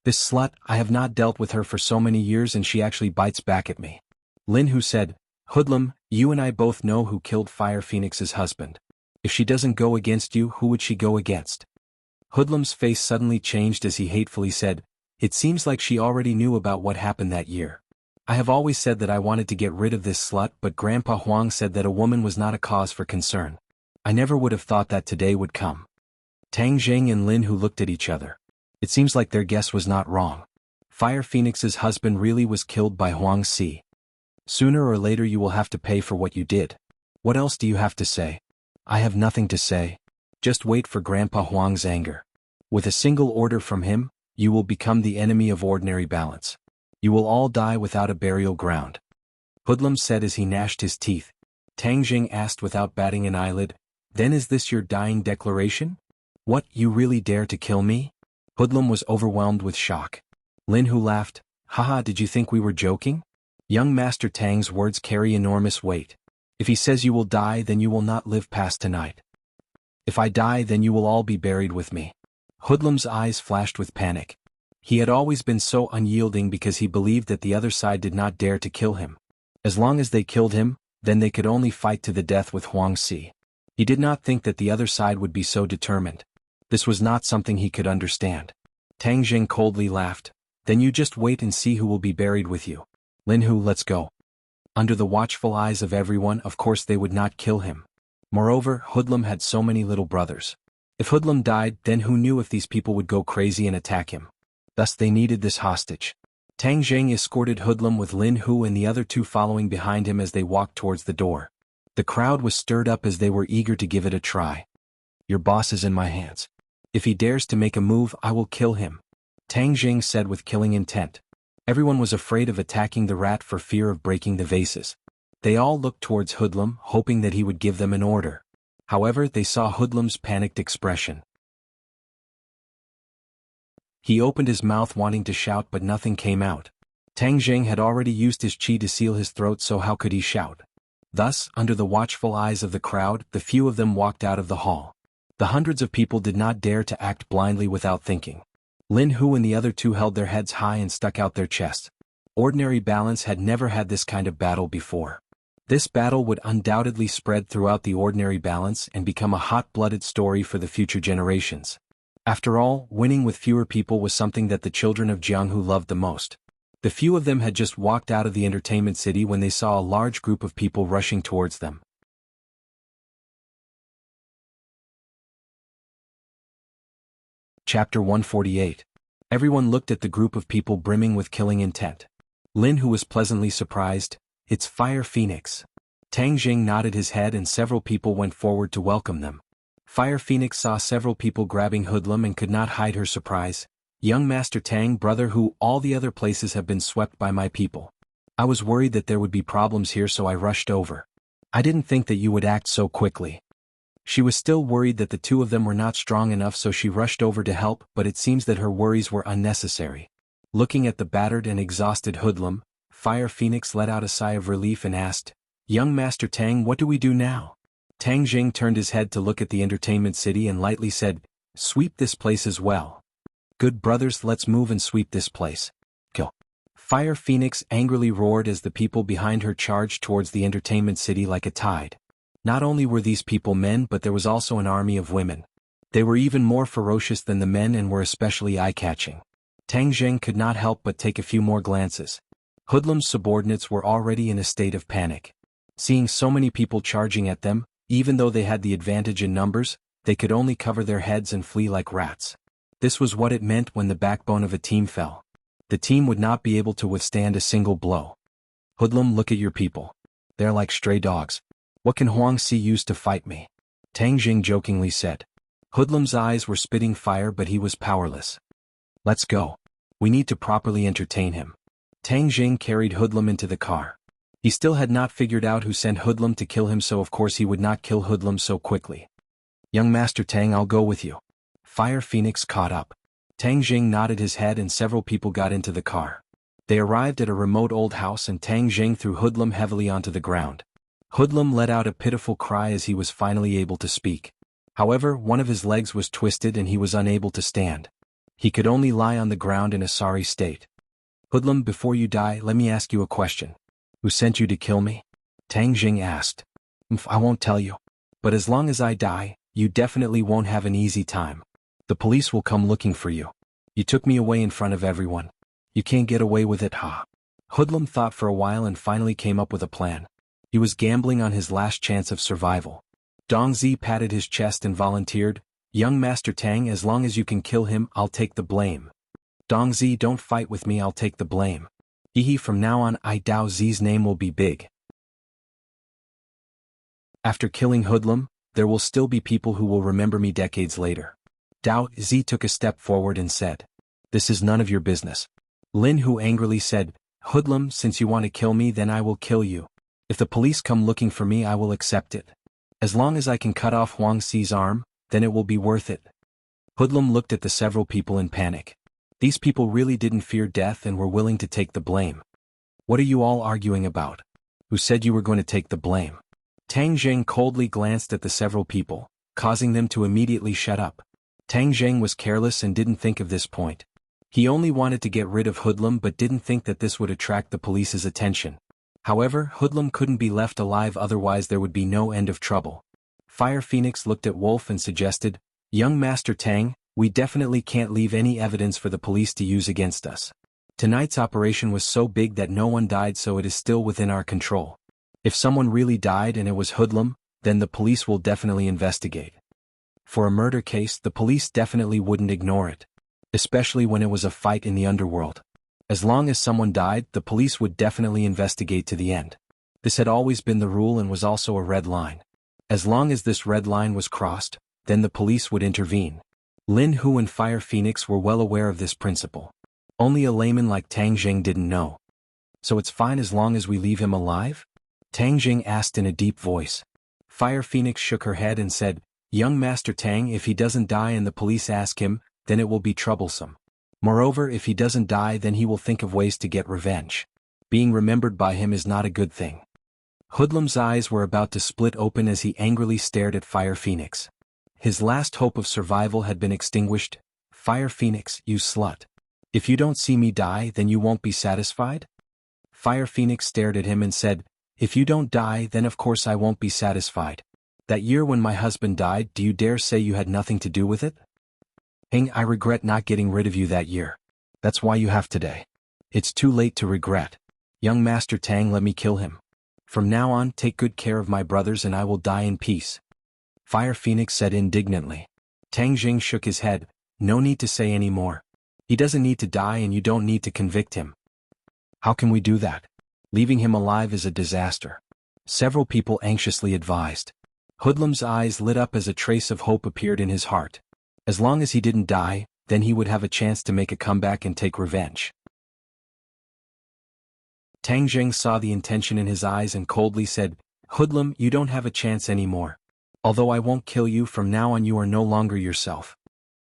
This slut, I have not dealt with her for so many years and she actually bites back at me. Lin Hu said, "Hoodlum, you and I both know who killed Fire Phoenix's husband. If she doesn't go against you, who would she go against?" Hoodlum's face suddenly changed as he hatefully said, "It seems like she already knew about what happened that year. I have always said that I wanted to get rid of this slut, but Grandpa Huang said that a woman was not a cause for concern. I never would have thought that today would come." Tang Jing and Lin Hu looked at each other. It seems like their guess was not wrong. Fire Phoenix's husband really was killed by Huang Si. Sooner or later you will have to pay for what you did. What else do you have to say? I have nothing to say. Just wait for Grandpa Huang's anger. With a single order from him, you will become the enemy of ordinary balance. You will all die without a burial ground." Hoodlum said as he gnashed his teeth. Tang Jing asked without batting an eyelid, "Then is this your dying declaration? What, you really dare to kill me?" Hoodlum was overwhelmed with shock. Lin Hu laughed, "Haha, did you think we were joking? Young Master Tang's words carry enormous weight. If he says you will die, then you will not live past tonight. If I die, then you will all be buried with me." Hoodlum's eyes flashed with panic. He had always been so unyielding because he believed that the other side did not dare to kill him. As long as they killed him, then they could only fight to the death with Huang Si. He did not think that the other side would be so determined. This was not something he could understand. Tang Jing coldly laughed. "Then you just wait and see who will be buried with you. Lin Hu, let's go." Under the watchful eyes of everyone, of course they would not kill him. Moreover, Hoodlum had so many little brothers. If Hoodlum died, then who knew if these people would go crazy and attack him? Thus they needed this hostage. Tang Jing escorted Hoodlum with Lin Hu and the other two following behind him as they walked towards the door. The crowd was stirred up as they were eager to give it a try. "Your boss is in my hands. If he dares to make a move, I will kill him," Tang Jing said with killing intent. Everyone was afraid of attacking the rat for fear of breaking the vases. They all looked towards Hoodlum, hoping that he would give them an order. However, they saw Hoodlum's panicked expression. He opened his mouth wanting to shout, but nothing came out. Tang Jing had already used his qi to seal his throat, so how could he shout? Thus, under the watchful eyes of the crowd, the few of them walked out of the hall. The hundreds of people did not dare to act blindly without thinking. Lin Hu and the other two held their heads high and stuck out their chests. Ordinary balance had never had this kind of battle before. This battle would undoubtedly spread throughout the ordinary balance and become a hot-blooded story for the future generations. After all, winning with fewer people was something that the children of Jianghu loved the most. The few of them had just walked out of the entertainment city when they saw a large group of people rushing towards them. Chapter 148. Everyone looked at the group of people brimming with killing intent. Lin Hu was pleasantly surprised. "It's Fire Phoenix." Tang Jing nodded his head and several people went forward to welcome them. Fire Phoenix saw several people grabbing Hoodlum and could not hide her surprise. "Young Master Tang, brother Hu, all the other places have been swept by my people. I was worried that there would be problems here, so I rushed over. I didn't think that you would act so quickly." She was still worried that the two of them were not strong enough, so she rushed over to help, but it seems that her worries were unnecessary. Looking at the battered and exhausted hoodlum, Fire Phoenix let out a sigh of relief and asked, "Young Master Tang, what do we do now?" Tang Jing turned his head to look at the entertainment city and lightly said, "Sweep this place as well. Good brothers, let's move and sweep this place. Kill." Fire Phoenix angrily roared as the people behind her charged towards the entertainment city like a tide. Not only were these people men, but there was also an army of women. They were even more ferocious than the men and were especially eye-catching. Tang Jing could not help but take a few more glances. Hoodlum's subordinates were already in a state of panic. Seeing so many people charging at them, even though they had the advantage in numbers, they could only cover their heads and flee like rats. This was what it meant when the backbone of a team fell. The team would not be able to withstand a single blow. "Hoodlum, look at your people. They're like stray dogs. What can Huangxi use to fight me?" Tang Jing jokingly said. Hoodlum's eyes were spitting fire, but he was powerless. "Let's go. We need to properly entertain him." Tang Jing carried Hoodlum into the car. He still had not figured out who sent Hoodlum to kill him, so of course he would not kill Hoodlum so quickly. "Young Master Tang, I'll go with you." Fire Phoenix caught up. Tang Jing nodded his head and several people got into the car. They arrived at a remote old house and Tang Jing threw Hoodlum heavily onto the ground. Hoodlum let out a pitiful cry as he was finally able to speak. However, one of his legs was twisted and he was unable to stand. He could only lie on the ground in a sorry state. "Hoodlum, before you die, let me ask you a question. Who sent you to kill me?" Tang Jing asked. "I won't tell you. But as long as I die, you definitely won't have an easy time. The police will come looking for you. You took me away in front of everyone. You can't get away with it, ha." Hoodlum thought for a while and finally came up with a plan. He was gambling on his last chance of survival. Dongzi patted his chest and volunteered, "Young Master Tang, as long as you can kill him, I'll take the blame." "Dongzi, don't fight with me, I'll take the blame. Hehe, from now on, I Dao Zi's name will be big." After killing Hoodlum, there will still be people who will remember me decades later. Dao Zi took a step forward and said, "This is none of your business." Lin Hu angrily said, "Hoodlum, since you want to kill me, then I will kill you. If the police come looking for me, I will accept it. As long as I can cut off Huangxi's arm, then it will be worth it." Hoodlum looked at the several people in panic. These people really didn't fear death and were willing to take the blame. "What are you all arguing about? Who said you were going to take the blame?" Tang Jing coldly glanced at the several people, causing them to immediately shut up. Tang Jing was careless and didn't think of this point. He only wanted to get rid of Hoodlum but didn't think that this would attract the police's attention. However, Hoodlum couldn't be left alive, otherwise there would be no end of trouble. Fire Phoenix looked at Wolf and suggested, "Young Master Tang, we definitely can't leave any evidence for the police to use against us. Tonight's operation was so big that no one died, so it is still within our control. If someone really died and it was Hoodlum, then the police will definitely investigate. For a murder case, the police definitely wouldn't ignore it. Especially when it was a fight in the underworld. As long as someone died, the police would definitely investigate to the end. This had always been the rule and was also a red line. As long as this red line was crossed, then the police would intervene." Lin Hu and Fire Phoenix were well aware of this principle. Only a layman like Tang Jing didn't know. "So it's fine as long as we leave him alive?" Tang Jing asked in a deep voice. Fire Phoenix shook her head and said, "Young Master Tang, if he doesn't die and the police ask him, then it will be troublesome. Moreover, if he doesn't die, then he will think of ways to get revenge. Being remembered by him is not a good thing." Hoodlum's eyes were about to split open as he angrily stared at Fire Phoenix. His last hope of survival had been extinguished. "Fire Phoenix, you slut. If you don't see me die, then you won't be satisfied?" Fire Phoenix stared at him and said, "If you don't die, then of course I won't be satisfied. That year when my husband died, do you dare say you had nothing to do with it? I regret not getting rid of you that year. That's why you have today. It's too late to regret. Young Master Tang, let me kill him. From now on, take good care of my brothers and I will die in peace." Fire Phoenix said indignantly. Tang Jing shook his head, "No need to say any more. He doesn't need to die and you don't need to convict him." "How can we do that? Leaving him alive is a disaster." Several people anxiously advised. Hoodlum's eyes lit up as a trace of hope appeared in his heart. As long as he didn't die, then he would have a chance to make a comeback and take revenge. Tang Jing saw the intention in his eyes and coldly said, "Hoodlum, you don't have a chance anymore. Although I won't kill you, from now on you are no longer yourself.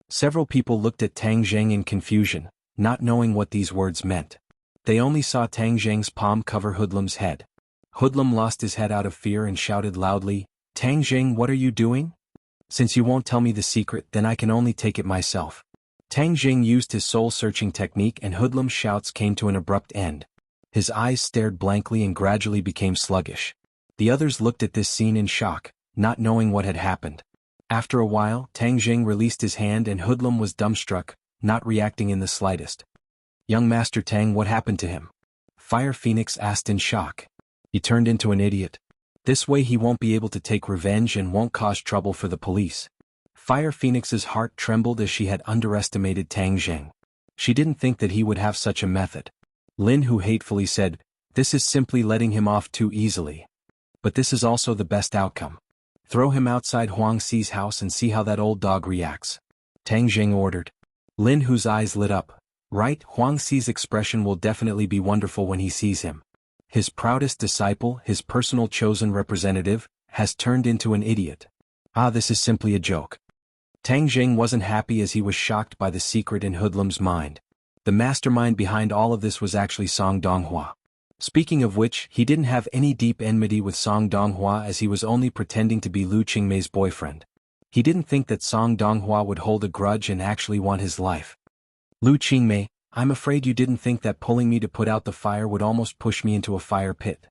Several people looked at Tang Zheng in confusion, not knowing what these words meant. They only saw Tang Zheng's palm cover Hoodlum's head. Hoodlum lost his head out of fear and shouted loudly, "Tang Zheng, what are you doing? Since you won't tell me the secret, then I can only take it myself." Tang Zheng used his soul-searching technique and Hoodlum's shouts came to an abrupt end. His eyes stared blankly and gradually became sluggish. The others looked at this scene in shock, not knowing what had happened. After a while, Tang Zheng released his hand and Hoodlum was dumbstruck, not reacting in the slightest. "Young Master Tang, what happened to him?" Fire Phoenix asked in shock. "He turned into an idiot. This way he won't be able to take revenge and won't cause trouble for the police." Fire Phoenix's heart trembled as she had underestimated Tang Zheng. She didn't think that he would have such a method. Lin Hu hatefully said, "This is simply letting him off too easily. But this is also the best outcome. Throw him outside Huang Xi's house and see how that old dog reacts," Tang Zheng ordered. Lin Hu's eyes lit up. "Right, Huang Xi's expression will definitely be wonderful when he sees him. His proudest disciple, his personal chosen representative, has turned into an idiot. Ah, this is simply a joke." Tang Zheng wasn't happy as he was shocked by the secret in Hoodlum's mind. The mastermind behind all of this was actually Song Donghua. Speaking of which, he didn't have any deep enmity with Song Donghua as he was only pretending to be Lu Qingmei's boyfriend. He didn't think that Song Donghua would hold a grudge and actually want his life. "Lu Qingmei, I'm afraid you didn't think that pulling me to put out the fire would almost push me into a fire pit."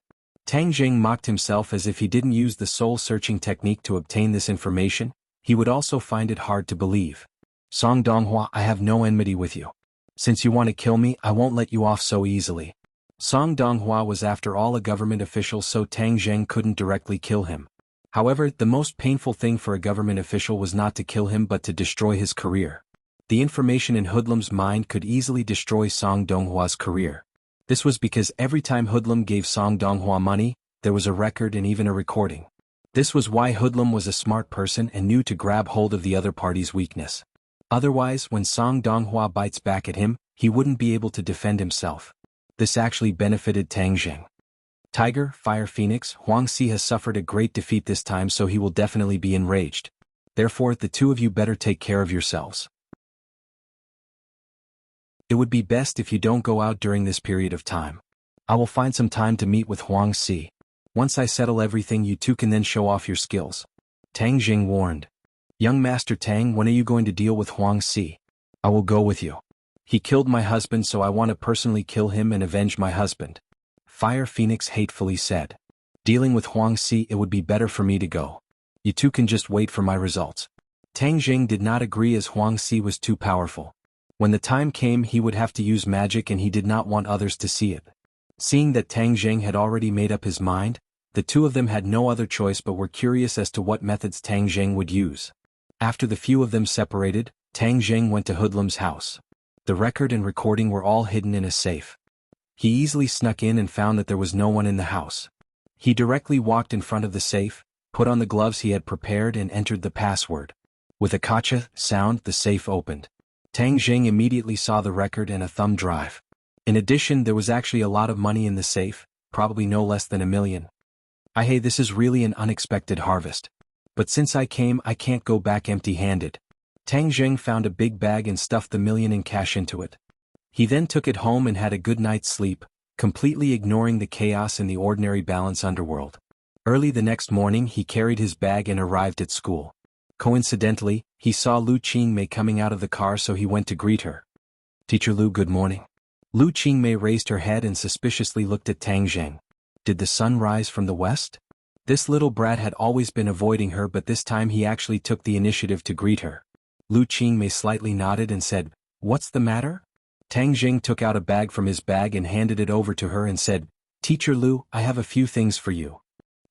Tang Zheng mocked himself as if he didn't use the soul-searching technique to obtain this information, he would also find it hard to believe. "Song Donghua, I have no enmity with you. Since you want to kill me, I won't let you off so easily." Song Donghua was after all a government official, so Tang Zheng couldn't directly kill him. However, the most painful thing for a government official was not to kill him but to destroy his career. The information in Hoodlum's mind could easily destroy Song Donghua's career. This was because every time Hoodlum gave Song Donghua money, there was a record and even a recording. This was why Hoodlum was a smart person and knew to grab hold of the other party's weakness. Otherwise, when Song Donghua bites back at him, he wouldn't be able to defend himself. This actually benefited Tang Zheng. "Tiger, Fire Phoenix, Huang Xi has suffered a great defeat this time, so he will definitely be enraged. Therefore, the two of you better take care of yourselves. It would be best if you don't go out during this period of time. I will find some time to meet with Huang Xi. Once I settle everything, you two can then show off your skills," Tang Zheng warned. "Young Master Tang, when are you going to deal with Huang Xi?" "I will go with you. He killed my husband, so I want to personally kill him and avenge my husband," Fire Phoenix hatefully said. "Dealing with Huang Xi, it would be better for me to go. You two can just wait for my results." Tang Zheng did not agree as Huang Xi was too powerful. When the time came, he would have to use magic and he did not want others to see it. Seeing that Tang Zheng had already made up his mind, the two of them had no other choice but were curious as to what methods Tang Zheng would use. After the few of them separated, Tang Zheng went to Hoodlum's house. The record and recording were all hidden in a safe. He easily snuck in and found that there was no one in the house. He directly walked in front of the safe, put on the gloves he had prepared and entered the password. With a kacha sound, the safe opened. Tang Zheng immediately saw the record and a thumb drive. In addition, there was actually a lot of money in the safe, probably no less than $1 million. Hey, this is really an unexpected harvest. But since I came, I can't go back empty-handed." Tang Zheng found a big bag and stuffed the $1 million in cash into it. He then took it home and had a good night's sleep, completely ignoring the chaos in the ordinary balance underworld. Early the next morning, he carried his bag and arrived at school. Coincidentally, he saw Lu Qingmei coming out of the car, so he went to greet her. "Teacher Lu, good morning." Lu Qingmei raised her head and suspiciously looked at Tang Zheng. Did the sun rise from the west? This little brat had always been avoiding her, but this time he actually took the initiative to greet her. Lu Qingmei slightly nodded and said, "What's the matter?" Tang Zheng took out a bag from his bag and handed it over to her and said, "Teacher Lu, I have a few things for you."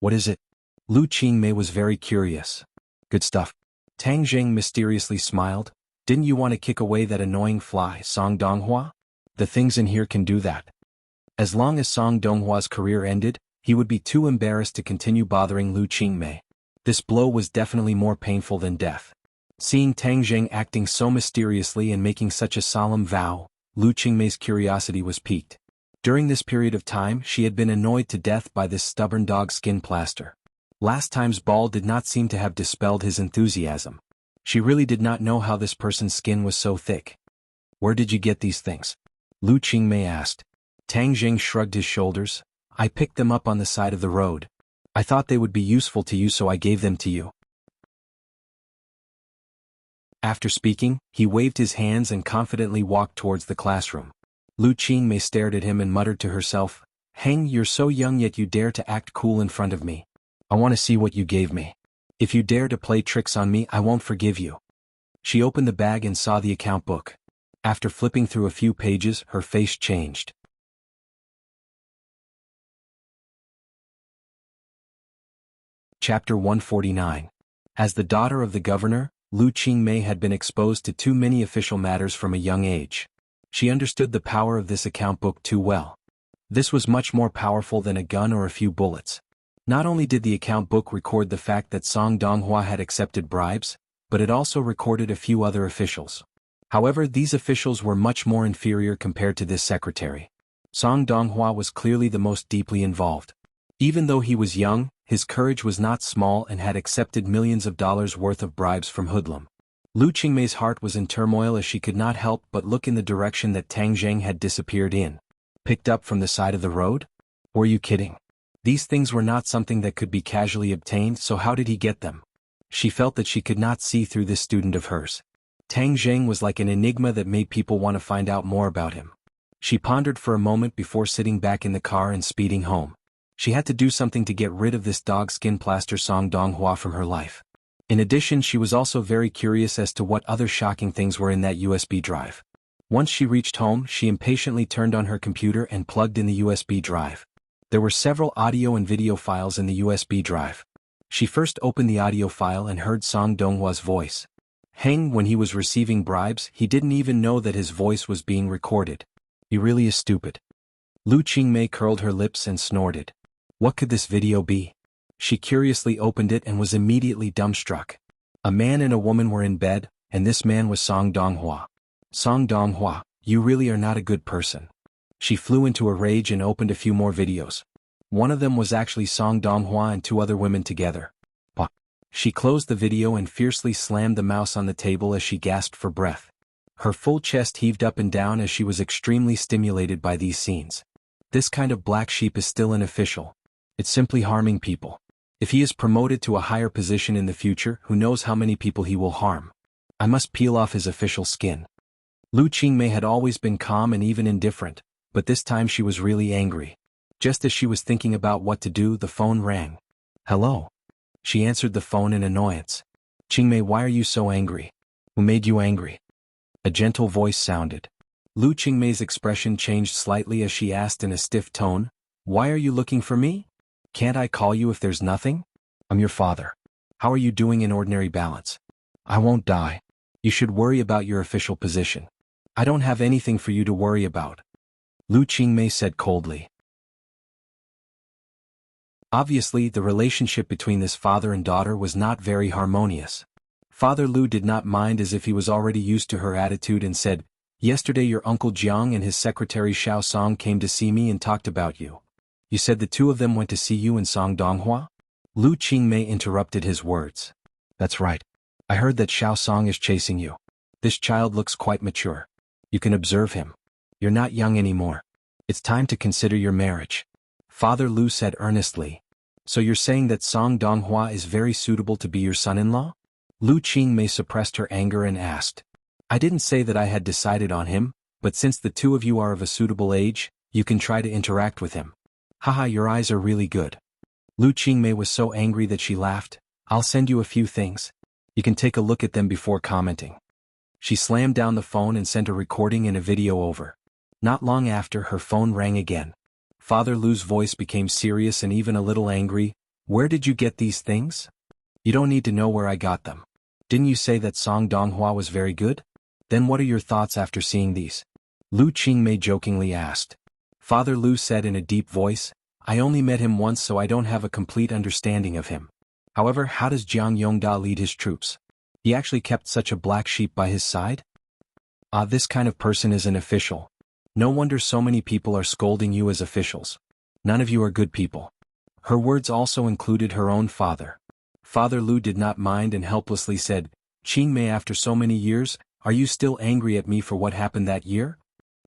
"What is it?" Lu Qingmei was very curious. "Good stuff." Tang Zheng mysteriously smiled. "Didn't you want to kick away that annoying fly, Song Donghua? The things in here can do that." As long as Song Donghua's career ended, he would be too embarrassed to continue bothering Lu Qingmei. This blow was definitely more painful than death. Seeing Tang Zheng acting so mysteriously and making such a solemn vow, Lu Qingmei's curiosity was piqued. During this period of time, she had been annoyed to death by this stubborn dog skin plaster. Last time's ball did not seem to have dispelled his enthusiasm. She really did not know how this person's skin was so thick. Where did you get these things? Lu Qingmei asked. Tang Jing shrugged his shoulders. I picked them up on the side of the road. I thought they would be useful to you, so I gave them to you. After speaking, he waved his hands and confidently walked towards the classroom. Lu Qingmei stared at him and muttered to herself, Heng, you're so young yet you dare to act cool in front of me. I want to see what you gave me. If you dare to play tricks on me, I won't forgive you. She opened the bag and saw the account book. After flipping through a few pages, her face changed. Chapter 149. As the daughter of the governor, Lu Qingmei had been exposed to too many official matters from a young age. She understood the power of this account book too well. This was much more powerful than a gun or a few bullets. Not only did the account book record the fact that Song Donghua had accepted bribes, but it also recorded a few other officials. However, these officials were much more inferior compared to this secretary. Song Donghua was clearly the most deeply involved. Even though he was young, his courage was not small and had accepted millions of dollars worth of bribes from hoodlum. Lu Qingmei's heart was in turmoil as she could not help but look in the direction that Tang Zheng had disappeared in. Picked up from the side of the road? Were you kidding? These things were not something that could be casually obtained, so how did he get them? She felt that she could not see through this student of hers. Tang Zheng was like an enigma that made people want to find out more about him. She pondered for a moment before sitting back in the car and speeding home. She had to do something to get rid of this dog skin plaster Song Donghua from her life. In addition, she was also very curious as to what other shocking things were in that USB drive. Once she reached home, she impatiently turned on her computer and plugged in the USB drive. There were several audio and video files in the USB drive. She first opened the audio file and heard Song Donghua's voice. Heng, when he was receiving bribes, he didn't even know that his voice was being recorded. He really is stupid. Lu Qingmei curled her lips and snorted. What could this video be? She curiously opened it and was immediately dumbstruck. A man and a woman were in bed, and this man was Song Donghua. Song Donghua, you really are not a good person. She flew into a rage and opened a few more videos. One of them was actually Song Donghua and two other women together. She closed the video and fiercely slammed the mouse on the table as she gasped for breath. Her full chest heaved up and down as she was extremely stimulated by these scenes. This kind of black sheep is still an official. It's simply harming people. If he is promoted to a higher position in the future, who knows how many people he will harm. I must peel off his official skin. Lu Qingmei had always been calm and even indifferent, but this time she was really angry. Just as she was thinking about what to do, the phone rang. Hello? She answered the phone in annoyance. Qingmei, why are you so angry? Who made you angry? A gentle voice sounded. Lu Qingmei's expression changed slightly as she asked in a stiff tone, Why are you looking for me? Can't I call you if there's nothing? I'm your father. How are you doing in ordinary balance? I won't die. You should worry about your official position. I don't have anything for you to worry about. Lu Qingmei said coldly. Obviously, the relationship between this father and daughter was not very harmonious. Father Lu did not mind, as if he was already used to her attitude, and said, Yesterday your uncle Jiang and his secretary Xiao Song came to see me and talked about you. You said the two of them went to see you and Song Donghua? Lu Qingmei interrupted his words. That's right. I heard that Xiao Song is chasing you. This child looks quite mature. You can observe him. You're not young anymore. It's time to consider your marriage. Father Lu said earnestly. So you're saying that Song Donghua is very suitable to be your son-in-law? Lu Qingmei suppressed her anger and asked. I didn't say that I had decided on him, but since the two of you are of a suitable age, you can try to interact with him. Haha, your eyes are really good. Lu Qingmei was so angry that she laughed. I'll send you a few things. You can take a look at them before commenting. She slammed down the phone and sent a recording and a video over. Not long after, her phone rang again. Father Lu's voice became serious and even a little angry. Where did you get these things? You don't need to know where I got them. Didn't you say that Song Donghua was very good? Then what are your thoughts after seeing these? Lu Qingmei jokingly asked. Father Lu said in a deep voice, I only met him once, so I don't have a complete understanding of him. However, how does Jiang Yongda lead his troops? He actually kept such a black sheep by his side? This kind of person is an official. No wonder so many people are scolding you as officials. None of you are good people. Her words also included her own father. Father Lu did not mind and helplessly said, "Qingmei, after so many years, are you still angry at me for what happened that year?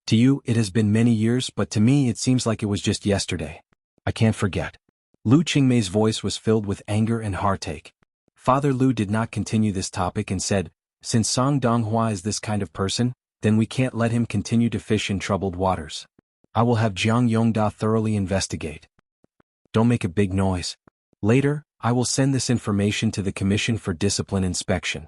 To you, it has been many years, but to me it seems like it was just yesterday. I can't forget." Lu Qingmei's voice was filled with anger and heartache. Father Lu did not continue this topic and said, "Since Song Donghua is this kind of person, then we can't let him continue to fish in troubled waters. I will have Jiang Yongda thoroughly investigate. Don't make a big noise. Later, I will send this information to the Commission for Discipline Inspection.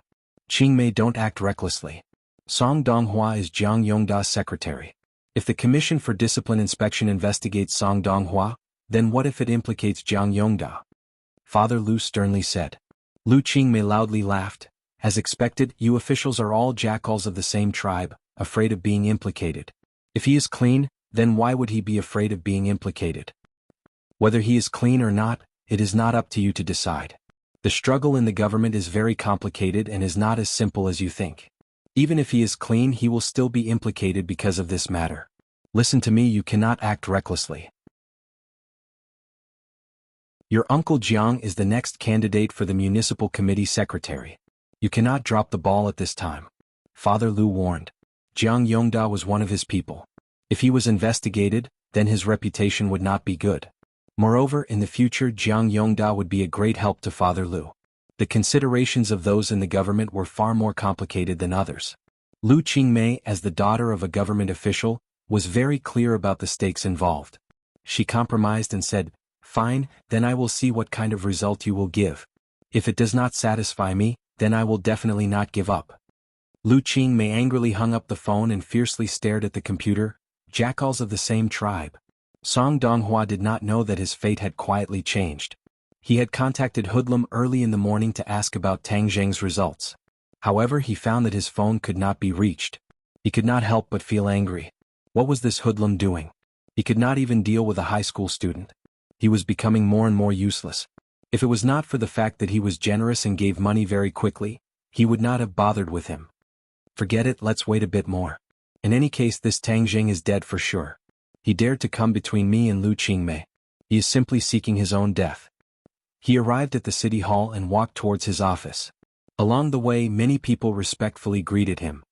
Qingmei, don't act recklessly. Song Donghua is Jiang Yongda's secretary. If the Commission for Discipline Inspection investigates Song Donghua, then what if it implicates Jiang Yongda?" Father Lu sternly said. Lu Qingmei loudly laughed. "As expected, you officials are all jackals of the same tribe, afraid of being implicated. If he is clean, then why would he be afraid of being implicated? Whether he is clean or not, it is not up to you to decide. The struggle in the government is very complicated and is not as simple as you think. Even if he is clean, he will still be implicated because of this matter. Listen to me, you cannot act recklessly. Your uncle Jiang is the next candidate for the municipal committee secretary. You cannot drop the ball at this time." Father Lu warned. Jiang Yongda was one of his people. If he was investigated, then his reputation would not be good. Moreover, in the future Jiang Yongda would be a great help to Father Lu. The considerations of those in the government were far more complicated than others. Lu Qingmei, as the daughter of a government official, was very clear about the stakes involved. She compromised and said, "Fine, then I will see what kind of result you will give. If it does not satisfy me, then I will definitely not give up." Lu Qingmei angrily hung up the phone and fiercely stared at the computer. Jackals of the same tribe. Song Donghua did not know that his fate had quietly changed. He had contacted Hoodlum early in the morning to ask about Tang Zheng's results. However, he found that his phone could not be reached. He could not help but feel angry. What was this Hoodlum doing? He could not even deal with a high school student. He was becoming more and more useless. If it was not for the fact that he was generous and gave money very quickly, he would not have bothered with him. Forget it, let's wait a bit more. In any case, this Tang Zheng is dead for sure. He dared to come between me and Lu Qingmei. He is simply seeking his own death. He arrived at the city hall and walked towards his office. Along the way, many people respectfully greeted him.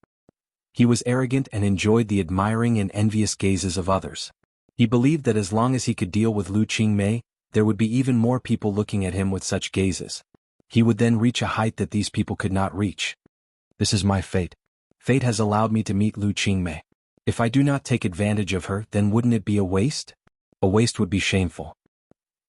He was arrogant and enjoyed the admiring and envious gazes of others. He believed that as long as he could deal with Lu Qingmei, there would be even more people looking at him with such gazes. He would then reach a height that these people could not reach. This is my fate. Fate has allowed me to meet Lu Qingmei. If I do not take advantage of her, then wouldn't it be a waste? A waste would be shameful.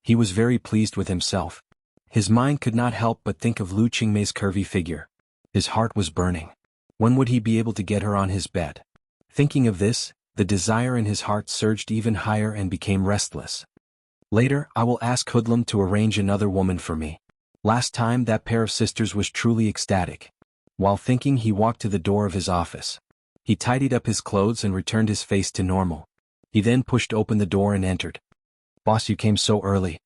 He was very pleased with himself. His mind could not help but think of Lu Qingmei's curvy figure. His heart was burning. When would he be able to get her on his bed? Thinking of this, the desire in his heart surged even higher and became restless. Later, I will ask Hoodlum to arrange another woman for me. Last time that pair of sisters was truly ecstatic. While thinking, he walked to the door of his office. He tidied up his clothes and returned his face to normal. He then pushed open the door and entered. "Boss, you came so early."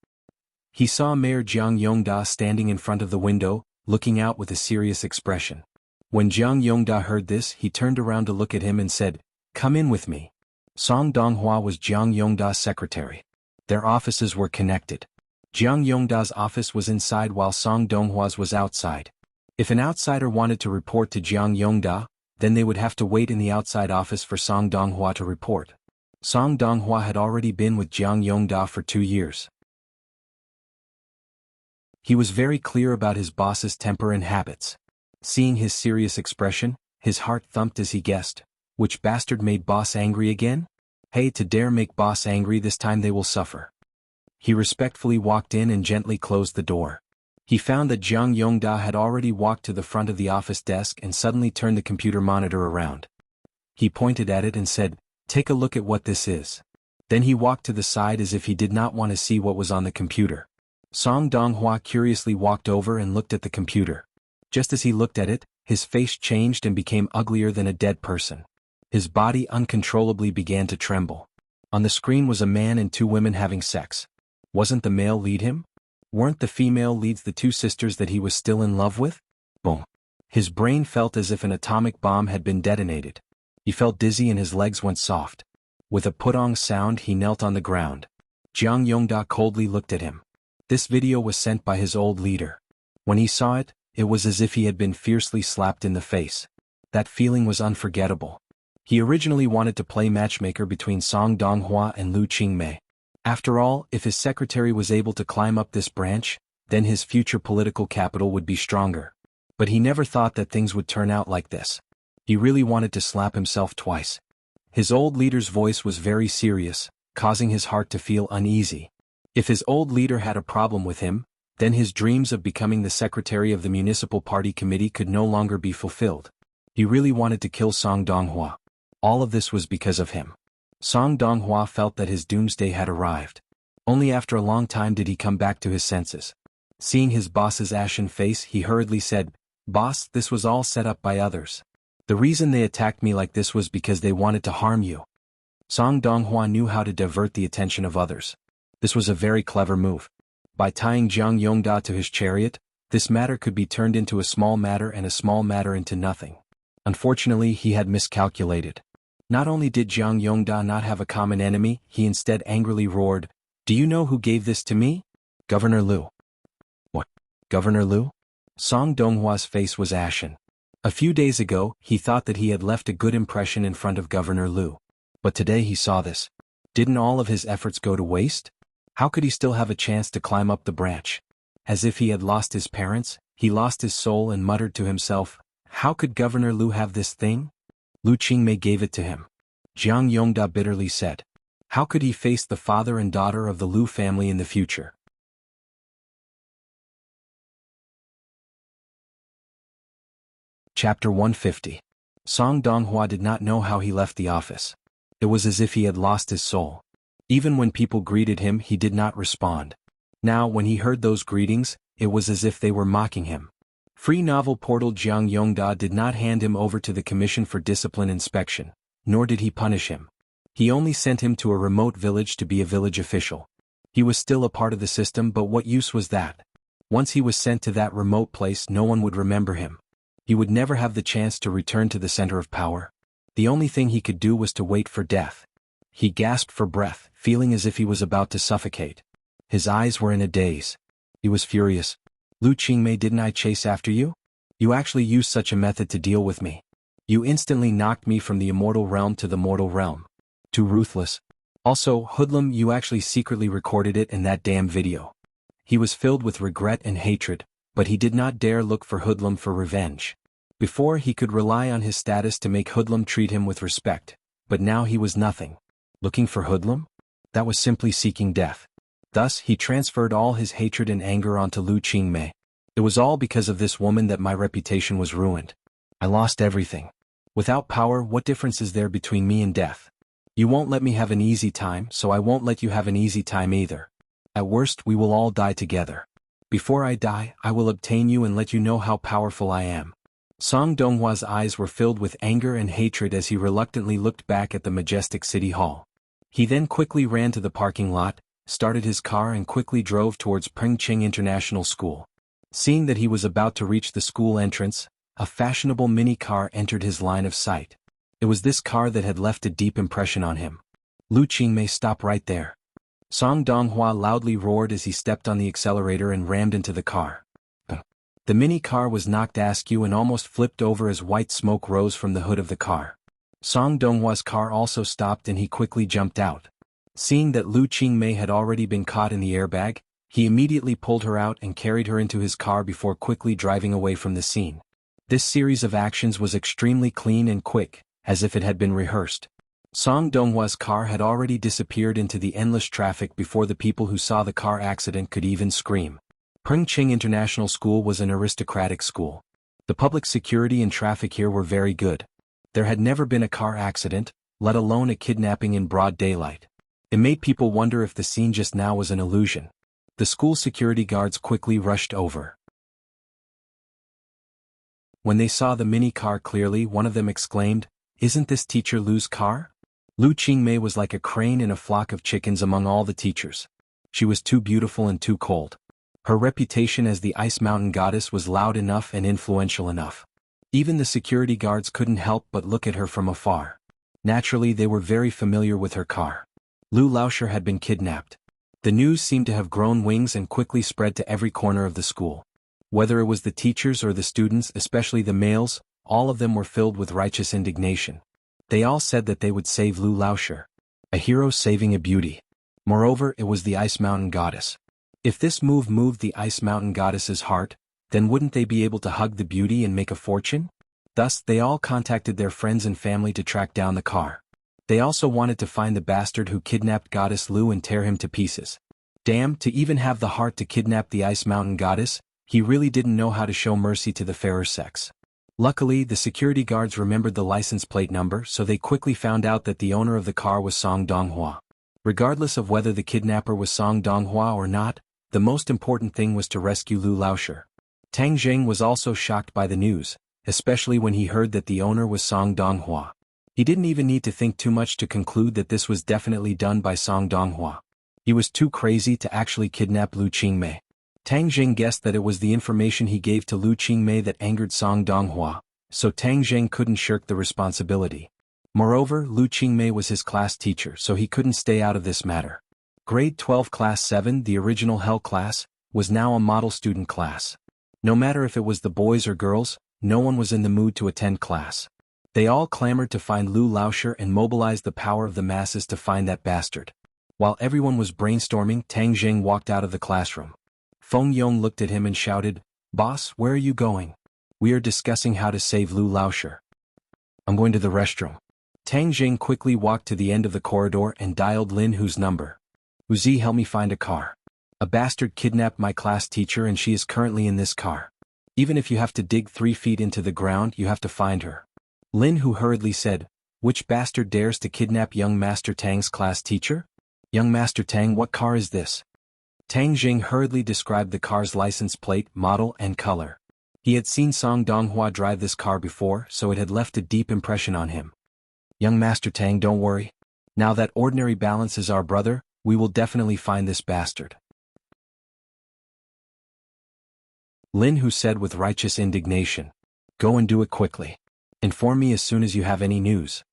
He saw Mayor Jiang Yongda standing in front of the window, looking out with a serious expression. When Jiang Yongda heard this, he turned around to look at him and said, "Come in with me." Song Donghua was Jiang Yongda's secretary. Their offices were connected. Jiang Yongda's office was inside while Song Donghua's was outside. If an outsider wanted to report to Jiang Yongda, then they would have to wait in the outside office for Song Donghua to report. Song Donghua had already been with Jiang Yongda for 2 years. He was very clear about his boss's temper and habits. Seeing his serious expression, his heart thumped as he guessed, which bastard made boss angry again? Hey, to dare make boss angry, this time they will suffer. He respectfully walked in and gently closed the door. He found that Jiang Yongda had already walked to the front of the office desk and suddenly turned the computer monitor around. He pointed at it and said, "Take a look at what this is." Then he walked to the side as if he did not want to see what was on the computer. Song Donghua curiously walked over and looked at the computer. Just as he looked at it, his face changed and became uglier than a dead person. His body uncontrollably began to tremble. On the screen was a man and 2 women having sex. Wasn't the male lead him? Weren't the female leads the 2 sisters that he was still in love with? Boom. His brain felt as if an atomic bomb had been detonated. He felt dizzy and his legs went soft. With a putong sound, he knelt on the ground. Jiang Yongda coldly looked at him. This video was sent by his old leader. When he saw it, it was as if he had been fiercely slapped in the face. That feeling was unforgettable. He originally wanted to play matchmaker between Song Donghua and Lu Qingmei. After all, if his secretary was able to climb up this branch, then his future political capital would be stronger. But he never thought that things would turn out like this. He really wanted to slap himself twice. His old leader's voice was very serious, causing his heart to feel uneasy. If his old leader had a problem with him, then his dreams of becoming the secretary of the municipal party committee could no longer be fulfilled. He really wanted to kill Song Donghua. All of this was because of him. Song Donghua felt that his doomsday had arrived. Only after a long time did he come back to his senses. Seeing his boss's ashen face, he hurriedly said, "Boss, this was all set up by others. The reason they attacked me like this was because they wanted to harm you." Song Donghua knew how to divert the attention of others. This was a very clever move. By tying Jiang Yongda to his chariot, this matter could be turned into a small matter and a small matter into nothing. Unfortunately, he had miscalculated. Not only did Jiang Yongda not have a common enemy, he instead angrily roared, "Do you know who gave this to me? Governor Lu." "What? Governor Lu?" Song Donghua's face was ashen. A few days ago, he thought that he had left a good impression in front of Governor Lu. But today he saw this. Didn't all of his efforts go to waste? How could he still have a chance to climb up the branch? As if he had lost his parents, he lost his soul and muttered to himself, "How could Governor Lu have this thing? Lu Qingmei gave it to him." Jiang Yongda bitterly said. How could he face the father and daughter of the Lu family in the future? Chapter 150. Song Donghua did not know how he left the office. It was as if he had lost his soul. Even when people greeted him, he did not respond. Now, when he heard those greetings, it was as if they were mocking him. Free novel portal Jiang Yongda did not hand him over to the Commission for Discipline Inspection, nor did he punish him. He only sent him to a remote village to be a village official. He was still a part of the system, but what use was that? Once he was sent to that remote place, no one would remember him. He would never have the chance to return to the center of power. The only thing he could do was to wait for death. He gasped for breath, feeling as if he was about to suffocate. His eyes were in a daze. He was furious. "Lu Qingmei, didn't I chase after you? You actually used such a method to deal with me. You instantly knocked me from the immortal realm to the mortal realm. Too ruthless. Also, hoodlum, you actually secretly recorded it in that damn video." He was filled with regret and hatred, but he did not dare look for hoodlum for revenge. Before, he could rely on his status to make hoodlum treat him with respect, but now he was nothing. Looking for hoodlum? That was simply seeking death. Thus, he transferred all his hatred and anger onto Lu Qingmei. It was all because of this woman that my reputation was ruined. I lost everything. Without power, what difference is there between me and death? You won't let me have an easy time, so I won't let you have an easy time either. At worst, we will all die together. Before I die, I will obtain you and let you know how powerful I am. Song Donghua's eyes were filled with anger and hatred as he reluctantly looked back at the majestic city hall. He then quickly ran to the parking lot, started his car and quickly drove towards Pengcheng International School. Seeing that he was about to reach the school entrance, a fashionable mini car entered his line of sight. It was this car that had left a deep impression on him. "Lu Qingmei, stop right there." Song Donghua loudly roared as he stepped on the accelerator and rammed into the car. The mini car was knocked askew and almost flipped over as white smoke rose from the hood of the car. Song Donghua's car also stopped and he quickly jumped out. Seeing that Lu Qingmei had already been caught in the airbag, he immediately pulled her out and carried her into his car before quickly driving away from the scene. This series of actions was extremely clean and quick, as if it had been rehearsed. Song Donghua's car had already disappeared into the endless traffic before the people who saw the car accident could even scream. Pengcheng International School was an aristocratic school. The public security and traffic here were very good. There had never been a car accident, let alone a kidnapping in broad daylight. It made people wonder if the scene just now was an illusion. The school security guards quickly rushed over. When they saw the mini car clearly, one of them exclaimed, "Isn't this teacher Lu's car?" Lu Qingmei was like a crane in a flock of chickens among all the teachers. She was too beautiful and too cold. Her reputation as the Ice Mountain Goddess was loud enough and influential enough. Even the security guards couldn't help but look at her from afar. Naturally, they were very familiar with her car. Lu Laoshi had been kidnapped. The news seemed to have grown wings and quickly spread to every corner of the school. Whether it was the teachers or the students, especially the males, all of them were filled with righteous indignation. They all said that they would save Lu Laoshi. A hero saving a beauty. Moreover, it was the Ice Mountain Goddess. If this move moved the Ice Mountain Goddess's heart, then wouldn't they be able to hug the beauty and make a fortune? Thus, they all contacted their friends and family to track down the car. They also wanted to find the bastard who kidnapped Goddess Lu and tear him to pieces. Damn, to even have the heart to kidnap the Ice Mountain Goddess, he really didn't know how to show mercy to the fairer sex. Luckily, the security guards remembered the license plate number, so they quickly found out that the owner of the car was Song Donghua. Regardless of whether the kidnapper was Song Donghua or not, the most important thing was to rescue Lu Laoshi. Tang Jing was also shocked by the news, especially when he heard that the owner was Song Donghua. He didn't even need to think too much to conclude that this was definitely done by Song Donghua. He was too crazy to actually kidnap Lu Qingmei. Tang Jing guessed that it was the information he gave to Lu Qingmei that angered Song Donghua, so Tang Jing couldn't shirk the responsibility. Moreover, Lu Qingmei was his class teacher, so he couldn't stay out of this matter. Grade 12 Class 7, the original Hell class, was now a model student class. No matter if it was the boys or girls, no one was in the mood to attend class. They all clamored to find Lu Laoshi and mobilized the power of the masses to find that bastard. While everyone was brainstorming, Tang Jing walked out of the classroom. Feng Yong looked at him and shouted, "Boss, where are you going?" "We are discussing how to save Lu Laoshi." "I'm going to the restroom." Tang Jing quickly walked to the end of the corridor and dialed Lin Hu's number. "Uzi, help me find a car. A bastard kidnapped my class teacher and she is currently in this car. Even if you have to dig 3 feet into the ground, you have to find her." Lin Hu hurriedly said, "Which bastard dares to kidnap young Master Tang's class teacher?" "Young Master Tang, what car is this?" Tang Jing hurriedly described the car's license plate, model, and color. He had seen Song Donghua drive this car before, so it had left a deep impression on him. "Young Master Tang, don't worry. Now that Ordinary Balance is our brother, we will definitely find this bastard." Lin Hu said with righteous indignation, "Go and do it quickly. Inform me as soon as you have any news."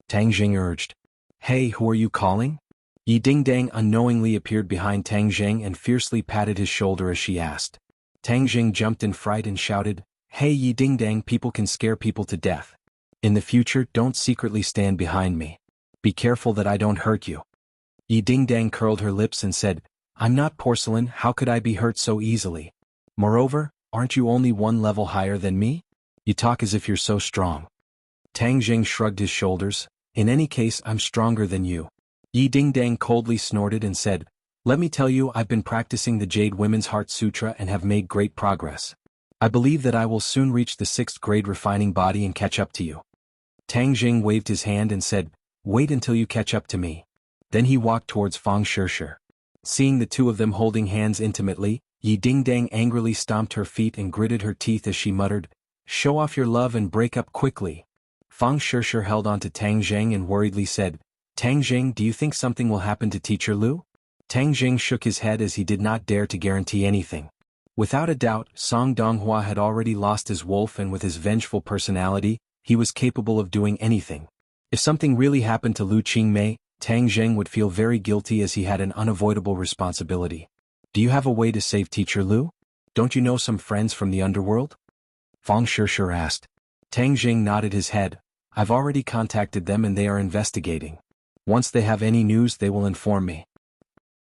Tang Jing urged. "Hey, who are you calling?" Yi Dingdang unknowingly appeared behind Tang Jing and fiercely patted his shoulder as she asked. Tang Jing jumped in fright and shouted, "Hey Yi Dingdang, people can scare people to death. In the future, don't secretly stand behind me. Be careful that I don't hurt you." Yi Dingdang curled her lips and said, "I'm not porcelain, how could I be hurt so easily? Moreover, aren't you only 1 level higher than me? You talk as if you're so strong." Tang Jing shrugged his shoulders. "In any case, I'm stronger than you." Yi Dingdang coldly snorted and said, "Let me tell you, I've been practicing the Jade Women's Heart Sutra and have made great progress. I believe that I will soon reach the 6th grade refining body and catch up to you." Tang Jing waved his hand and said, "Wait until you catch up to me." Then he walked towards Fang Shishi. Seeing the two of them holding hands intimately, Yi Dingdang angrily stomped her feet and gritted her teeth as she muttered, "Show off your love and break up quickly." Fang Shishi held on to Tang Jing and worriedly said, "Tang Jing, do you think something will happen to Teacher Lu?" Tang Jing shook his head as he did not dare to guarantee anything. Without a doubt, Song Donghua had already lost his wolf, and with his vengeful personality, he was capable of doing anything. If something really happened to Lu Qingmei, Tang Jing would feel very guilty as he had an unavoidable responsibility. "Do you have a way to save Teacher Lu? Don't you know some friends from the underworld?" Fang Shishi asked. Tang Jing nodded his head. "I've already contacted them and they are investigating. Once they have any news, they will inform me.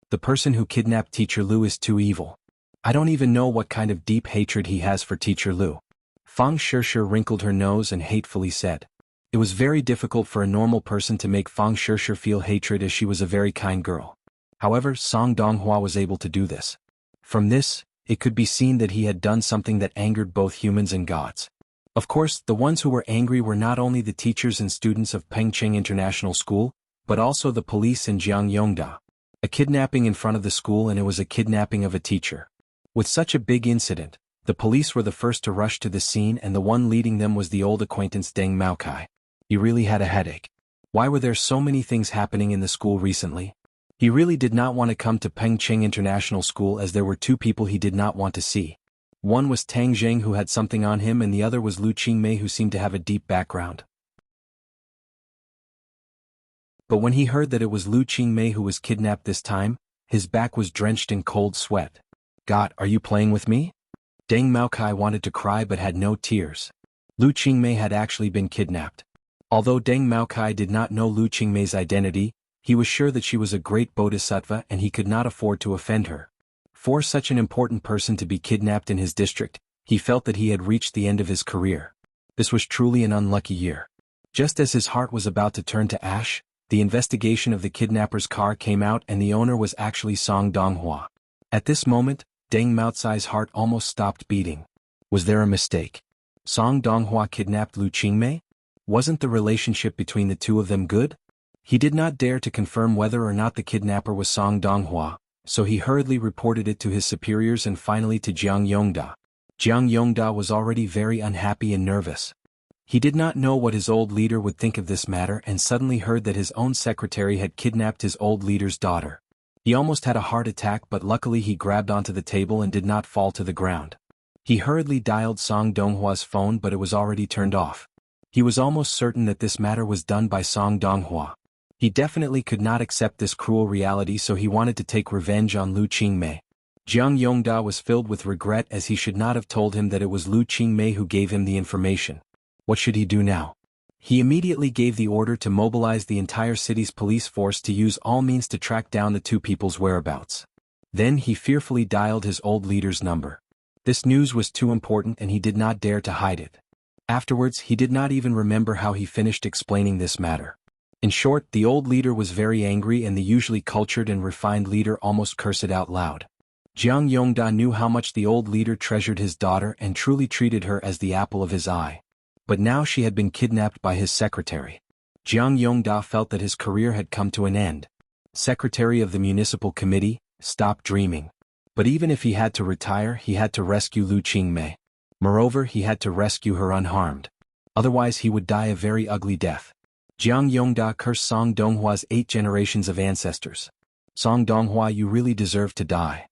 The person who kidnapped Teacher Lu is too evil. I don't even know what kind of deep hatred he has for Teacher Lu." Fang Shishi wrinkled her nose and hatefully said. It was very difficult for a normal person to make Fang Shishi feel hatred, as she was a very kind girl. However, Song Donghua was able to do this. From this, it could be seen that he had done something that angered both humans and gods. Of course, the ones who were angry were not only the teachers and students of Pengcheng International School, but also the police in Jiangyongda. A kidnapping in front of the school, and it was a kidnapping of a teacher. With such a big incident, the police were the first to rush to the scene, and the one leading them was the old acquaintance Deng Maokai. He really had a headache. Why were there so many things happening in the school recently? He really did not want to come to Pengcheng International School, as there were 2 people he did not want to see. One was Tang Jing, who had something on him, and the other was Lu Qingmei, who seemed to have a deep background. But when he heard that it was Lu Qingmei who was kidnapped this time, His back was drenched in cold sweat. "God, are you playing with me?" Deng Maokai wanted to cry but had no tears. Lu Qingmei had actually been kidnapped. Although Deng Maokai did not know Lu Qingmei's identity, he was sure that she was a great bodhisattva and he could not afford to offend her. For such an important person to be kidnapped in his district, he felt that he had reached the end of his career. This was truly an unlucky year. Just as his heart was about to turn to ash, the investigation of the kidnapper's car came out and the owner was actually Song Donghua. At this moment, Deng Maocai's heart almost stopped beating. Was there a mistake? Song Donghua kidnapped Lu Qingmei? Wasn't the relationship between the two of them good? He did not dare to confirm whether or not the kidnapper was Song Donghua, so he hurriedly reported it to his superiors and finally to Jiang Yongda. Jiang Yongda was already very unhappy and nervous. He did not know what his old leader would think of this matter and suddenly heard that his own secretary had kidnapped his old leader's daughter. He almost had a heart attack but luckily he grabbed onto the table and did not fall to the ground. He hurriedly dialed Song Donghua's phone but it was already turned off. He was almost certain that this matter was done by Song Donghua. He definitely could not accept this cruel reality so he wanted to take revenge on Lu Qingmei. Jiang Yongda was filled with regret as he should not have told him that it was Lu Qingmei who gave him the information. What should he do now? He immediately gave the order to mobilize the entire city's police force to use all means to track down the two people's whereabouts. Then he fearfully dialed his old leader's number. This news was too important and he did not dare to hide it. Afterwards, he did not even remember how he finished explaining this matter. In short, the old leader was very angry and the usually cultured and refined leader almost cursed out loud. Jiang Yongda knew how much the old leader treasured his daughter and truly treated her as the apple of his eye. But now she had been kidnapped by his secretary. Jiang Yongda felt that his career had come to an end. Secretary of the municipal committee, stop dreaming. But even if he had to retire, he had to rescue Lu Qingmei. Moreover, he had to rescue her unharmed. Otherwise he would die a very ugly death. Jiang Yongda cursed Song Donghua's 8 generations of ancestors. Song Donghua, you really deserve to die.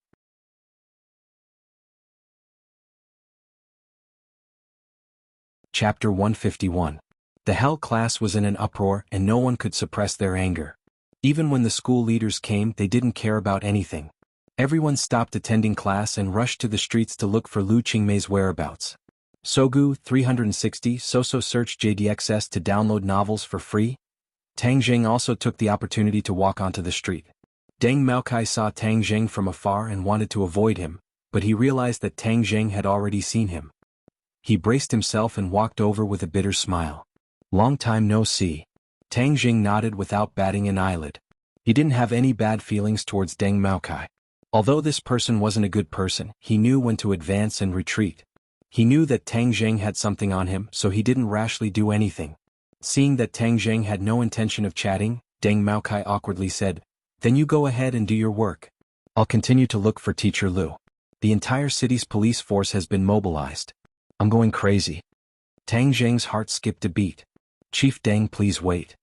Chapter 151. The Hell class was in an uproar and no one could suppress their anger. Even when the school leaders came, they didn't care about anything. Everyone stopped attending class and rushed to the streets to look for Lu Qingmei's whereabouts. Sogu 360 Soso search JDXS to download novels for free. Tang Jing also took the opportunity to walk onto the street. Deng Maokai saw Tang Jing from afar and wanted to avoid him, but he realized that Tang Jing had already seen him. He braced himself and walked over with a bitter smile. Long time no see. Tang Jing nodded without batting an eyelid. He didn't have any bad feelings towards Deng Maokai. Although this person wasn't a good person, he knew when to advance and retreat. He knew that Tang Jing had something on him, so he didn't rashly do anything. Seeing that Tang Jing had no intention of chatting, Deng Maokai awkwardly said, "Then you go ahead and do your work. I'll continue to look for Teacher Lu. The entire city's police force has been mobilized. I'm going crazy." Tang Jing's heart skipped a beat. "Chief Deng, please wait."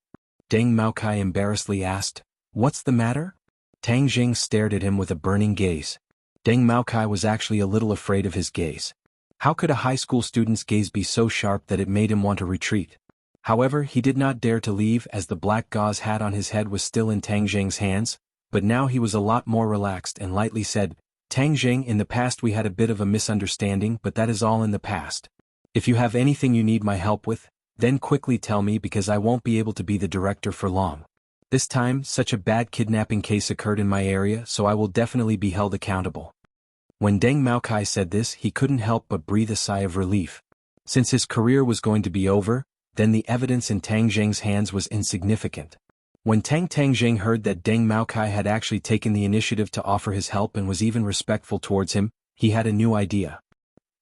Deng Maokai embarrassedly asked, "What's the matter?" Tang Jing stared at him with a burning gaze. Deng Maokai was actually a little afraid of his gaze. How could a high school student's gaze be so sharp that it made him want to retreat? However, he did not dare to leave as the black gauze hat on his head was still in Tang Jing's hands, but now he was a lot more relaxed and lightly said, "Tang Jing, in the past we had a bit of a misunderstanding, but that is all in the past. If you have anything you need my help with, then quickly tell me because I won't be able to be the director for long. This time, such a bad kidnapping case occurred in my area, so I will definitely be held accountable." When Deng Maokai said this, he couldn't help but breathe a sigh of relief. Since his career was going to be over, then the evidence in Tang Jing's hands was insignificant. When Tang Jing heard that Deng Maokai had actually taken the initiative to offer his help and was even respectful towards him, he had a new idea.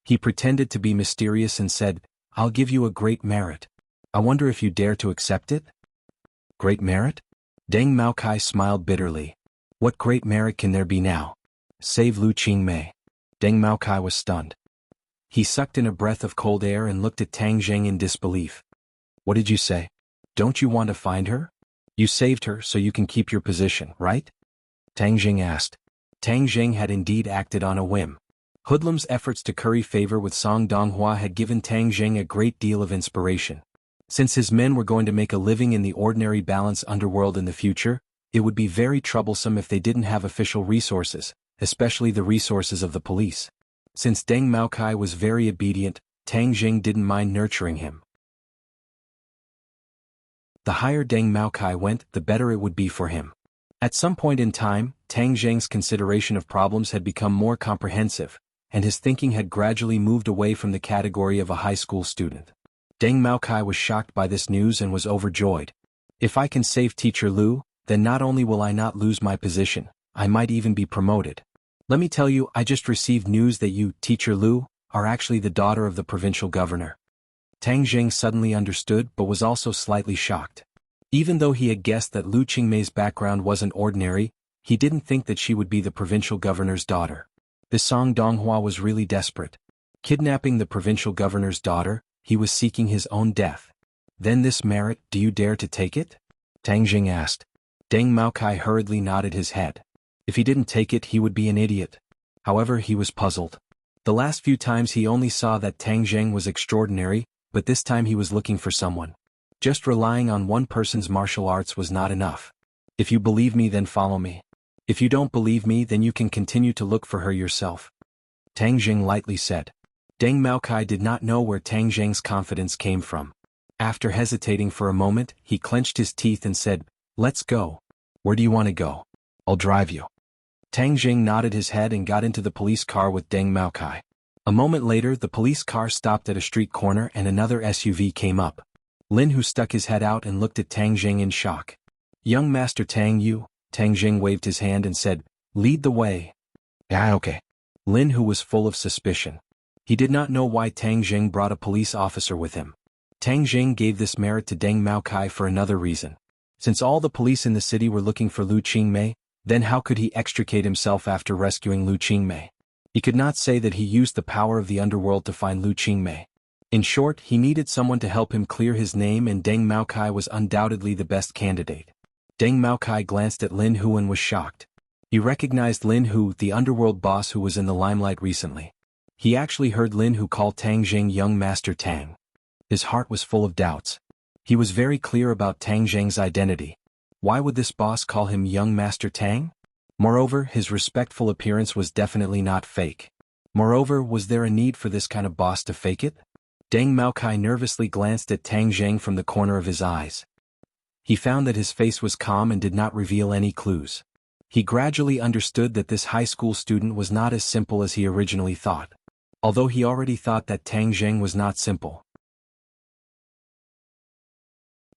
He pretended to be mysterious and said, "I'll give you a great merit. I wonder if you dare to accept it?" "Great merit?" Deng Maokai smiled bitterly. "What great merit can there be now? Save Lu Qingmei." Deng Maokai was stunned. He sucked in a breath of cold air and looked at Tang Jing in disbelief. "What did you say? Don't you want to find her? You saved her so you can keep your position, right?" Tang Jing asked. Tang Jing had indeed acted on a whim. Hoodlum's efforts to curry favor with Song Donghua had given Tang Jing a great deal of inspiration. Since his men were going to make a living in the ordinary balanced underworld in the future, It would be very troublesome if they didn't have official resources, especially the resources of the police. Since Deng Maokai was very obedient, Tang Jing didn't mind nurturing him. The higher Deng Maokai went, the better it would be for him. At some point in time, Tang Jing's consideration of problems had become more comprehensive, and his thinking had gradually moved away from the category of a high school student. Deng Maokai was shocked by this news and was overjoyed. If I can save Teacher Lu, then not only will I not lose my position, I might even be promoted. Let me tell you, I just received news that you, Teacher Lu, are actually the daughter of the provincial governor. Tang Jing suddenly understood but was also slightly shocked. Even though he had guessed that Lu Qingmei's background wasn't ordinary, he didn't think that she would be the provincial governor's daughter. This Song Donghua was really desperate. Kidnapping the provincial governor's daughter, he was seeking his own death. Then this merit, do you dare to take it? Tang Jing asked. Deng Maokai hurriedly nodded his head. If he didn't take it, he would be an idiot. However, he was puzzled. The last few times he only saw that Tang Jing was extraordinary, but this time he was looking for someone. Just relying on one person's martial arts was not enough. If you believe me, then follow me. If you don't believe me, then you can continue to look for her yourself. Tang Jing lightly said. Deng Maokai did not know where Tang Jing's confidence came from. After hesitating for a moment, he clenched his teeth and said, "Let's go." "Where do you want to go?" "I'll drive you." Tang Jing nodded his head and got into the police car with Deng Maokai. A moment later, the police car stopped at a street corner and another SUV came up. Lin Hu stuck his head out and looked at Tang Jing in shock. "Young Master Tang Yu," Tang Jing waved his hand and said, "Lead the way." "Ah, okay." Lin Hu was full of suspicion. He did not know why Tang Jing brought a police officer with him. Tang Jing gave this merit to Deng Maokai for another reason. Since all the police in the city were looking for Lu Qingmei, then how could he extricate himself after rescuing Lu Qingmei? He could not say that he used the power of the underworld to find Lu Qingmei. In short, he needed someone to help him clear his name, and Deng Maokai was undoubtedly the best candidate. Deng Maokai glanced at Lin Hu and was shocked. He recognized Lin Hu, the underworld boss who was in the limelight recently. He actually heard Lin Hu call Tang Jing young Master Tang. His heart was full of doubts. He was very clear about Tang Jing's identity. Why would this boss call him young Master Tang? Moreover, his respectful appearance was definitely not fake. Moreover, was there a need for this kind of boss to fake it? Deng Maokai nervously glanced at Tang Jing from the corner of his eyes. He found that his face was calm and did not reveal any clues. He gradually understood that this high school student was not as simple as he originally thought. Although he already thought that Tang Jing was not simple.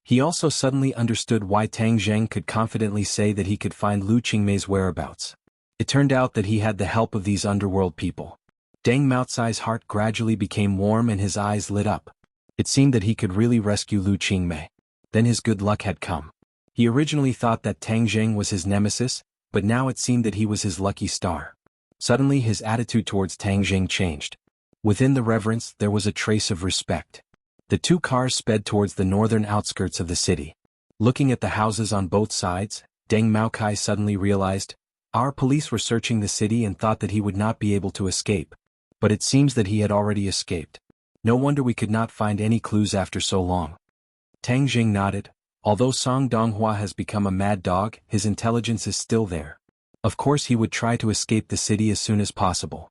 He also suddenly understood why Tang Jing could confidently say that he could find Lu Qingmei's whereabouts. It turned out that he had the help of these underworld people. Deng Maokai's heart gradually became warm and his eyes lit up. It seemed that he could really rescue Lu Qingmei. Then his good luck had come. He originally thought that Tang Jing was his nemesis, but now it seemed that he was his lucky star. Suddenly his attitude towards Tang Jing changed. Within the reverence there was a trace of respect. The two cars sped towards the northern outskirts of the city. Looking at the houses on both sides, Deng Maokai suddenly realized, our police were searching the city and thought that he would not be able to escape. But it seems that he had already escaped. No wonder we could not find any clues after so long. Tang Jing nodded. Although Song Donghua has become a mad dog, his intelligence is still there. Of course he would try to escape the city as soon as possible.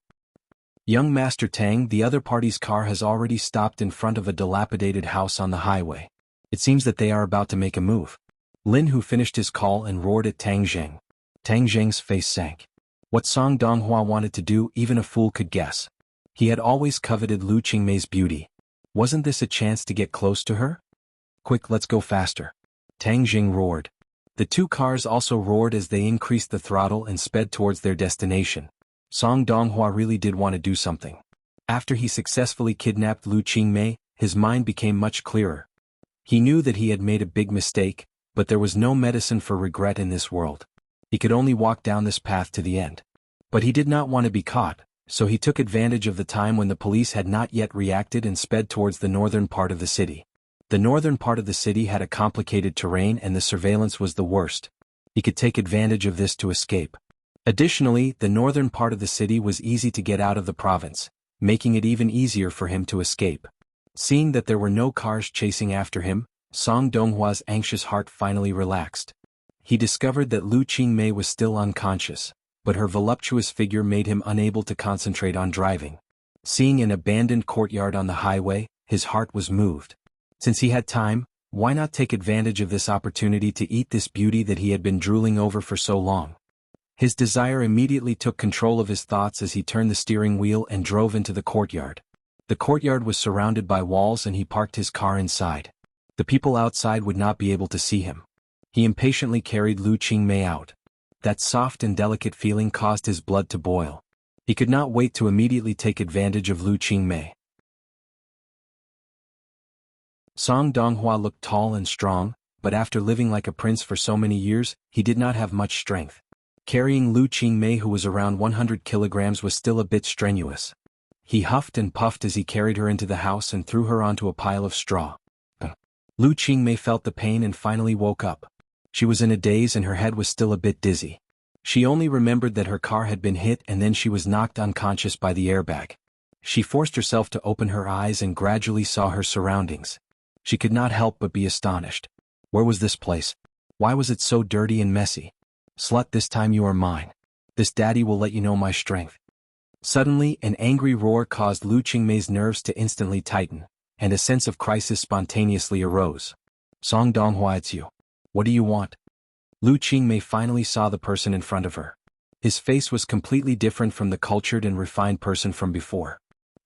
Young Master Tang, the other party's car has already stopped in front of a dilapidated house on the highway. It seems that they are about to make a move. Lin Hu finished his call and roared at Tang Jing. Tang Jing's face sank. What Song Donghua wanted to do, even a fool could guess. He had always coveted Lu Qingmei's beauty. Wasn't this a chance to get close to her? Quick, let's go faster. Tang Jing roared. The two cars also roared as they increased the throttle and sped towards their destination. Song Donghua really did want to do something. After he successfully kidnapped Lu Qingmei, his mind became much clearer. He knew that he had made a big mistake, but there was no medicine for regret in this world. He could only walk down this path to the end. But he did not want to be caught, so he took advantage of the time when the police had not yet reacted and sped towards the northern part of the city. The northern part of the city had a complicated terrain and the surveillance was the worst. He could take advantage of this to escape. Additionally, the northern part of the city was easy to get out of the province, making it even easier for him to escape. Seeing that there were no cars chasing after him, Song Donghua's anxious heart finally relaxed. He discovered that Lu Qingmei was still unconscious, but her voluptuous figure made him unable to concentrate on driving. Seeing an abandoned courtyard on the highway, his heart was moved. Since he had time, why not take advantage of this opportunity to eat this beauty that he had been drooling over for so long? His desire immediately took control of his thoughts as he turned the steering wheel and drove into the courtyard. The courtyard was surrounded by walls and he parked his car inside. The people outside would not be able to see him. He impatiently carried Lu Qingmei out. That soft and delicate feeling caused his blood to boil. He could not wait to immediately take advantage of Lu Qingmei. Song Donghua looked tall and strong, but after living like a prince for so many years, he did not have much strength. Carrying Lu Qingmei, who was around 100 kilograms, was still a bit strenuous. He huffed and puffed as he carried her into the house and threw her onto a pile of straw. Lu Qingmei felt the pain and finally woke up. She was in a daze and her head was still a bit dizzy. She only remembered that her car had been hit and then she was knocked unconscious by the airbag. She forced herself to open her eyes and gradually saw her surroundings. She could not help but be astonished. Where was this place? Why was it so dirty and messy? Slut, this time you are mine. This daddy will let you know my strength. Suddenly, an angry roar caused Lu Qingmei's nerves to instantly tighten, and a sense of crisis spontaneously arose. Song Donghua, it's you. What do you want? Lu Qingmei finally saw the person in front of her. His face was completely different from the cultured and refined person from before.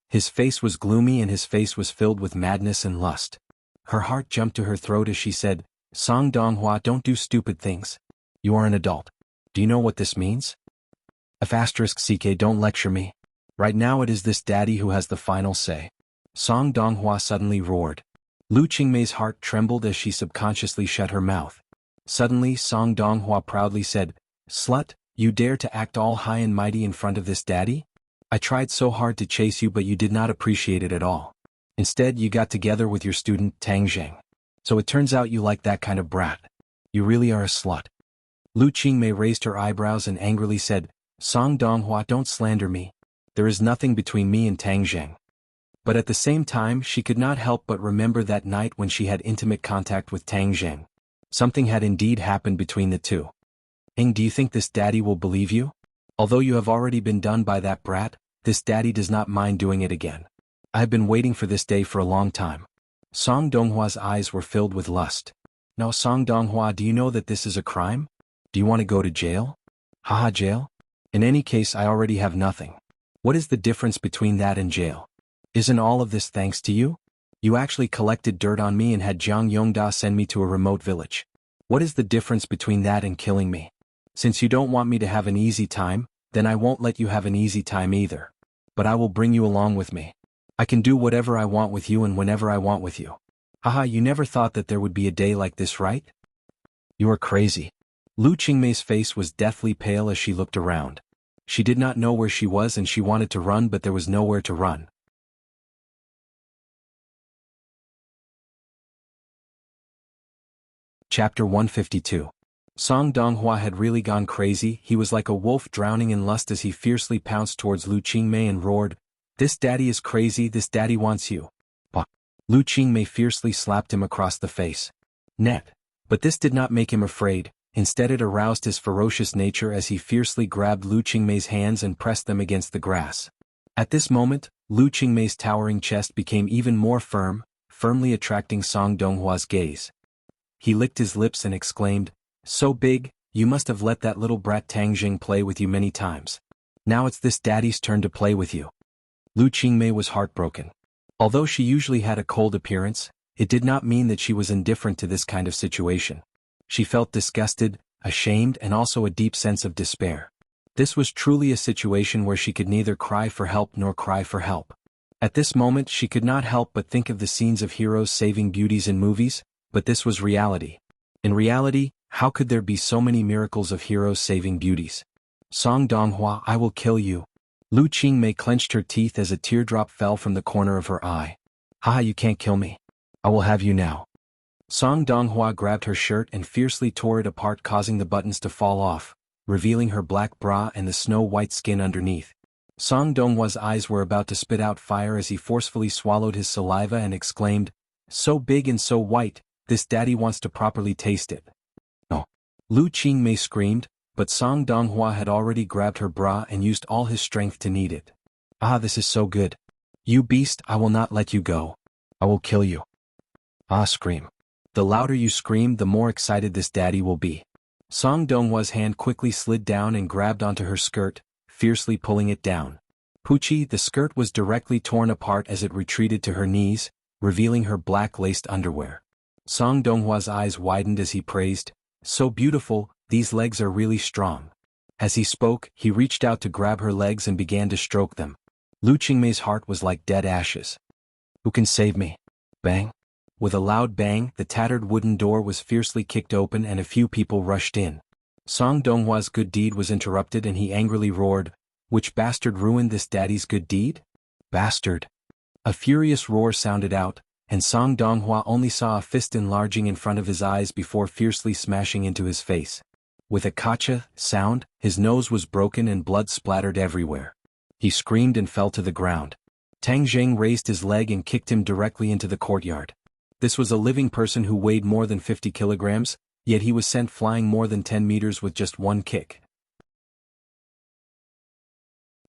His face was gloomy and his face was filled with madness and lust. Her heart jumped to her throat as she said, Song Donghua, don't do stupid things. You are an adult. Do you know what this means? *CK, don't lecture me. Right now it is this daddy who has the final say. Song Donghua suddenly roared. Lu Qingmei's heart trembled as she subconsciously shut her mouth. Suddenly Song Donghua proudly said, Slut, you dare to act all high and mighty in front of this daddy? I tried so hard to chase you but you did not appreciate it at all. Instead you got together with your student Tang Zheng. So it turns out you like that kind of brat. You really are a slut. Lu Qingmei raised her eyebrows and angrily said, Song Donghua, don't slander me. There is nothing between me and Tang Zheng. But at the same time she could not help but remember that night when she had intimate contact with Tang Zheng. Something had indeed happened between the two. Do you think this daddy will believe you? Although you have already been done by that brat, this daddy does not mind doing it again. I have been waiting for this day for a long time. Song Donghua's eyes were filled with lust. Now Song Donghua, do you know that this is a crime? Do you want to go to jail? Haha, jail? In any case I already have nothing. What is the difference between that and jail? Isn't all of this thanks to you? You actually collected dirt on me and had Jiang Yongda send me to a remote village. What is the difference between that and killing me? Since you don't want me to have an easy time, then I won't let you have an easy time either. But I will bring you along with me. I can do whatever I want with you and whenever I want with you. Haha, you never thought that there would be a day like this, right? You are crazy. Lu Qingmei's face was deathly pale as she looked around. She did not know where she was and she wanted to run but there was nowhere to run. Chapter 152. Song Donghua had really gone crazy. He was like a wolf drowning in lust as he fiercely pounced towards Lu Qingmei and roared, This daddy is crazy, this daddy wants you. Bah. Lu Qingmei fiercely slapped him across the face. Net. But this did not make him afraid, instead it aroused his ferocious nature as he fiercely grabbed Lu Qingmei's hands and pressed them against the grass. At this moment, Lu Qingmei's towering chest became even more firmly attracting Song Donghua's gaze. He licked his lips and exclaimed, So big, you must have let that little brat Tang Zheng play with you many times. Now it's this daddy's turn to play with you. Lu Qingmei was heartbroken. Although she usually had a cold appearance, it did not mean that she was indifferent to this kind of situation. She felt disgusted, ashamed and also a deep sense of despair. This was truly a situation where she could neither cry for help nor cry for help. At this moment she could not help but think of the scenes of heroes saving beauties in movies, but this was reality. In reality, how could there be so many miracles of heroes saving beauties? Song Donghua, I will kill you. Lu Qingmei clenched her teeth as a teardrop fell from the corner of her eye. Haha, you can't kill me. I will have you now. Song Donghua grabbed her shirt and fiercely tore it apart, causing the buttons to fall off, revealing her black bra and the snow-white skin underneath. Song Donghua's eyes were about to spit out fire as he forcefully swallowed his saliva and exclaimed, So big and so white, this daddy wants to properly taste it. No. Lu Qingmei screamed, but Song Donghua had already grabbed her bra and used all his strength to knead it. Ah, this is so good. You beast, I will not let you go. I will kill you. Ah, scream. The louder you scream, the more excited this daddy will be. Song Donghua's hand quickly slid down and grabbed onto her skirt, fiercely pulling it down. Poochie, the skirt was directly torn apart as it retreated to her knees, revealing her black laced underwear. Song Donghua's eyes widened as he praised, "So beautiful, these legs are really strong." As he spoke, he reached out to grab her legs and began to stroke them. Lu Qingmei's heart was like dead ashes. Who can save me? Bang. With a loud bang, the tattered wooden door was fiercely kicked open and a few people rushed in. Song Donghua's good deed was interrupted and he angrily roared, "Which bastard ruined this daddy's good deed? Bastard!" A furious roar sounded out, and Song Donghua only saw a fist enlarging in front of his eyes before fiercely smashing into his face. With a kacha sound, his nose was broken and blood splattered everywhere. He screamed and fell to the ground. Tang Zheng raised his leg and kicked him directly into the courtyard. This was a living person who weighed more than 50 kilograms, yet he was sent flying more than 10 meters with just one kick.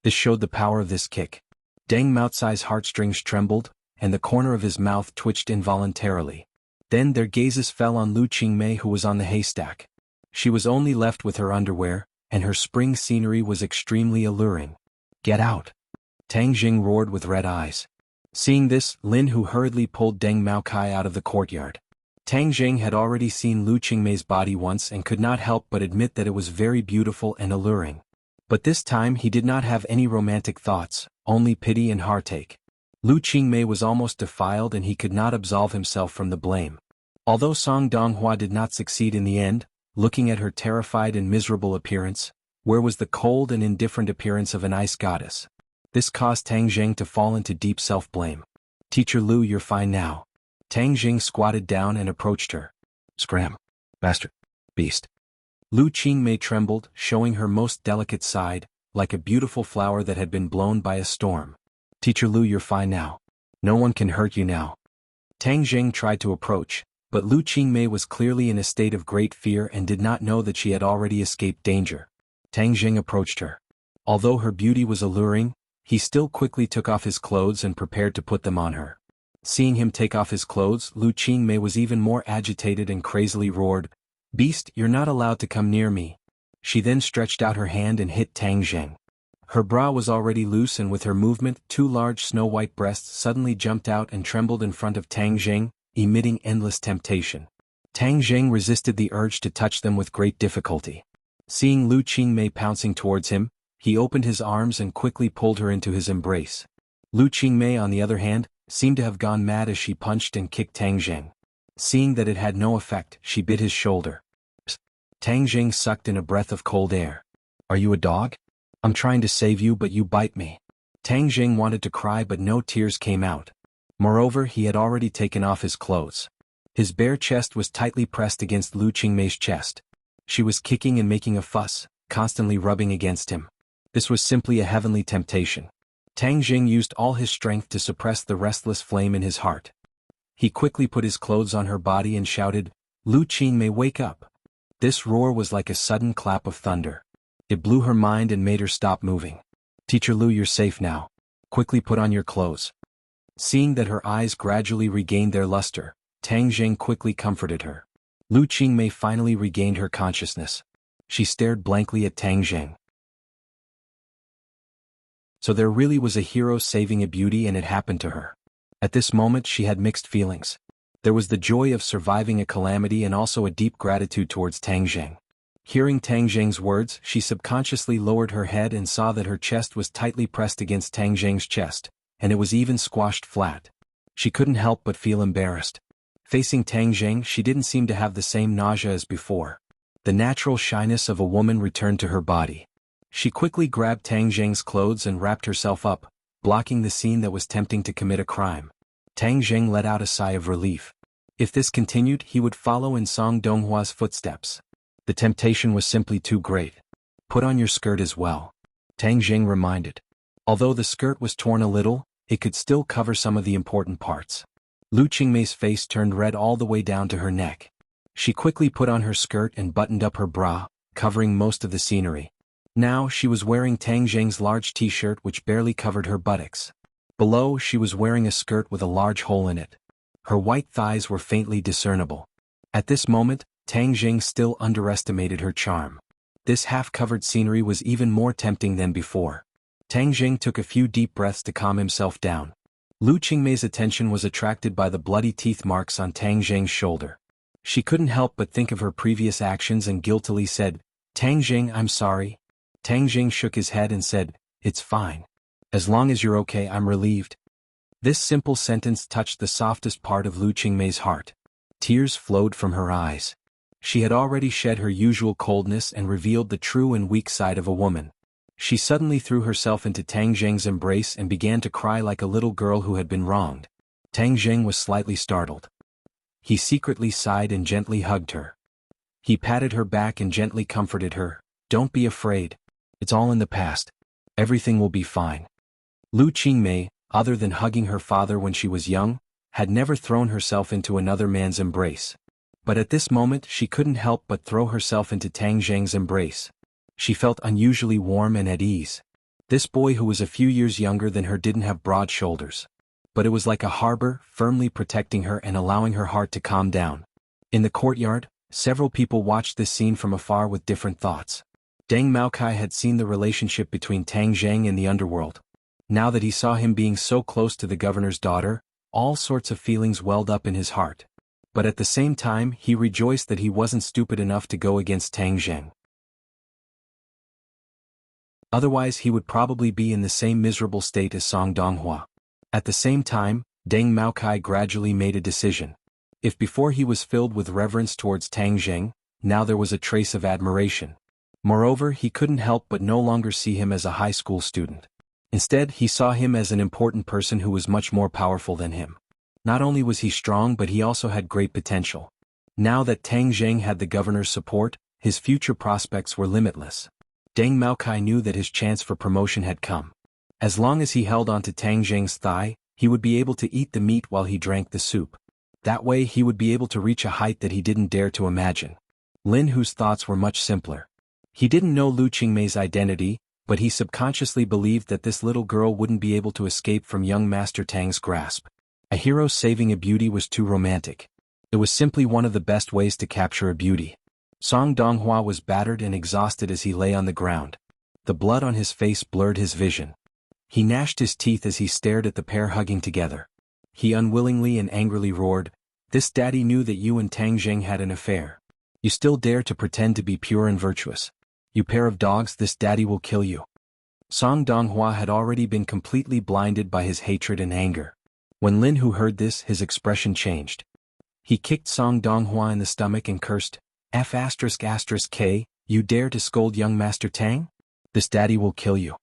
This showed the power of this kick. Deng Maocai's heartstrings trembled, and the corner of his mouth twitched involuntarily. Then their gazes fell on Lu Qingmei, who was on the haystack. She was only left with her underwear, and her spring scenery was extremely alluring. "Get out!" Tang Jing roared with red eyes. Seeing this, Lin Hu hurriedly pulled Deng Maocai out of the courtyard. Tang Jing had already seen Lu Qingmei's body once and could not help but admit that it was very beautiful and alluring. But this time he did not have any romantic thoughts, only pity and heartache. Lu Qingmei was almost defiled and he could not absolve himself from the blame. Although Song Donghua did not succeed in the end, looking at her terrified and miserable appearance, where was the cold and indifferent appearance of an ice goddess? This caused Tang Jing to fall into deep self-blame. "Teacher Lu, you're fine now." Tang Jing squatted down and approached her. "Scram. Bastard. Beast." Lu Qingmei trembled, showing her most delicate side, like a beautiful flower that had been blown by a storm. "Teacher Lu, you're fine now. No one can hurt you now." Tang Jing tried to approach, but Lu Qingmei was clearly in a state of great fear and did not know that she had already escaped danger. Tang Jing approached her. Although her beauty was alluring, he still quickly took off his clothes and prepared to put them on her. Seeing him take off his clothes, Lu Qingmei was even more agitated and crazily roared, "Beast, you're not allowed to come near me." She then stretched out her hand and hit Tang Jing. Her bra was already loose and with her movement, two large snow-white breasts suddenly jumped out and trembled in front of Tang Jing, emitting endless temptation. Tang Jing resisted the urge to touch them with great difficulty. Seeing Lu Qingmei pouncing towards him, he opened his arms and quickly pulled her into his embrace. Lu Qingmei, on the other hand, seemed to have gone mad as she punched and kicked Tang Jing. Seeing that it had no effect, she bit his shoulder. Psst. Tang Jing sucked in a breath of cold air. "Are you a dog? I'm trying to save you but you bite me." Tang Jing wanted to cry but no tears came out. Moreover, he had already taken off his clothes. His bare chest was tightly pressed against Lu Qingmei's chest. She was kicking and making a fuss, constantly rubbing against him. This was simply a heavenly temptation. Tang Jing used all his strength to suppress the restless flame in his heart. He quickly put his clothes on her body and shouted, "Lu Qingmei, wake up!" This roar was like a sudden clap of thunder. It blew her mind and made her stop moving. "Teacher Lu, you're safe now. Quickly put on your clothes." Seeing that her eyes gradually regained their luster, Tang Jing quickly comforted her. Lu Qingmei finally regained her consciousness. She stared blankly at Tang Jing. So there really was a hero saving a beauty and it happened to her. At this moment she had mixed feelings. There was the joy of surviving a calamity and also a deep gratitude towards Tang Jing. Hearing Tang Jing's words, she subconsciously lowered her head and saw that her chest was tightly pressed against Tang Jing's chest, and it was even squashed flat. She couldn't help but feel embarrassed. Facing Tang Jing, she didn't seem to have the same nausea as before. The natural shyness of a woman returned to her body. She quickly grabbed Tang Jing's clothes and wrapped herself up, blocking the scene that was tempting to commit a crime. Tang Jing let out a sigh of relief. If this continued, he would follow in Song Donghua's footsteps. The temptation was simply too great. "Put on your skirt as well," Tang Jing reminded. Although the skirt was torn a little, it could still cover some of the important parts. Lu Qingmei's face turned red all the way down to her neck. She quickly put on her skirt and buttoned up her bra, covering most of the scenery. Now she was wearing Tang Jing's large t-shirt which barely covered her buttocks. Below she was wearing a skirt with a large hole in it. Her white thighs were faintly discernible. At this moment, Tang Jing still underestimated her charm. This half-covered scenery was even more tempting than before. Tang Jing took a few deep breaths to calm himself down. Lu Qingmei's attention was attracted by the bloody teeth marks on Tang Jing's shoulder. She couldn't help but think of her previous actions and guiltily said, "Tang Jing, I'm sorry." Tang Jing shook his head and said, "It's fine. As long as you're okay, I'm relieved." This simple sentence touched the softest part of Lu Qingmei's heart. Tears flowed from her eyes. She had already shed her usual coldness and revealed the true and weak side of a woman. She suddenly threw herself into Tang Jing's embrace and began to cry like a little girl who had been wronged. Tang Jing was slightly startled. He secretly sighed and gently hugged her. He patted her back and gently comforted her. "Don't be afraid. It's all in the past. Everything will be fine." Lu Qingmei, other than hugging her father when she was young, had never thrown herself into another man's embrace. But at this moment she couldn't help but throw herself into Tang Jing's embrace. She felt unusually warm and at ease. This boy who was a few years younger than her didn't have broad shoulders. But it was like a harbor, firmly protecting her and allowing her heart to calm down. In the courtyard, several people watched this scene from afar with different thoughts. Deng Maokai had seen the relationship between Tang Jing and the underworld. Now that he saw him being so close to the governor's daughter, all sorts of feelings welled up in his heart. But at the same time he rejoiced that he wasn't stupid enough to go against Tang Jing. Otherwise he would probably be in the same miserable state as Song Donghua. At the same time, Deng Maokai gradually made a decision. If before he was filled with reverence towards Tang Jing, now there was a trace of admiration. Moreover, he couldn't help but no longer see him as a high school student. Instead, he saw him as an important person who was much more powerful than him. Not only was he strong but he also had great potential. Now that Tang Jing had the governor's support, his future prospects were limitless. Deng Maokai knew that his chance for promotion had come. As long as he held onto Tang Jing's thigh, he would be able to eat the meat while he drank the soup. That way he would be able to reach a height that he didn't dare to imagine. Lin Hu's thoughts were much simpler. He didn't know Lu Qingmei's identity, but he subconsciously believed that this little girl wouldn't be able to escape from young Master Tang's grasp. A hero saving a beauty was too romantic. It was simply one of the best ways to capture a beauty. Song Donghua was battered and exhausted as he lay on the ground. The blood on his face blurred his vision. He gnashed his teeth as he stared at the pair hugging together. He unwillingly and angrily roared, "This daddy knew that you and Tang Jing had an affair. You still dare to pretend to be pure and virtuous. You pair of dogs, this daddy will kill you." Song Donghua had already been completely blinded by his hatred and anger. When Lin Hu heard this, his expression changed. He kicked Song Donghua in the stomach and cursed, "F***K, you dare to scold young Master Tang? This daddy will kill you."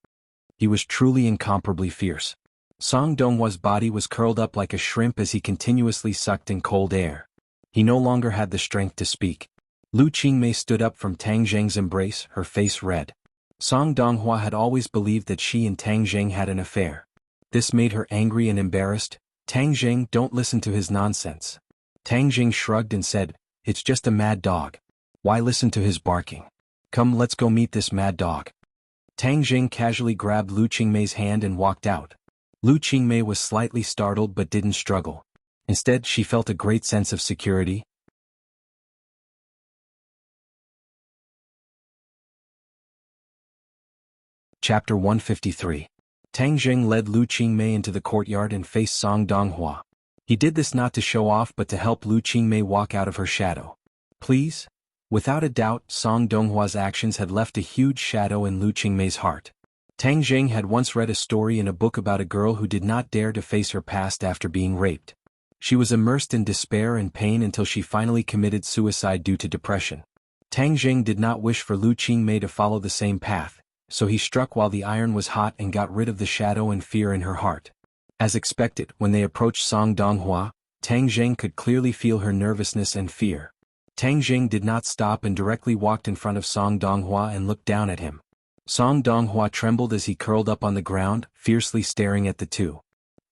He was truly incomparably fierce. Song Donghua's body was curled up like a shrimp as he continuously sucked in cold air. He no longer had the strength to speak. Lu Qingmei stood up from Tang Jing's embrace, her face red. Song Donghua had always believed that she and Tang Jing had an affair. This made her angry and embarrassed. "Tang Jing, don't listen to his nonsense." Tang Jing shrugged and said, "It's just a mad dog. Why listen to his barking? Come, let's go meet this mad dog." Tang Jing casually grabbed Lu Qingmei's hand and walked out. Lu Qingmei was slightly startled but didn't struggle. Instead, she felt a great sense of security. Chapter 153. Tang Jing led Lu Qingmei into the courtyard and faced Song Donghua. He did this not to show off but to help Lu Qingmei walk out of her shadow. "Please?" Without a doubt, Song Donghua's actions had left a huge shadow in Lu Qingmei's heart. Tang Jing had once read a story in a book about a girl who did not dare to face her past after being raped. She was immersed in despair and pain until she finally committed suicide due to depression. Tang Jing did not wish for Lu Qingmei to follow the same path, so he struck while the iron was hot and got rid of the shadow and fear in her heart. As expected, when they approached Song Donghua, Tang Jing could clearly feel her nervousness and fear. Tang Jing did not stop and directly walked in front of Song Donghua and looked down at him. Song Donghua trembled as he curled up on the ground, fiercely staring at the two.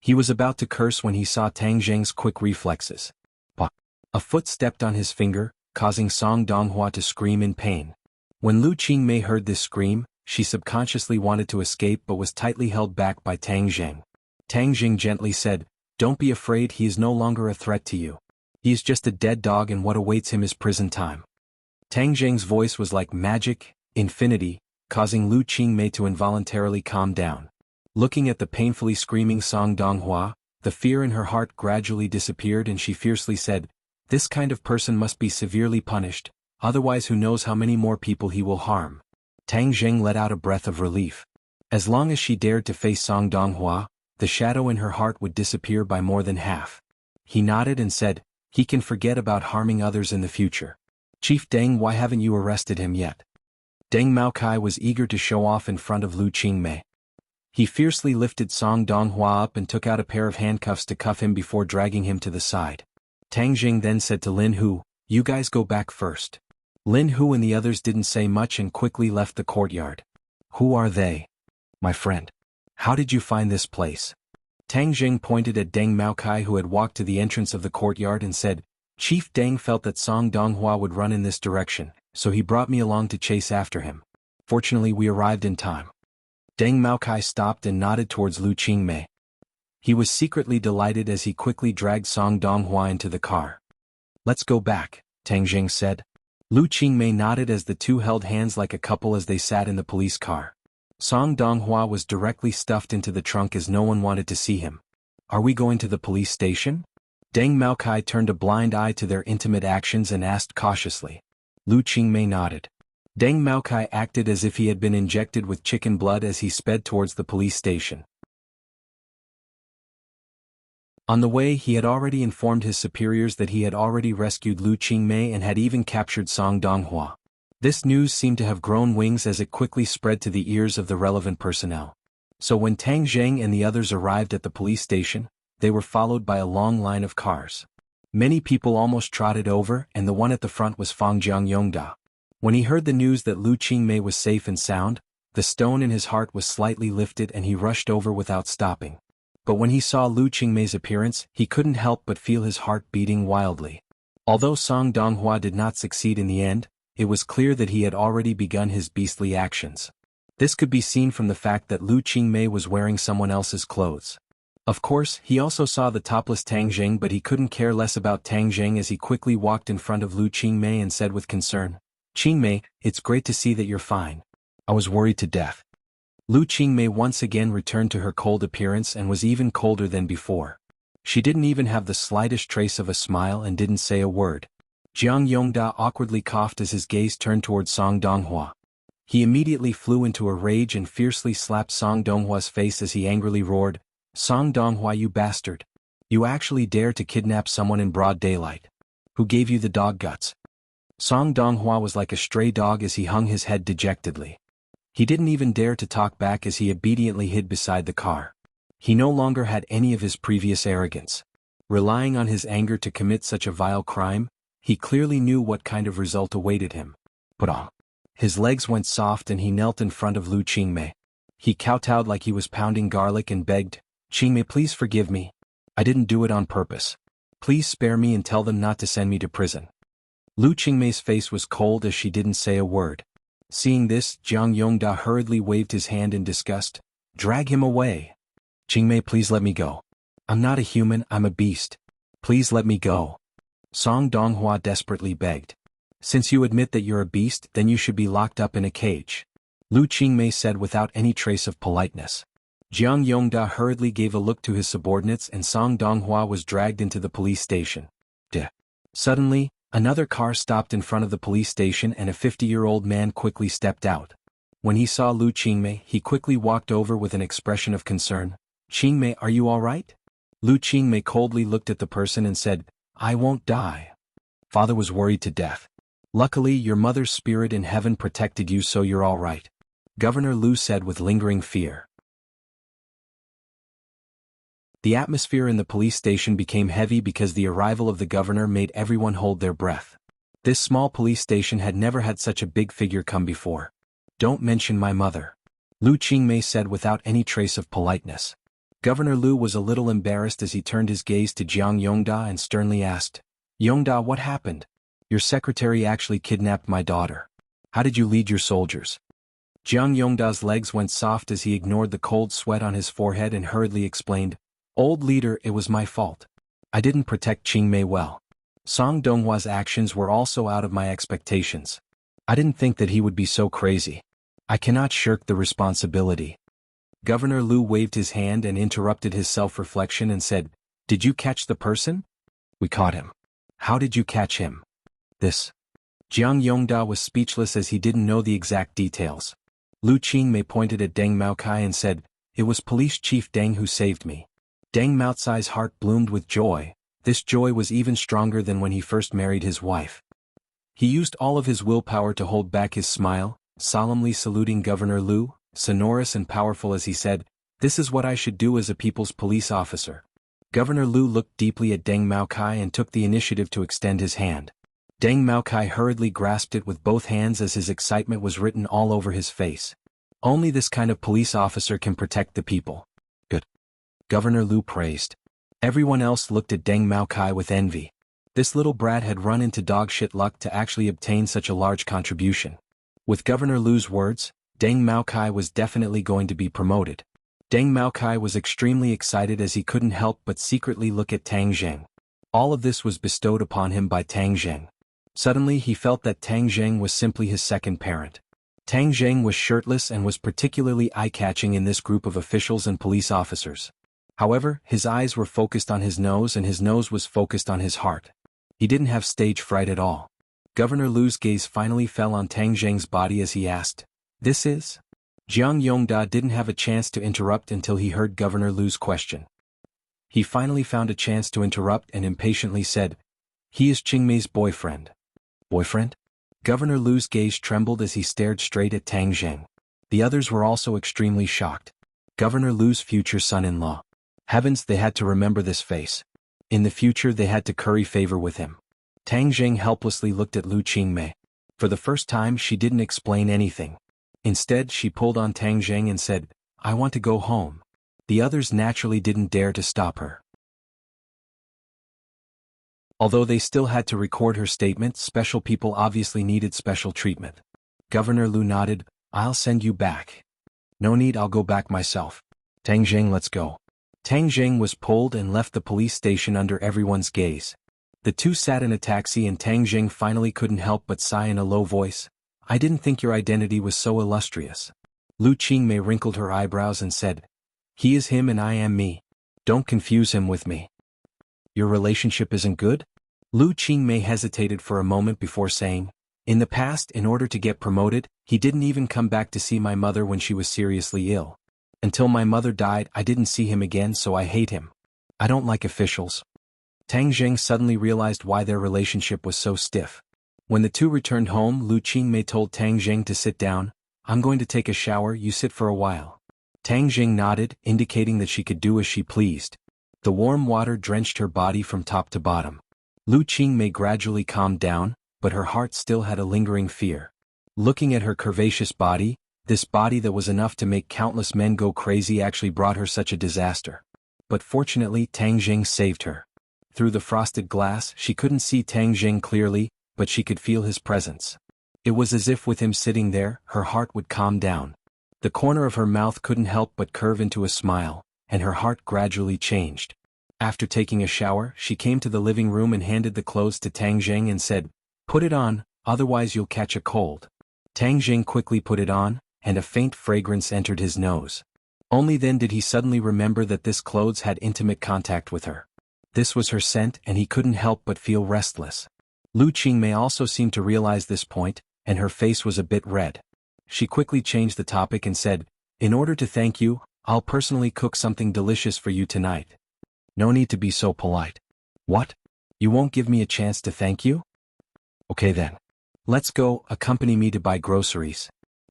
He was about to curse when he saw Tang Jing's quick reflexes. "Bah!" A foot stepped on his finger, causing Song Donghua to scream in pain. When Lu Qingmei heard this scream, she subconsciously wanted to escape but was tightly held back by Tang Zheng. Tang Zheng gently said, "Don't be afraid, he is no longer a threat to you. He is just a dead dog and what awaits him is prison time." Tang Zheng's voice was like magic, infinity, causing Lu Qingmei to involuntarily calm down. Looking at the painfully screaming Song Donghua, the fear in her heart gradually disappeared and she fiercely said, "This kind of person must be severely punished, otherwise who knows how many more people he will harm." Tang Zheng let out a breath of relief. As long as she dared to face Song Donghua, the shadow in her heart would disappear by more than half. He nodded and said, "He can forget about harming others in the future. Chief Deng, why haven't you arrested him yet?" Deng Maokai was eager to show off in front of Lu Qingmei. He fiercely lifted Song Donghua up and took out a pair of handcuffs to cuff him before dragging him to the side. Tang Jing then said to Lin Hu, "You guys go back first." Lin Hu and the others didn't say much and quickly left the courtyard. "Who are they? My friend. How did you find this place?" Tang Jing pointed at Deng Maokai who had walked to the entrance of the courtyard and said, "Chief Deng felt that Song Donghua would run in this direction, so he brought me along to chase after him. Fortunately we arrived in time." Deng Maokai stopped and nodded towards Lu Qingmei. He was secretly delighted as he quickly dragged Song Donghua into the car. "Let's go back," Tang Jing said. Lu Qingmei nodded as the two held hands like a couple as they sat in the police car. Song Donghua was directly stuffed into the trunk as no one wanted to see him. "Are we going to the police station?" Deng Maokai turned a blind eye to their intimate actions and asked cautiously. Lu Qingmei nodded. Deng Maokai acted as if he had been injected with chicken blood as he sped towards the police station. On the way he had already informed his superiors that he had already rescued Lu Qingmei and had even captured Song Donghua. This news seemed to have grown wings as it quickly spread to the ears of the relevant personnel. So when Tang Zheng and the others arrived at the police station, they were followed by a long line of cars. Many people almost trotted over and the one at the front was Fang Jiangyongda. When he heard the news that Lu Qingmei was safe and sound, the stone in his heart was slightly lifted and he rushed over without stopping. But when he saw Lu Qingmei's appearance, he couldn't help but feel his heart beating wildly. Although Song Donghua did not succeed in the end, it was clear that he had already begun his beastly actions. This could be seen from the fact that Lu Qingmei was wearing someone else's clothes. Of course, he also saw the topless Tang Zheng, but he couldn't care less about Tang Zheng as he quickly walked in front of Lu Qingmei and said with concern, "Qingmei, it's great to see that you're fine. I was worried to death." Lu Qingmei once again returned to her cold appearance and was even colder than before. She didn't even have the slightest trace of a smile and didn't say a word. Jiang Yongda awkwardly coughed as his gaze turned towards Song Donghua. He immediately flew into a rage and fiercely slapped Song Donghua's face as he angrily roared, "Song Donghua, you bastard! You actually dare to kidnap someone in broad daylight. Who gave you the dog guts?" Song Donghua was like a stray dog as he hung his head dejectedly. He didn't even dare to talk back as he obediently hid beside the car. He no longer had any of his previous arrogance. Relying on his anger to commit such a vile crime, he clearly knew what kind of result awaited him. But his legs went soft and he knelt in front of Lu Qingmei. He kowtowed like he was pounding garlic and begged, "Qingmei, please forgive me. I didn't do it on purpose. Please spare me and tell them not to send me to prison." Lu Qingmei's face was cold as she didn't say a word. Seeing this, Jiang Yongda hurriedly waved his hand in disgust. "Drag him away. Qingmei, please let me go. I'm not a human, I'm a beast. Please let me go." Song Donghua desperately begged. "Since you admit that you're a beast, then you should be locked up in a cage," Lu Qingmei said without any trace of politeness. Jiang Yongda hurriedly gave a look to his subordinates and Song Donghua was dragged into the police station. Suddenly, another car stopped in front of the police station and a 50-year-old man quickly stepped out. When he saw Lu Qingmei, he quickly walked over with an expression of concern. "Qingmei, are you all right?" Lu Qingmei coldly looked at the person and said, "I won't die. Father was worried to death. Luckily, your mother's spirit in heaven protected you, so you're all right," Governor Lu said with lingering fear. The atmosphere in the police station became heavy because the arrival of the governor made everyone hold their breath. This small police station had never had such a big figure come before. "Don't mention my mother," Lu Qingmei said without any trace of politeness. Governor Lu was a little embarrassed as he turned his gaze to Jiang Yongda and sternly asked, "Yongda, what happened? Your secretary actually kidnapped my daughter. How did you lead your soldiers? Jiang Yongda's legs went soft as he ignored the cold sweat on his forehead and hurriedly explained, Old leader, it was my fault. I didn't protect Qingmei well. Song Donghua's actions were also out of my expectations. I didn't think that he would be so crazy. I cannot shirk the responsibility. Governor Liu waved his hand and interrupted his self-reflection and said, Did you catch the person? We caught him. How did you catch him? This. Jiang Yongda was speechless as he didn't know the exact details. Lu Qingmei pointed at Deng Maokai and said, It was Police Chief Deng who saved me. Deng Maocai's heart bloomed with joy. This joy was even stronger than when he first married his wife. He used all of his willpower to hold back his smile, solemnly saluting Governor Liu, sonorous and powerful as he said, This is what I should do as a people's police officer. Governor Liu looked deeply at Deng Maokai and took the initiative to extend his hand. Deng Maokai hurriedly grasped it with both hands as his excitement was written all over his face. Only this kind of police officer can protect the people. Good. Governor Liu praised. Everyone else looked at Deng Maokai with envy. This little brat had run into dog-shit luck to actually obtain such a large contribution. With Governor Liu's words, Deng Maokai was definitely going to be promoted. Deng Maokai was extremely excited as he couldn't help but secretly look at Tang Zheng. All of this was bestowed upon him by Tang Zheng. Suddenly he felt that Tang Zheng was simply his second parent. Tang Zheng was shirtless and was particularly eye-catching in this group of officials and police officers. However, his eyes were focused on his nose and his nose was focused on his heart. He didn't have stage fright at all. Governor Liu's gaze finally fell on Tang Zheng's body as he asked, This is? Jiang Yongda didn't have a chance to interrupt until he heard Governor Liu's question. He finally found a chance to interrupt and impatiently said, He is Qingmei's boyfriend. Boyfriend? Governor Liu's gaze trembled as he stared straight at Tang Zheng. The others were also extremely shocked. Governor Liu's future son-in-law. Heavens, they had to remember this face. In the future they had to curry favor with him. Tang Zheng helplessly looked at Lu Qingmei. For the first time she didn't explain anything. Instead she pulled on Tang Zheng and said, I want to go home. The others naturally didn't dare to stop her. Although they still had to record her statement, special people obviously needed special treatment. Governor Liu nodded, I'll send you back. No need, I'll go back myself. Tang Zheng, let's go. Tang Zheng was pulled and left the police station under everyone's gaze. The two sat in a taxi and Tang Zheng finally couldn't help but sigh in a low voice. I didn't think your identity was so illustrious. Lu Qingmei wrinkled her eyebrows and said, He is him and I am me. Don't confuse him with me. Your relationship isn't good? Lu Qingmei hesitated for a moment before saying, In the past, in order to get promoted, he didn't even come back to see my mother when she was seriously ill. Until my mother died, I didn't see him again, so I hate him. I don't like officials. Tang Zheng suddenly realized why their relationship was so stiff. When the two returned home, Lu Qingmei told Tang Zheng to sit down. I'm going to take a shower, you sit for a while. Tang Zheng nodded, indicating that she could do as she pleased. The warm water drenched her body from top to bottom. Lu Qingmei gradually calmed down, but her heart still had a lingering fear. Looking at her curvaceous body, this body that was enough to make countless men go crazy actually brought her such a disaster. But fortunately Tang Zheng saved her. Through the frosted glass she couldn't see Tang Zheng clearly, but she could feel his presence. It was as if with him sitting there, her heart would calm down. The corner of her mouth couldn't help but curve into a smile, and her heart gradually changed. After taking a shower, she came to the living room and handed the clothes to Tang Zheng and said, Put it on, otherwise you'll catch a cold. Tang Zheng quickly put it on, and a faint fragrance entered his nose. Only then did he suddenly remember that this clothes had intimate contact with her. This was her scent and he couldn't help but feel restless. Lu Qingmei also seemed to realize this point, and her face was a bit red. She quickly changed the topic and said, In order to thank you, I'll personally cook something delicious for you tonight. No need to be so polite. What? You won't give me a chance to thank you? Okay then. Let's go, accompany me to buy groceries.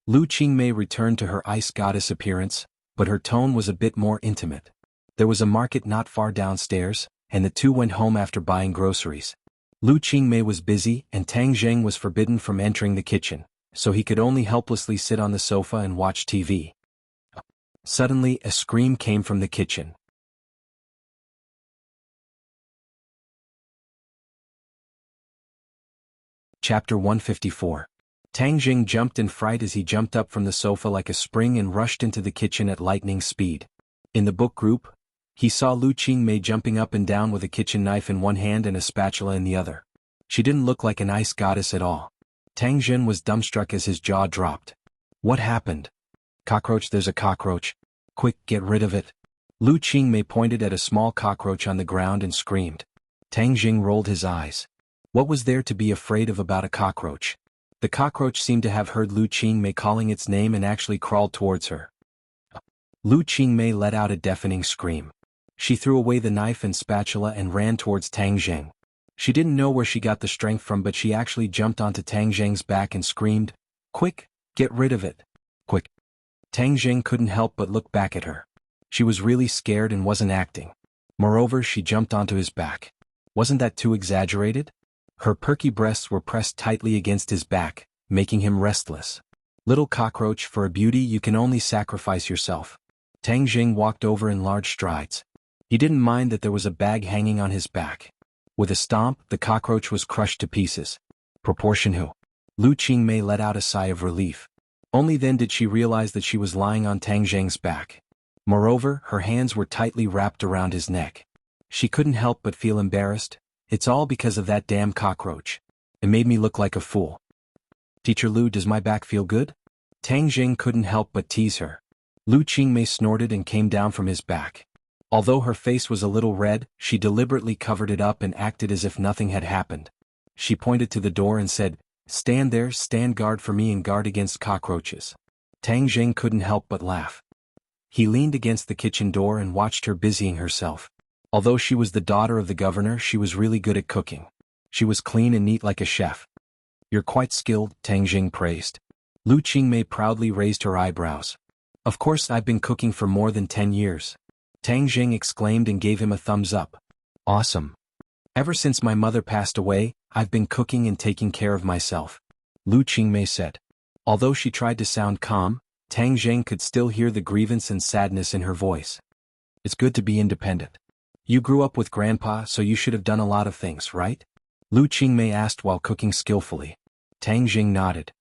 Lu Qingmei returned to her ice goddess appearance, but her tone was a bit more intimate. There was a market not far downstairs, and the two went home after buying groceries. Lu Qingmei was busy and Tang Zheng was forbidden from entering the kitchen, so he could only helplessly sit on the sofa and watch TV. Suddenly, a scream came from the kitchen. Chapter 154. Tang Jing jumped in fright as he jumped up from the sofa like a spring and rushed into the kitchen at lightning speed. In the book group, he saw Lu Qingmei jumping up and down with a kitchen knife in one hand and a spatula in the other. She didn't look like an ice goddess at all. Tang Jin was dumbstruck as his jaw dropped. What happened? Cockroach, there's a cockroach. Quick, get rid of it. Lu Qingmei pointed at a small cockroach on the ground and screamed. Tang Jing rolled his eyes. What was there to be afraid of about a cockroach? The cockroach seemed to have heard Lu Qingmei calling its name and actually crawled towards her. Lu Qingmei let out a deafening scream. She threw away the knife and spatula and ran towards Tang Jing. She didn't know where she got the strength from, but she actually jumped onto Tang Jing's back and screamed, "Quick, get rid of it. Quick." Tang Jing couldn't help but look back at her. She was really scared and wasn't acting. Moreover, she jumped onto his back. Wasn't that too exaggerated? Her perky breasts were pressed tightly against his back, making him restless. Little cockroach, for a beauty you can only sacrifice yourself. Tang Jing walked over in large strides. He didn't mind that there was a bag hanging on his back. With a stomp, the cockroach was crushed to pieces. Proportion who? Lu Qingmei let out a sigh of relief. Only then did she realize that she was lying on Tang Jing's back. Moreover, her hands were tightly wrapped around his neck. She couldn't help but feel embarrassed. It's all because of that damn cockroach. It made me look like a fool. Teacher Lu, does my back feel good? Tang Jing couldn't help but tease her. Lu Qingmei snorted and came down from his back. Although her face was a little red, she deliberately covered it up and acted as if nothing had happened. She pointed to the door and said, "Stand there, stand guard for me and guard against cockroaches." Tang Jing couldn't help but laugh. He leaned against the kitchen door and watched her busying herself. Although she was the daughter of the governor, she was really good at cooking. She was clean and neat like a chef. "You're quite skilled," Tang Jing praised. Lu Qingmei proudly raised her eyebrows. "Of course, I've been cooking for more than 10 years. Tang Jing exclaimed and gave him a thumbs up. "Awesome. Ever since my mother passed away, I've been cooking and taking care of myself," Lu Qingmei said. Although she tried to sound calm, Tang Jing could still hear the grievance and sadness in her voice. "It's good to be independent. You grew up with Grandpa, so you should have done a lot of things, right?" Lu Qingmei asked while cooking skillfully. Tang Jing nodded.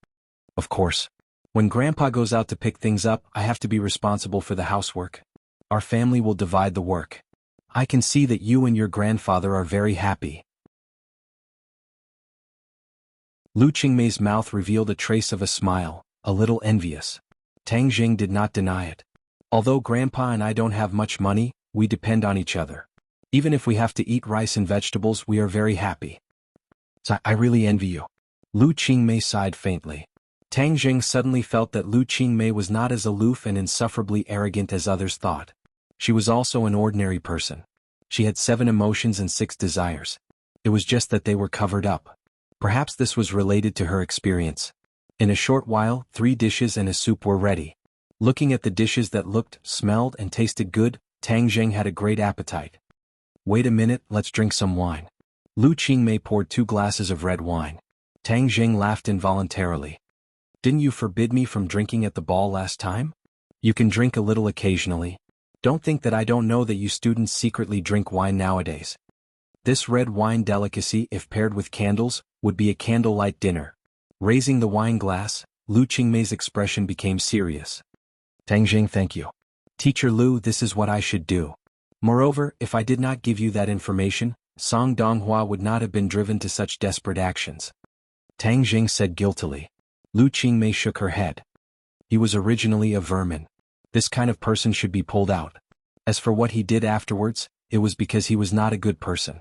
"Of course. When Grandpa goes out to pick things up, I have to be responsible for the housework. Our family will divide the work. I can see that you and your grandfather are very happy." Lu Qingmei's mouth revealed a trace of a smile, a little envious. Tang Jing did not deny it. "Although Grandpa and I don't have much money, we depend on each other. Even if we have to eat rice and vegetables, we are very happy. So I really envy you." Lu Qingmei sighed faintly. Tang Jing suddenly felt that Lu Qingmei was not as aloof and insufferably arrogant as others thought. She was also an ordinary person. She had 7 emotions and 6 desires. It was just that they were covered up. Perhaps this was related to her experience. In a short while, 3 dishes and a soup were ready. Looking at the dishes that looked, smelled, and tasted good, Tang Jing had a great appetite. "Wait a minute, let's drink some wine." Lu Qingmei poured 2 glasses of red wine. Tang Jing laughed involuntarily. "Didn't you forbid me from drinking at the ball last time? You can drink a little occasionally. Don't think that I don't know that you students secretly drink wine nowadays. This red wine delicacy, if paired with candles, would be a candlelight dinner." Raising the wine glass, Lu Qingmei's expression became serious. "Tang Jing, thank you. Teacher Lu, this is what I should do. Moreover, if I did not give you that information, Song Donghua would not have been driven to such desperate actions." Tang Jing said guiltily. Lu Qingmei shook her head. "He was originally a vermin. This kind of person should be pulled out. As for what he did afterwards, it was because he was not a good person.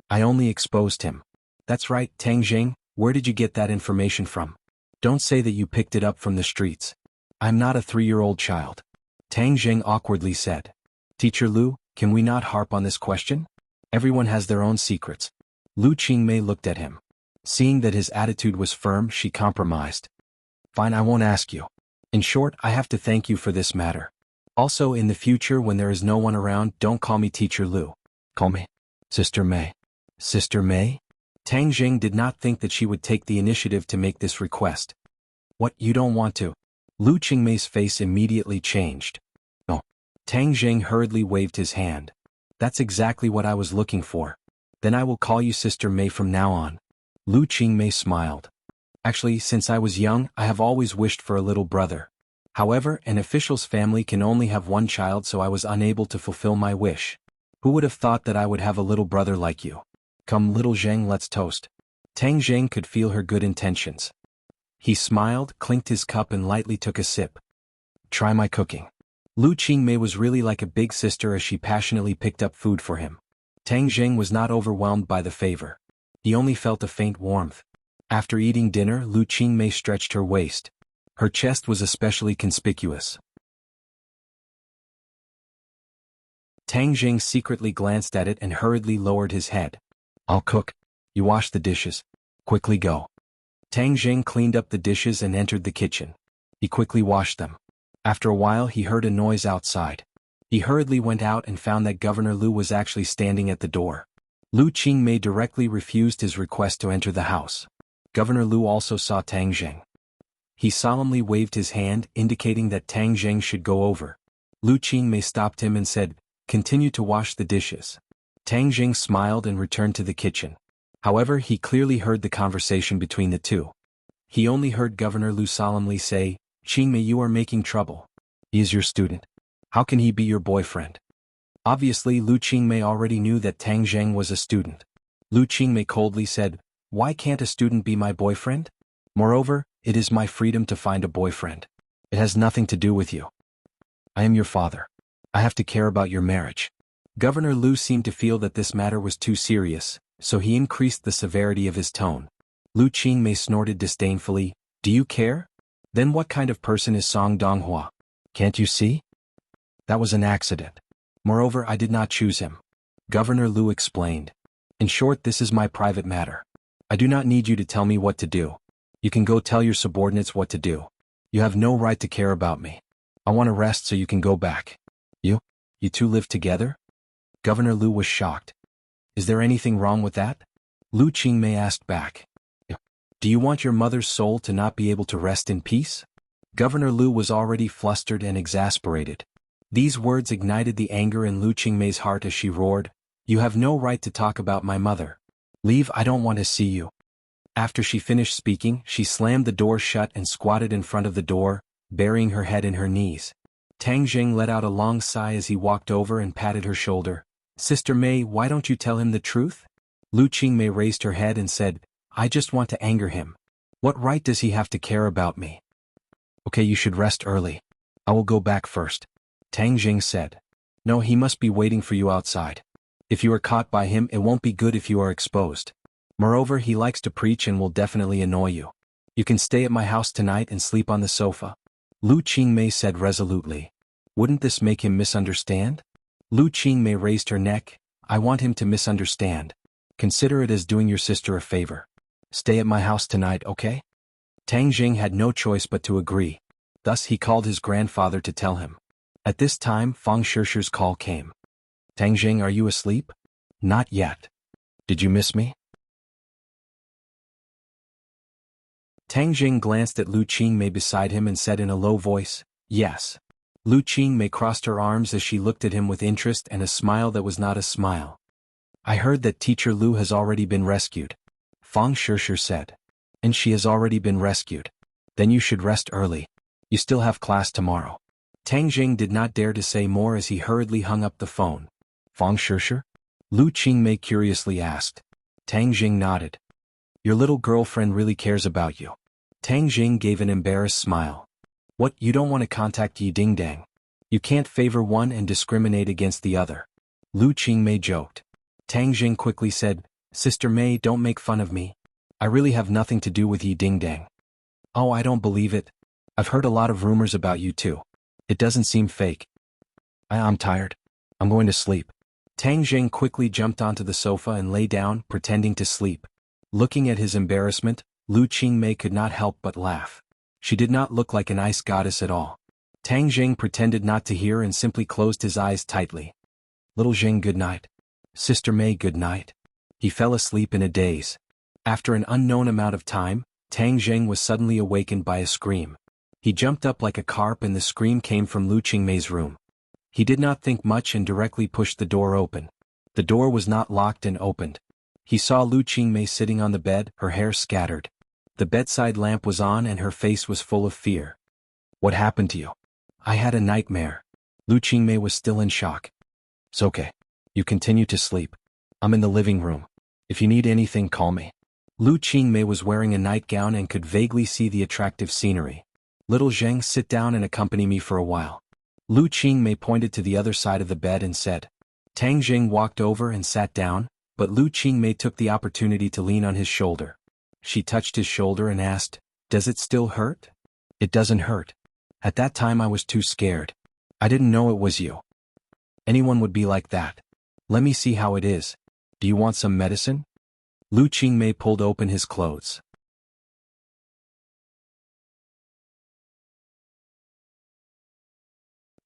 I only exposed him." "That's right, Tang Jing, where did you get that information from? Don't say that you picked it up from the streets. I'm not a 3-year-old child." Tang Jing awkwardly said. "Teacher Lu, can we not harp on this question? Everyone has their own secrets." Lu Qingmei looked at him. Seeing that his attitude was firm, she compromised. "Fine, I won't ask you. In short, I have to thank you for this matter. Also, in the future when there is no one around, don't call me Teacher Lu. Call me Sister Mei." "Sister Mei?" Tang Jing did not think that she would take the initiative to make this request. "What, you don't want to?" Lu Qingmei's face immediately changed. "No." Tang Jing hurriedly waved his hand. "That's exactly what I was looking for. Then I will call you Sister Mei from now on." Lu Qingmei smiled. Actually, since I was young, I have always wished for a little brother. However, an official's family can only have one child, so I was unable to fulfill my wish. Who would have thought that I would have a little brother like you? Come, little Zheng, let's toast. Tang Zheng could feel her good intentions. He smiled, clinked his cup and lightly took a sip. Try my cooking. Lu Qingmei was really like a big sister as she passionately picked up food for him. Tang Zheng was not overwhelmed by the favor. He only felt a faint warmth. After eating dinner, Lu Qingmei stretched her waist. Her chest was especially conspicuous. Tang Zheng secretly glanced at it and hurriedly lowered his head. I'll cook. You wash the dishes. Quickly go. Tang Zheng cleaned up the dishes and entered the kitchen. He quickly washed them. After a while he heard a noise outside. He hurriedly went out and found that Governor Lu was actually standing at the door. Lu Qingmei directly refused his request to enter the house. Governor Lu also saw Tang Zheng. He solemnly waved his hand, indicating that Tang Zheng should go over. Lu Qingmei stopped him and said, "Continue to wash the dishes." Tang Zheng smiled and returned to the kitchen. However, he clearly heard the conversation between the two. He only heard Governor Lu solemnly say, "Qingmei, you are making trouble. He is your student. How can he be your boyfriend?" Obviously, Lu Qingmei already knew that Tang Zheng was a student. Lu Qingmei coldly said, "Why can't a student be my boyfriend? Moreover, it is my freedom to find a boyfriend. It has nothing to do with you. I am your father. I have to care about your marriage." Governor Lu seemed to feel that this matter was too serious, so he increased the severity of his tone. Lu Qingmei snorted disdainfully, "Do you care? Then what kind of person is Song Donghua? Can't you see? That was an accident. Moreover, I did not choose him." Governor Lu explained. "In short, this is my private matter. I do not need you to tell me what to do. You can go tell your subordinates what to do. You have no right to care about me. I want to rest so you can go back." You two live together?" Governor Lu was shocked. "Is there anything wrong with that?" Lu Qingmei asked back. "Do you want your mother's soul to not be able to rest in peace?" Governor Lu was already flustered and exasperated. These words ignited the anger in Lu Qingmei's heart as she roared, "You have no right to talk about my mother. Leave, I don't want to see you." After she finished speaking, she slammed the door shut and squatted in front of the door, burying her head in her knees. Tang Zheng let out a long sigh as he walked over and patted her shoulder. "Sister Mei, why don't you tell him the truth?" Lu Qingmei raised her head and said, "I just want to anger him. What right does he have to care about me?" "Okay, you should rest early. I will go back first," Tang Zheng said. "No, he must be waiting for you outside. If you are caught by him, it won't be good if you are exposed. Moreover, he likes to preach and will definitely annoy you. You can stay at my house tonight and sleep on the sofa," Lu Qingmei said resolutely. "Wouldn't this make him misunderstand?" Lu Qingmei raised her neck. "I want him to misunderstand. Consider it as doing your sister a favor. Stay at my house tonight, okay?" Tang Zheng had no choice but to agree. Thus he called his grandfather to tell him. At this time, Fang Shishir's call came. "Tang Zheng, are you asleep?" "Not yet. Did you miss me?" Tang Zheng glanced at Lu Qingmei beside him and said in a low voice, "Yes." Lu Qingmei crossed her arms as she looked at him with interest and a smile that was not a smile. "I heard that teacher Lu has already been rescued," Fang Shishir said. "And she has already been rescued. Then you should rest early. You still have class tomorrow." Tang Zheng did not dare to say more as he hurriedly hung up the phone. "Fang Shishir?" Lu Qingmei curiously asked. Tang Zheng nodded. "Your little girlfriend really cares about you." Tang Zheng gave an embarrassed smile. "What, you don't want to contact Yi Dingdang? You can't favor one and discriminate against the other." Lu Qingmei joked. Tang Zheng quickly said, "Sister Mei, don't make fun of me. I really have nothing to do with Yi Dingdang." "Oh, I don't believe it. I've heard a lot of rumors about you too. It doesn't seem fake." I'm tired. I'm going to sleep." Tang Zheng quickly jumped onto the sofa and lay down, pretending to sleep. Looking at his embarrassment, Lu Qingmei could not help but laugh. She did not look like an ice goddess at all. Tang Zheng pretended not to hear and simply closed his eyes tightly. "Little Zheng, good night. Sister Mei, good night." He fell asleep in a daze. After an unknown amount of time, Tang Zheng was suddenly awakened by a scream. He jumped up like a carp and the scream came from Lu Qingmei's room. He did not think much and directly pushed the door open. The door was not locked and opened. He saw Lu Qingmei sitting on the bed, her hair scattered. The bedside lamp was on and her face was full of fear. What happened to you? I had a nightmare. Lu Qingmei was still in shock. It's okay. You continue to sleep. I'm in the living room. If you need anything, call me. Lu Qingmei was wearing a nightgown and could vaguely see the attractive scenery. Little Zheng, sit down and accompany me for a while. Lu Qingmei pointed to the other side of the bed and said. Tang Jing walked over and sat down, but Lu Qingmei took the opportunity to lean on his shoulder. She touched his shoulder and asked, Does it still hurt? It doesn't hurt. At that time I was too scared. I didn't know it was you. Anyone would be like that. Let me see how it is. Do you want some medicine? Lu Qingmei pulled open his clothes.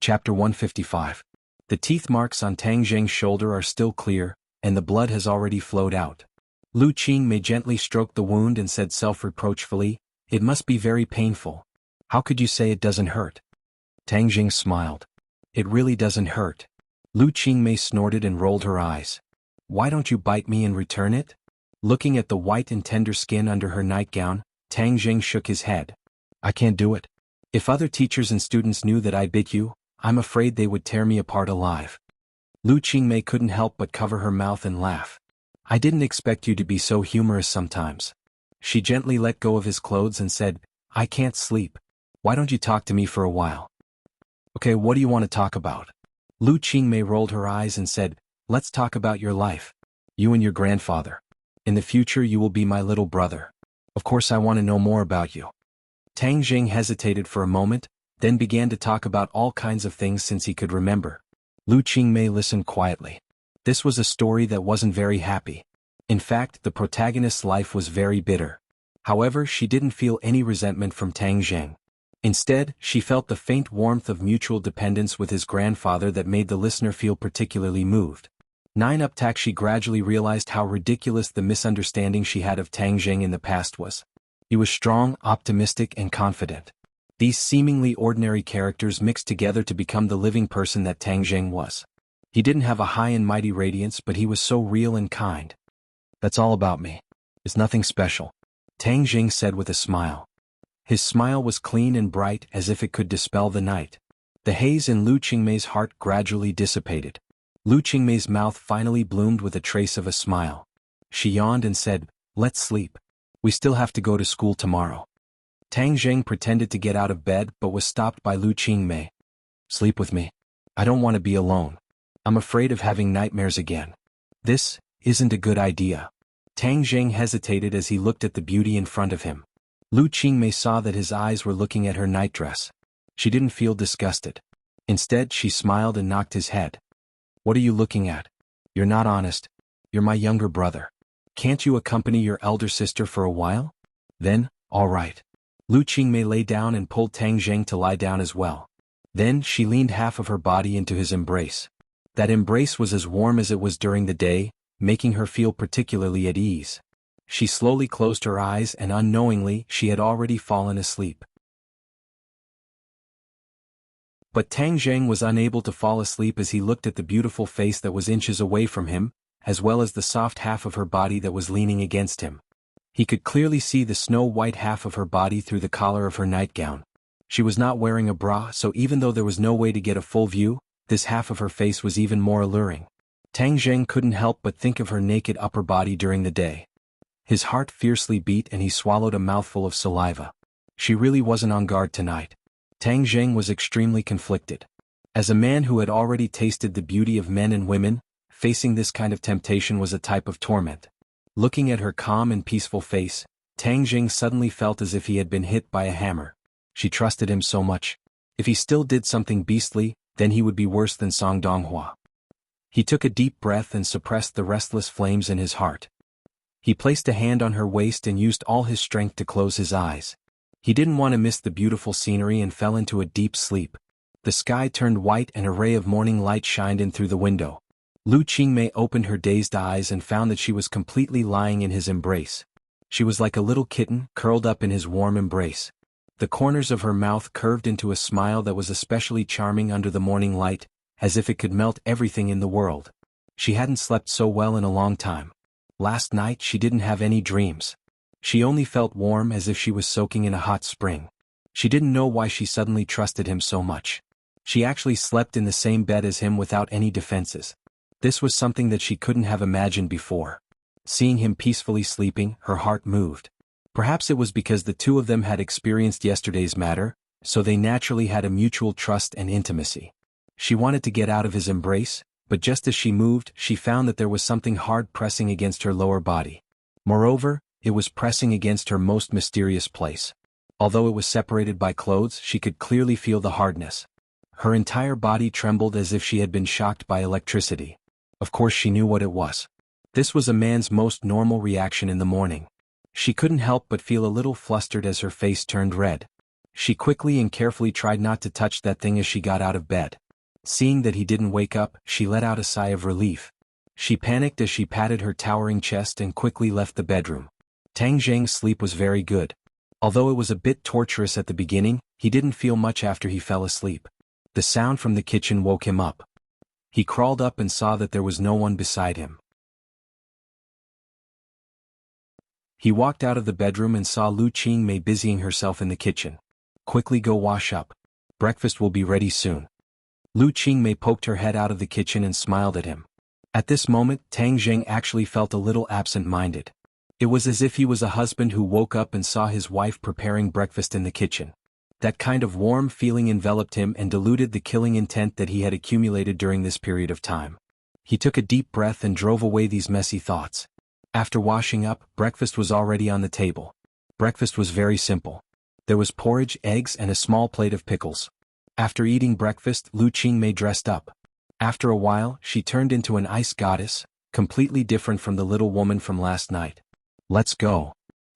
Chapter 155. The teeth marks on Tang Jing's shoulder are still clear, and the blood has already flowed out. Lu Qingmei gently stroked the wound and said self-reproachfully, It must be very painful. How could you say it doesn't hurt? Tang Jing smiled. It really doesn't hurt. Lu Qingmei snorted and rolled her eyes. Why don't you bite me and return it? Looking at the white and tender skin under her nightgown, Tang Jing shook his head. I can't do it. If other teachers and students knew that I bit you, I'm afraid they would tear me apart alive. Lu Qingmei couldn't help but cover her mouth and laugh. I didn't expect you to be so humorous sometimes. She gently let go of his clothes and said, I can't sleep. Why don't you talk to me for a while? Okay, what do you want to talk about? Lu Qingmei rolled her eyes and said, Let's talk about your life. You and your grandfather. In the future you will be my little brother. Of course I want to know more about you. Tang Jing hesitated for a moment, then began to talk about all kinds of things since he could remember. Lu Qingmei listened quietly. This was a story that wasn't very happy. In fact, the protagonist's life was very bitter. However, she didn't feel any resentment from Tang Jing. Instead, she felt the faint warmth of mutual dependence with his grandfather that made the listener feel particularly moved. 9 up tack she gradually realized how ridiculous the misunderstanding she had of Tang Jing in the past was. He was strong, optimistic, and confident. These seemingly ordinary characters mixed together to become the living person that Tang Jing was. He didn't have a high and mighty radiance, but he was so real and kind. That's all about me. It's nothing special. Tang Jing said with a smile. His smile was clean and bright as if it could dispel the night. The haze in Lu Qingmei's heart gradually dissipated. Lu Qingmei's mouth finally bloomed with a trace of a smile. She yawned and said, Let's sleep. We still have to go to school tomorrow. Tang Jing pretended to get out of bed but was stopped by Lu Qingmei. Sleep with me. I don't want to be alone. I'm afraid of having nightmares again. This isn't a good idea. Tang Jing hesitated as he looked at the beauty in front of him. Lu Qingmei saw that his eyes were looking at her nightdress. She didn't feel disgusted. Instead, she smiled and knocked his head. What are you looking at? You're not honest. You're my younger brother. Can't you accompany your elder sister for a while? Then, all right. Lu Qingmei lay down and pulled Tang Jing to lie down as well. Then she leaned half of her body into his embrace. That embrace was as warm as it was during the day, making her feel particularly at ease. She slowly closed her eyes and unknowingly she had already fallen asleep. But Tang Jing was unable to fall asleep as he looked at the beautiful face that was inches away from him, as well as the soft half of her body that was leaning against him. He could clearly see the snow-white half of her body through the collar of her nightgown. She was not wearing a bra, so even though there was no way to get a full view, this half of her face was even more alluring. Tang Jing couldn't help but think of her naked upper body during the day. His heart fiercely beat and he swallowed a mouthful of saliva. She really wasn't on guard tonight. Tang Jing was extremely conflicted. As a man who had already tasted the beauty of men and women, facing this kind of temptation was a type of torment. Looking at her calm and peaceful face, Tang Jing suddenly felt as if he had been hit by a hammer. She trusted him so much. If he still did something beastly, then he would be worse than Song Donghua. He took a deep breath and suppressed the restless flames in his heart. He placed a hand on her waist and used all his strength to close his eyes. He didn't want to miss the beautiful scenery and fell into a deep sleep. The sky turned white and a ray of morning light shined in through the window. Lu Qingmei opened her dazed eyes and found that she was completely lying in his embrace. She was like a little kitten curled up in his warm embrace. The corners of her mouth curved into a smile that was especially charming under the morning light, as if it could melt everything in the world. She hadn't slept so well in a long time. Last night she didn't have any dreams. She only felt warm as if she was soaking in a hot spring. She didn't know why she suddenly trusted him so much. She actually slept in the same bed as him without any defenses. This was something that she couldn't have imagined before. Seeing him peacefully sleeping, her heart moved. Perhaps it was because the two of them had experienced yesterday's matter, so they naturally had a mutual trust and intimacy. She wanted to get out of his embrace, but just as she moved, she found that there was something hard pressing against her lower body. Moreover, it was pressing against her most mysterious place. Although it was separated by clothes, she could clearly feel the hardness. Her entire body trembled as if she had been shocked by electricity. Of course she knew what it was. This was a man's most normal reaction in the morning. She couldn't help but feel a little flustered as her face turned red. She quickly and carefully tried not to touch that thing as she got out of bed. Seeing that he didn't wake up, she let out a sigh of relief. She panicked as she patted her towering chest and quickly left the bedroom. Tang Zheng's sleep was very good. Although it was a bit torturous at the beginning, he didn't feel much after he fell asleep. The sound from the kitchen woke him up. He crawled up and saw that there was no one beside him. He walked out of the bedroom and saw Lu Qingmei busying herself in the kitchen. Quickly go wash up. Breakfast will be ready soon. Lu Qingmei poked her head out of the kitchen and smiled at him. At this moment, Tang Zheng actually felt a little absent-minded. It was as if he was a husband who woke up and saw his wife preparing breakfast in the kitchen. That kind of warm feeling enveloped him and diluted the killing intent that he had accumulated during this period of time. He took a deep breath and drove away these messy thoughts. After washing up, breakfast was already on the table. Breakfast was very simple. There was porridge, eggs, and a small plate of pickles. After eating breakfast, Lu Qingmei dressed up. After a while, she turned into an ice goddess, completely different from the little woman from last night. Let's go.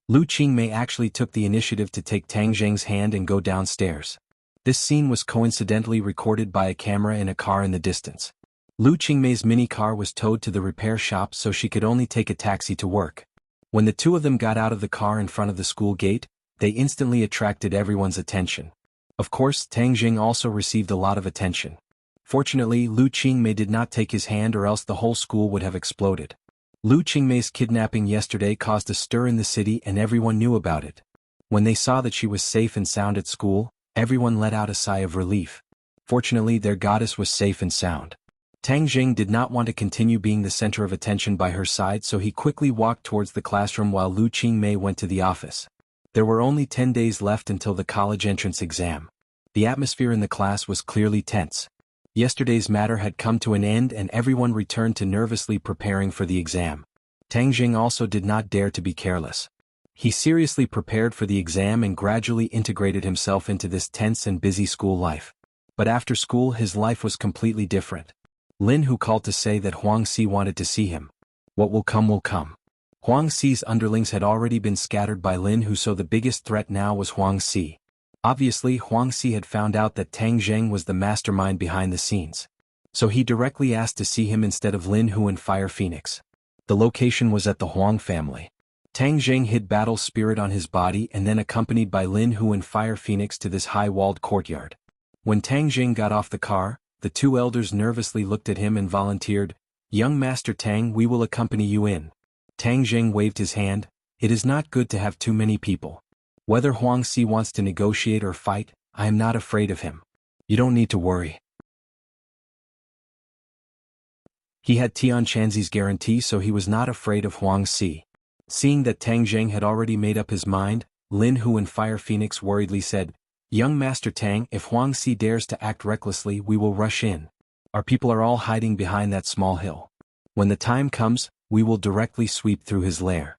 Lu Qingmei actually took the initiative to take Tang Zheng's hand and go downstairs. This scene was coincidentally recorded by a camera in a car in the distance. Lu Qingmei's mini car was towed to the repair shop so she could only take a taxi to work. When the two of them got out of the car in front of the school gate, they instantly attracted everyone's attention. Of course, Tang Zheng also received a lot of attention. Fortunately, Lu Qingmei did not take his hand or else the whole school would have exploded. Lu Qingmei's kidnapping yesterday caused a stir in the city and everyone knew about it. When they saw that she was safe and sound at school, everyone let out a sigh of relief. Fortunately, their goddess was safe and sound. Tang Zheng did not want to continue being the center of attention by her side, so he quickly walked towards the classroom while Lu Qingmei went to the office. There were only 10 days left until the college entrance exam. The atmosphere in the class was clearly tense. Yesterday's matter had come to an end and everyone returned to nervously preparing for the exam. Tang Zheng also did not dare to be careless. He seriously prepared for the exam and gradually integrated himself into this tense and busy school life. But after school his life was completely different. Lin Hu called to say that Huang Si wanted to see him. What will come will come. Huang Si's underlings had already been scattered by Lin Hu, so the biggest threat now was Huang Si. Obviously, Huang Si had found out that Tang Zheng was the mastermind behind the scenes. So he directly asked to see him instead of Lin Hu and Fire Phoenix. The location was at the Huang family. Tang Zheng hid battle spirit on his body and then accompanied by Lin Hu and Fire Phoenix to this high-walled courtyard. When Tang Zheng got off the car, the two elders nervously looked at him and volunteered, "Young Master Tang, we will accompany you in." Tang Zheng waved his hand. "It is not good to have too many people. Whether Huang Si wants to negotiate or fight, I am not afraid of him. You don't need to worry." He had Tian Chanzi's guarantee, so he was not afraid of Huang Si. Seeing that Tang Zheng had already made up his mind, Lin Hu and Fire Phoenix worriedly said, "Young Master Tang, if Huang Si dares to act recklessly, we will rush in. Our people are all hiding behind that small hill. When the time comes, we will directly sweep through his lair."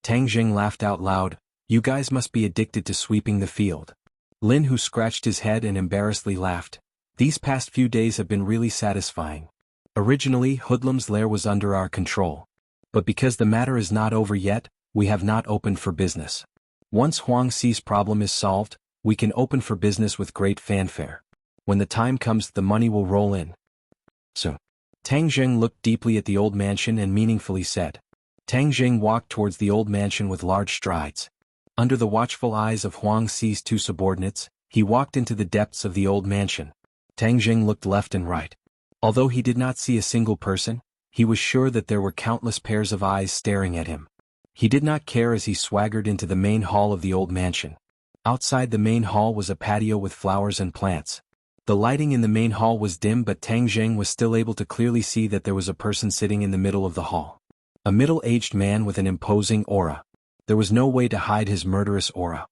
Tang Zheng laughed out loud. "You guys must be addicted to sweeping the field." Lin Hu scratched his head and embarrassedly laughed. "These past few days have been really satisfying. Originally, Hoodlum's lair was under our control. But because the matter is not over yet, we have not opened for business. Once Huang Si's problem is solved, we can open for business with great fanfare. When the time comes, the money will roll in." So, Tang Zheng looked deeply at the old mansion and meaningfully said. Tang Zheng walked towards the old mansion with large strides. Under the watchful eyes of Huang Si's two subordinates, he walked into the depths of the old mansion. Tang Zheng looked left and right. Although he did not see a single person, he was sure that there were countless pairs of eyes staring at him. He did not care as he swaggered into the main hall of the old mansion. Outside the main hall was a patio with flowers and plants. The lighting in the main hall was dim, but Tang Zheng was still able to clearly see that there was a person sitting in the middle of the hall. A middle-aged man with an imposing aura. There was no way to hide his murderous aura.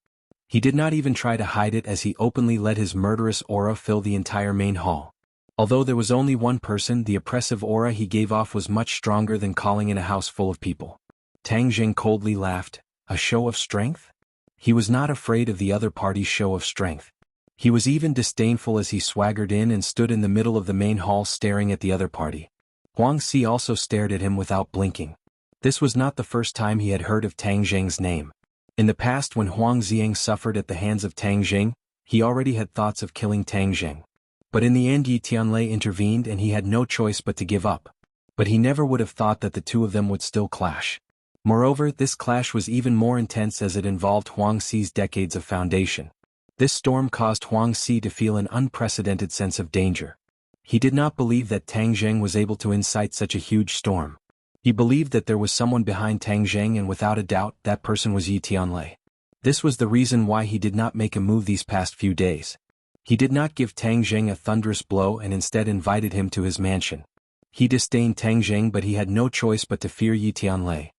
He did not even try to hide it as he openly let his murderous aura fill the entire main hall. Although there was only one person, the oppressive aura he gave off was much stronger than calling in a house full of people. Tang Zheng coldly laughed. A show of strength? He was not afraid of the other party's show of strength. He was even disdainful as he swaggered in and stood in the middle of the main hall staring at the other party. Huang Si also stared at him without blinking. This was not the first time he had heard of Tang Zheng's name. In the past, when Huang Xiang suffered at the hands of Tang Zheng, he already had thoughts of killing Tang Zheng. But in the end Yi Tianlei intervened and he had no choice but to give up. But he never would have thought that the two of them would still clash. Moreover, this clash was even more intense as it involved Huang Xi's decades of foundation. This storm caused Huang Xi to feel an unprecedented sense of danger. He did not believe that Tang Zheng was able to incite such a huge storm. He believed that there was someone behind Tang Zheng, and without a doubt that person was Yi Tianlei. This was the reason why he did not make a move these past few days. He did not give Tang Zheng a thunderous blow and instead invited him to his mansion. He disdained Tang Zheng, but he had no choice but to fear Yi Tianlei.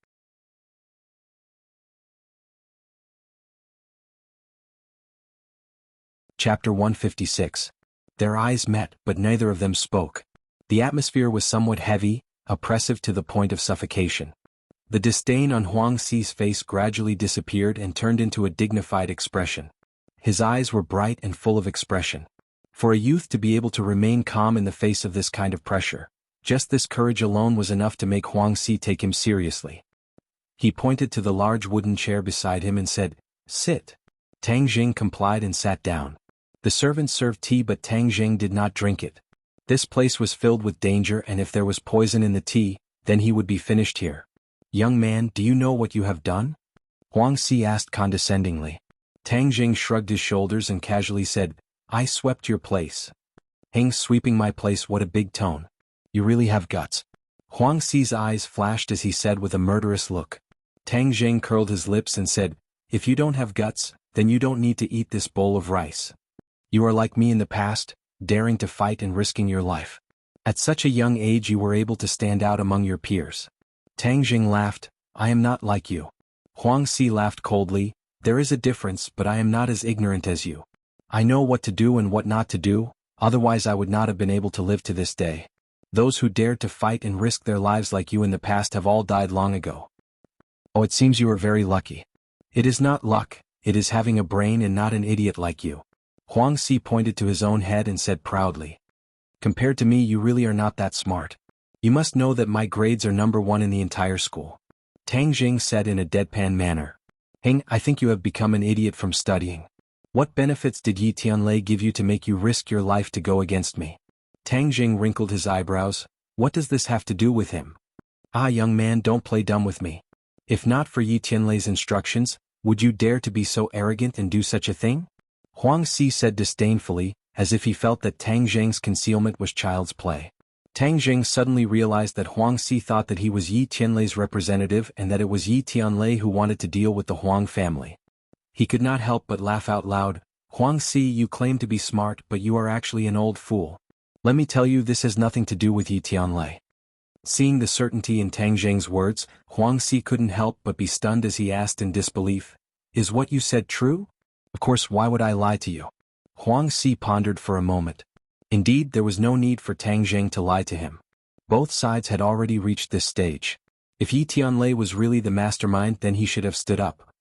Chapter 156. Their eyes met, but neither of them spoke. The atmosphere was somewhat heavy, oppressive to the point of suffocation. The disdain on Huang Xi's face gradually disappeared and turned into a dignified expression. His eyes were bright and full of expression. For a youth to be able to remain calm in the face of this kind of pressure, just this courage alone was enough to make Huang Xi take him seriously. He pointed to the large wooden chair beside him and said, "Sit." Tang Zheng complied and sat down. The servant served tea, but Tang Zheng did not drink it. This place was filled with danger, and if there was poison in the tea, then he would be finished here. "Young man, do you know what you have done?" Huang Xi asked condescendingly. Tang Zheng shrugged his shoulders and casually said, "I swept your place." "Heng, sweeping my place, what a big tone. You really have guts." Huang Xi's eyes flashed as he said with a murderous look. Tang Zheng curled his lips and said, "If you don't have guts, then you don't need to eat this bowl of rice. You are like me in the past, daring to fight and risking your life. At such a young age you were able to stand out among your peers." Tang Zheng laughed. "I am not like you." Huang Xi laughed coldly. "There is a difference, but I am not as ignorant as you. I know what to do and what not to do, otherwise I would not have been able to live to this day. Those who dared to fight and risk their lives like you in the past have all died long ago. Oh, it seems you are very lucky." "It is not luck, it is having a brain and not an idiot like you." Huang Xi pointed to his own head and said proudly, "Compared to me you really are not that smart. You must know that my grades are number 1 in the entire school." Tang Zheng said in a deadpan manner, "Heng, I think you have become an idiot from studying. What benefits did Yi Tianlei give you to make you risk your life to go against me?" Tang Zheng wrinkled his eyebrows. "What does this have to do with him?" "Ah, young man, don't play dumb with me. If not for Yi Tianlei's instructions, would you dare to be so arrogant and do such a thing?" Huang Xi said disdainfully, as if he felt that Tang Zheng's concealment was child's play. Tang Zheng suddenly realized that Huang Xi thought that he was Yi Tianlei's representative and that it was Yi Tianlei who wanted to deal with the Huang family. He could not help but laugh out loud. "Huang Xi, you claim to be smart, but you are actually an old fool. Let me tell you, this has nothing to do with Yi Tianlei." Seeing the certainty in Tang Zheng's words, Huang Xi couldn't help but be stunned as he asked in disbelief, "Is what you said true?" "Of course, why would I lie to you?" Huang Xi pondered for a moment. Indeed, there was no need for Tang Zheng to lie to him. Both sides had already reached this stage. If Yi Tianlei was really the mastermind, then he should have stood up.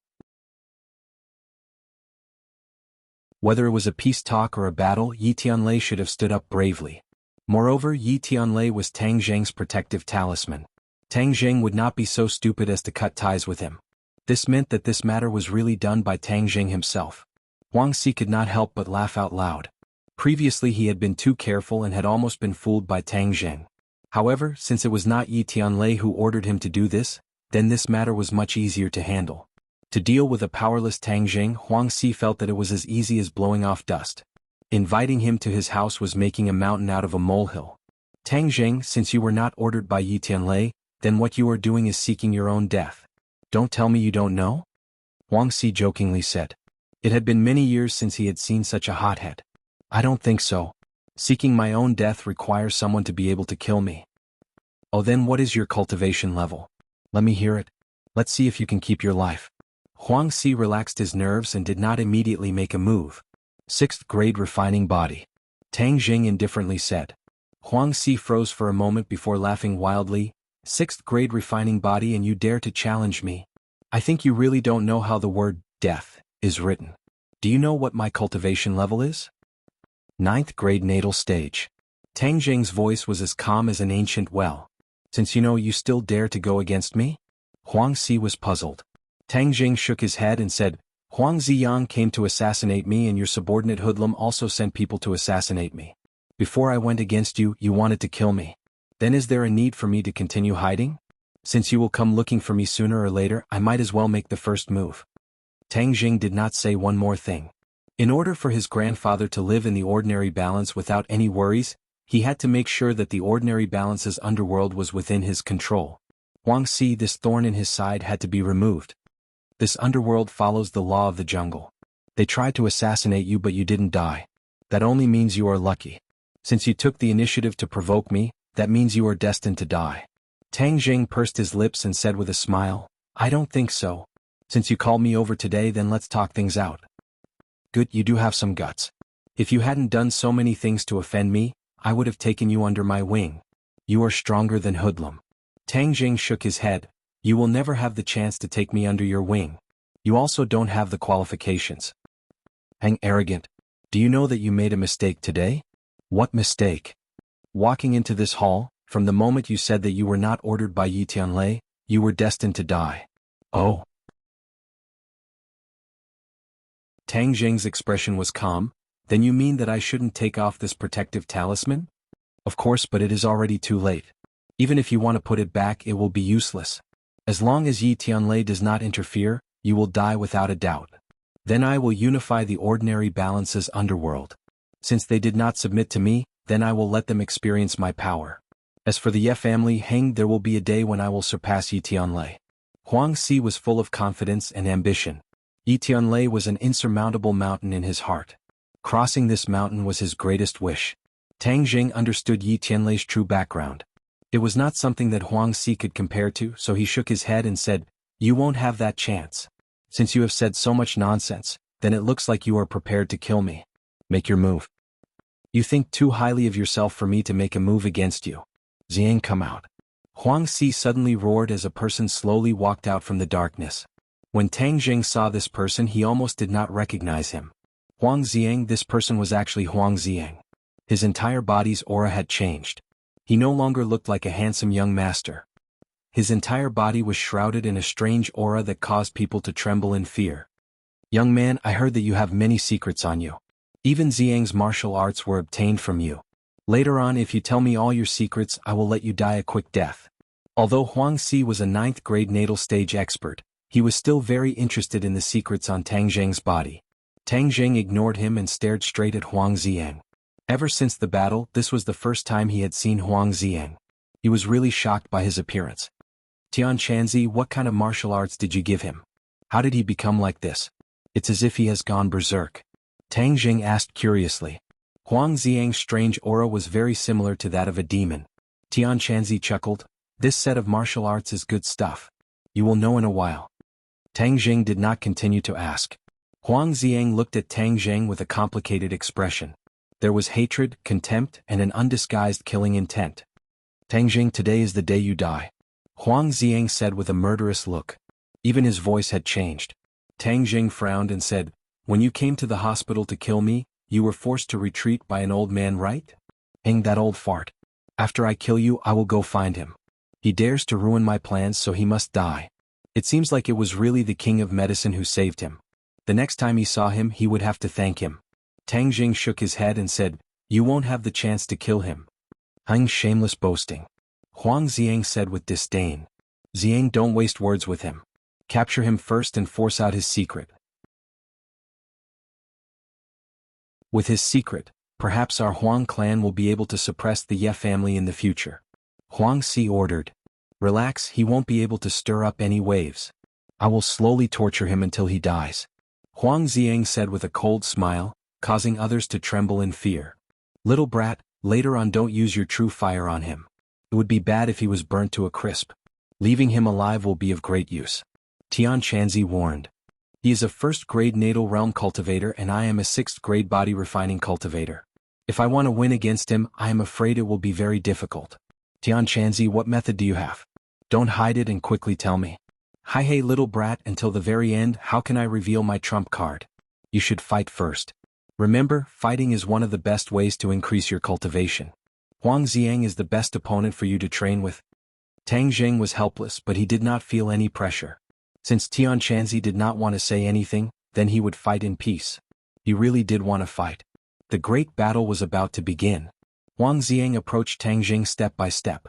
Whether it was a peace talk or a battle, Yi Tianlei should have stood up bravely. Moreover, Yi Tianlei was Tang Zheng's protective talisman. Tang Zheng would not be so stupid as to cut ties with him. This meant that this matter was really done by Tang Zheng himself. Huang Xi could not help but laugh out loud. Previously he had been too careful and had almost been fooled by Tang Zheng. However, since it was not Yi Tianlei who ordered him to do this, then this matter was much easier to handle. To deal with a powerless Tang Zheng, Huang Xi felt that it was as easy as blowing off dust. Inviting him to his house was making a mountain out of a molehill. "Tang Zheng, since you were not ordered by Yi Tianlei, then what you are doing is seeking your own death." Don't tell me you don't know? Huang Si jokingly said. It had been many years since he had seen such a hothead. I don't think so. Seeking my own death requires someone to be able to kill me. Oh, then what is your cultivation level? Let me hear it. Let's see if you can keep your life. Huang Si relaxed his nerves and did not immediately make a move. 6th grade refining body. Tang Jing indifferently said. Huang Si froze for a moment before laughing wildly. 6th grade refining body and you dare to challenge me? I think you really don't know how the word death is written. Do you know what my cultivation level is? 9th grade natal stage. Tang Jing's voice was as calm as an ancient well. Since you know you still dare to go against me? Huang Si was puzzled. Tang Jing shook his head and said, Huang Ziyang came to assassinate me and your subordinate hoodlum also sent people to assassinate me. Before I went against you, you wanted to kill me. Then is there a need for me to continue hiding? Since you will come looking for me sooner or later, I might as well make the first move. Tang Jing did not say one more thing. In order for his grandfather to live in the ordinary balance without any worries, he had to make sure that the ordinary balance's underworld was within his control. Huang Si, this thorn in his side had to be removed. This underworld follows the law of the jungle. They tried to assassinate you but you didn't die. That only means you are lucky. Since you took the initiative to provoke me, that means you are destined to die. Tang Jing pursed his lips and said with a smile, I don't think so. Since you called me over today, then let's talk things out. Good, you do have some guts. If you hadn't done so many things to offend me, I would have taken you under my wing. You are stronger than hoodlum. Tang Jing shook his head. You will never have the chance to take me under your wing. You also don't have the qualifications. Hang arrogant. Do you know that you made a mistake today? What mistake? Walking into this hall, from the moment you said that you were not ordered by Yi Tianlei, you were destined to die. Oh. Tang Jing's expression was calm. Then you mean that I shouldn't take off this protective talisman? Of course, but it is already too late. Even if you want to put it back, it will be useless. As long as Yi Tianlei does not interfere, you will die without a doubt. Then I will unify the ordinary balance's underworld. Since they did not submit to me, then I will let them experience my power. As for the Ye family, Heng, there will be a day when I will surpass Yi Tianlei. Huang Si was full of confidence and ambition. Yi Tianlei was an insurmountable mountain in his heart. Crossing this mountain was his greatest wish. Tang Jing understood Yi Tianlei's true background. It was not something that Huang Si could compare to, so he shook his head and said, You won't have that chance. Since you have said so much nonsense, then it looks like you are prepared to kill me. Make your move. You think too highly of yourself for me to make a move against you. Xiang, come out. Huang Si suddenly roared as a person slowly walked out from the darkness. When Tang Jing saw this person, he almost did not recognize him. Huang Xiang, this person was actually Huang Xiang. His entire body's aura had changed. He no longer looked like a handsome young master. His entire body was shrouded in a strange aura that caused people to tremble in fear. Young man, I heard that you have many secrets on you. Even Xiang's martial arts were obtained from you. Later on, if you tell me all your secrets, I will let you die a quick death. Although Huang Si was a 9th grade natal stage expert, he was still very interested in the secrets on Tang Jing's body. Tang Jing ignored him and stared straight at Huang Xiang. Ever since the battle, this was the first time he had seen Huang Xiang. He was really shocked by his appearance. Tian Chanzi, what kind of martial arts did you give him? How did he become like this? It's as if he has gone berserk. Tang Jing asked curiously. Huang Xiang's strange aura was very similar to that of a demon. Tian Chanzi chuckled. This set of martial arts is good stuff. You will know in a while. Tang Jing did not continue to ask. Huang Xiang looked at Tang Jing with a complicated expression. There was hatred, contempt, and an undisguised killing intent. Tang Jing, today is the day you die. Huang Xiang said with a murderous look. Even his voice had changed. Tang Jing frowned and said, When you came to the hospital to kill me, you were forced to retreat by an old man, right? Hang that old fart. After I kill you, I will go find him. He dares to ruin my plans, so he must die. It seems like it was really the king of medicine who saved him. The next time he saw him, he would have to thank him. Tang Jing shook his head and said, You won't have the chance to kill him. Hang, shameless boasting. Huang Xiang said with disdain. Xiang, don't waste words with him. Capture him first and force out his secret. With his secret, perhaps our Huang clan will be able to suppress the Ye family in the future. Huang Si ordered. Relax, he won't be able to stir up any waves. I will slowly torture him until he dies. Huang Xiang said with a cold smile, causing others to tremble in fear. Little brat, later on don't use your true fire on him. It would be bad if he was burnt to a crisp. Leaving him alive will be of great use. Tian Chanzi warned. He is a first-grade natal realm cultivator and I am a sixth-grade body refining cultivator. If I want to win against him, I am afraid it will be very difficult. Tian Chanzi, what method do you have? Don't hide it and quickly tell me. Hi hey little brat, until the very end, how can I reveal my trump card? You should fight first. Remember, fighting is one of the best ways to increase your cultivation. Huang Xiang is the best opponent for you to train with. Tang Jing was helpless but he did not feel any pressure. Since Tian Chanzi did not want to say anything, then he would fight in peace. He really did want to fight. The great battle was about to begin. Huang Xiang approached Tang Jing step by step.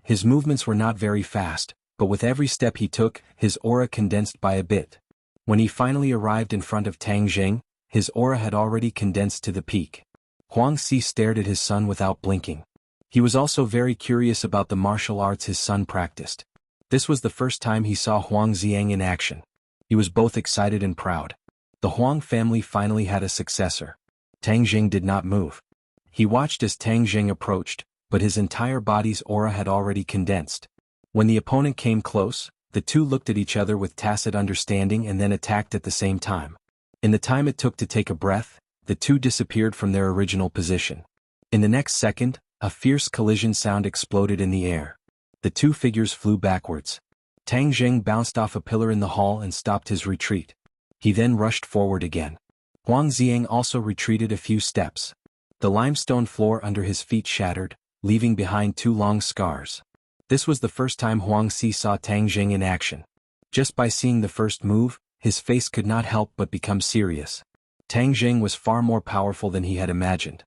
His movements were not very fast, but with every step he took, his aura condensed by a bit. When he finally arrived in front of Tang Jing, his aura had already condensed to the peak. Huang Xi stared at his son without blinking. He was also very curious about the martial arts his son practiced. This was the first time he saw Huang Xiang in action. He was both excited and proud. The Huang family finally had a successor. Tang Jing did not move. He watched as Tang Jing approached, but his entire body's aura had already condensed. When the opponent came close, the two looked at each other with tacit understanding and then attacked at the same time. In the time it took to take a breath, the two disappeared from their original position. In the next second, a fierce collision sound exploded in the air. The two figures flew backwards. Tang Jing bounced off a pillar in the hall and stopped his retreat. He then rushed forward again. Huang Xiang also retreated a few steps. The limestone floor under his feet shattered, leaving behind two long scars. This was the first time Huang Xi saw Tang Jing in action. Just by seeing the first move, his face could not help but become serious. Tang Jing was far more powerful than he had imagined.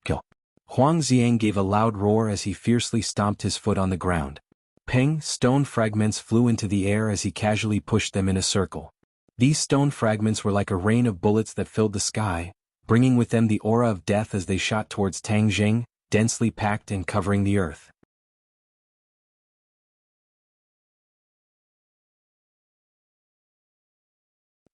Kill. Huang Xiang gave a loud roar as he fiercely stomped his foot on the ground. Ping, stone fragments flew into the air as he casually pushed them in a circle. These stone fragments were like a rain of bullets that filled the sky, bringing with them the aura of death as they shot towards Tang Jing, densely packed and covering the earth.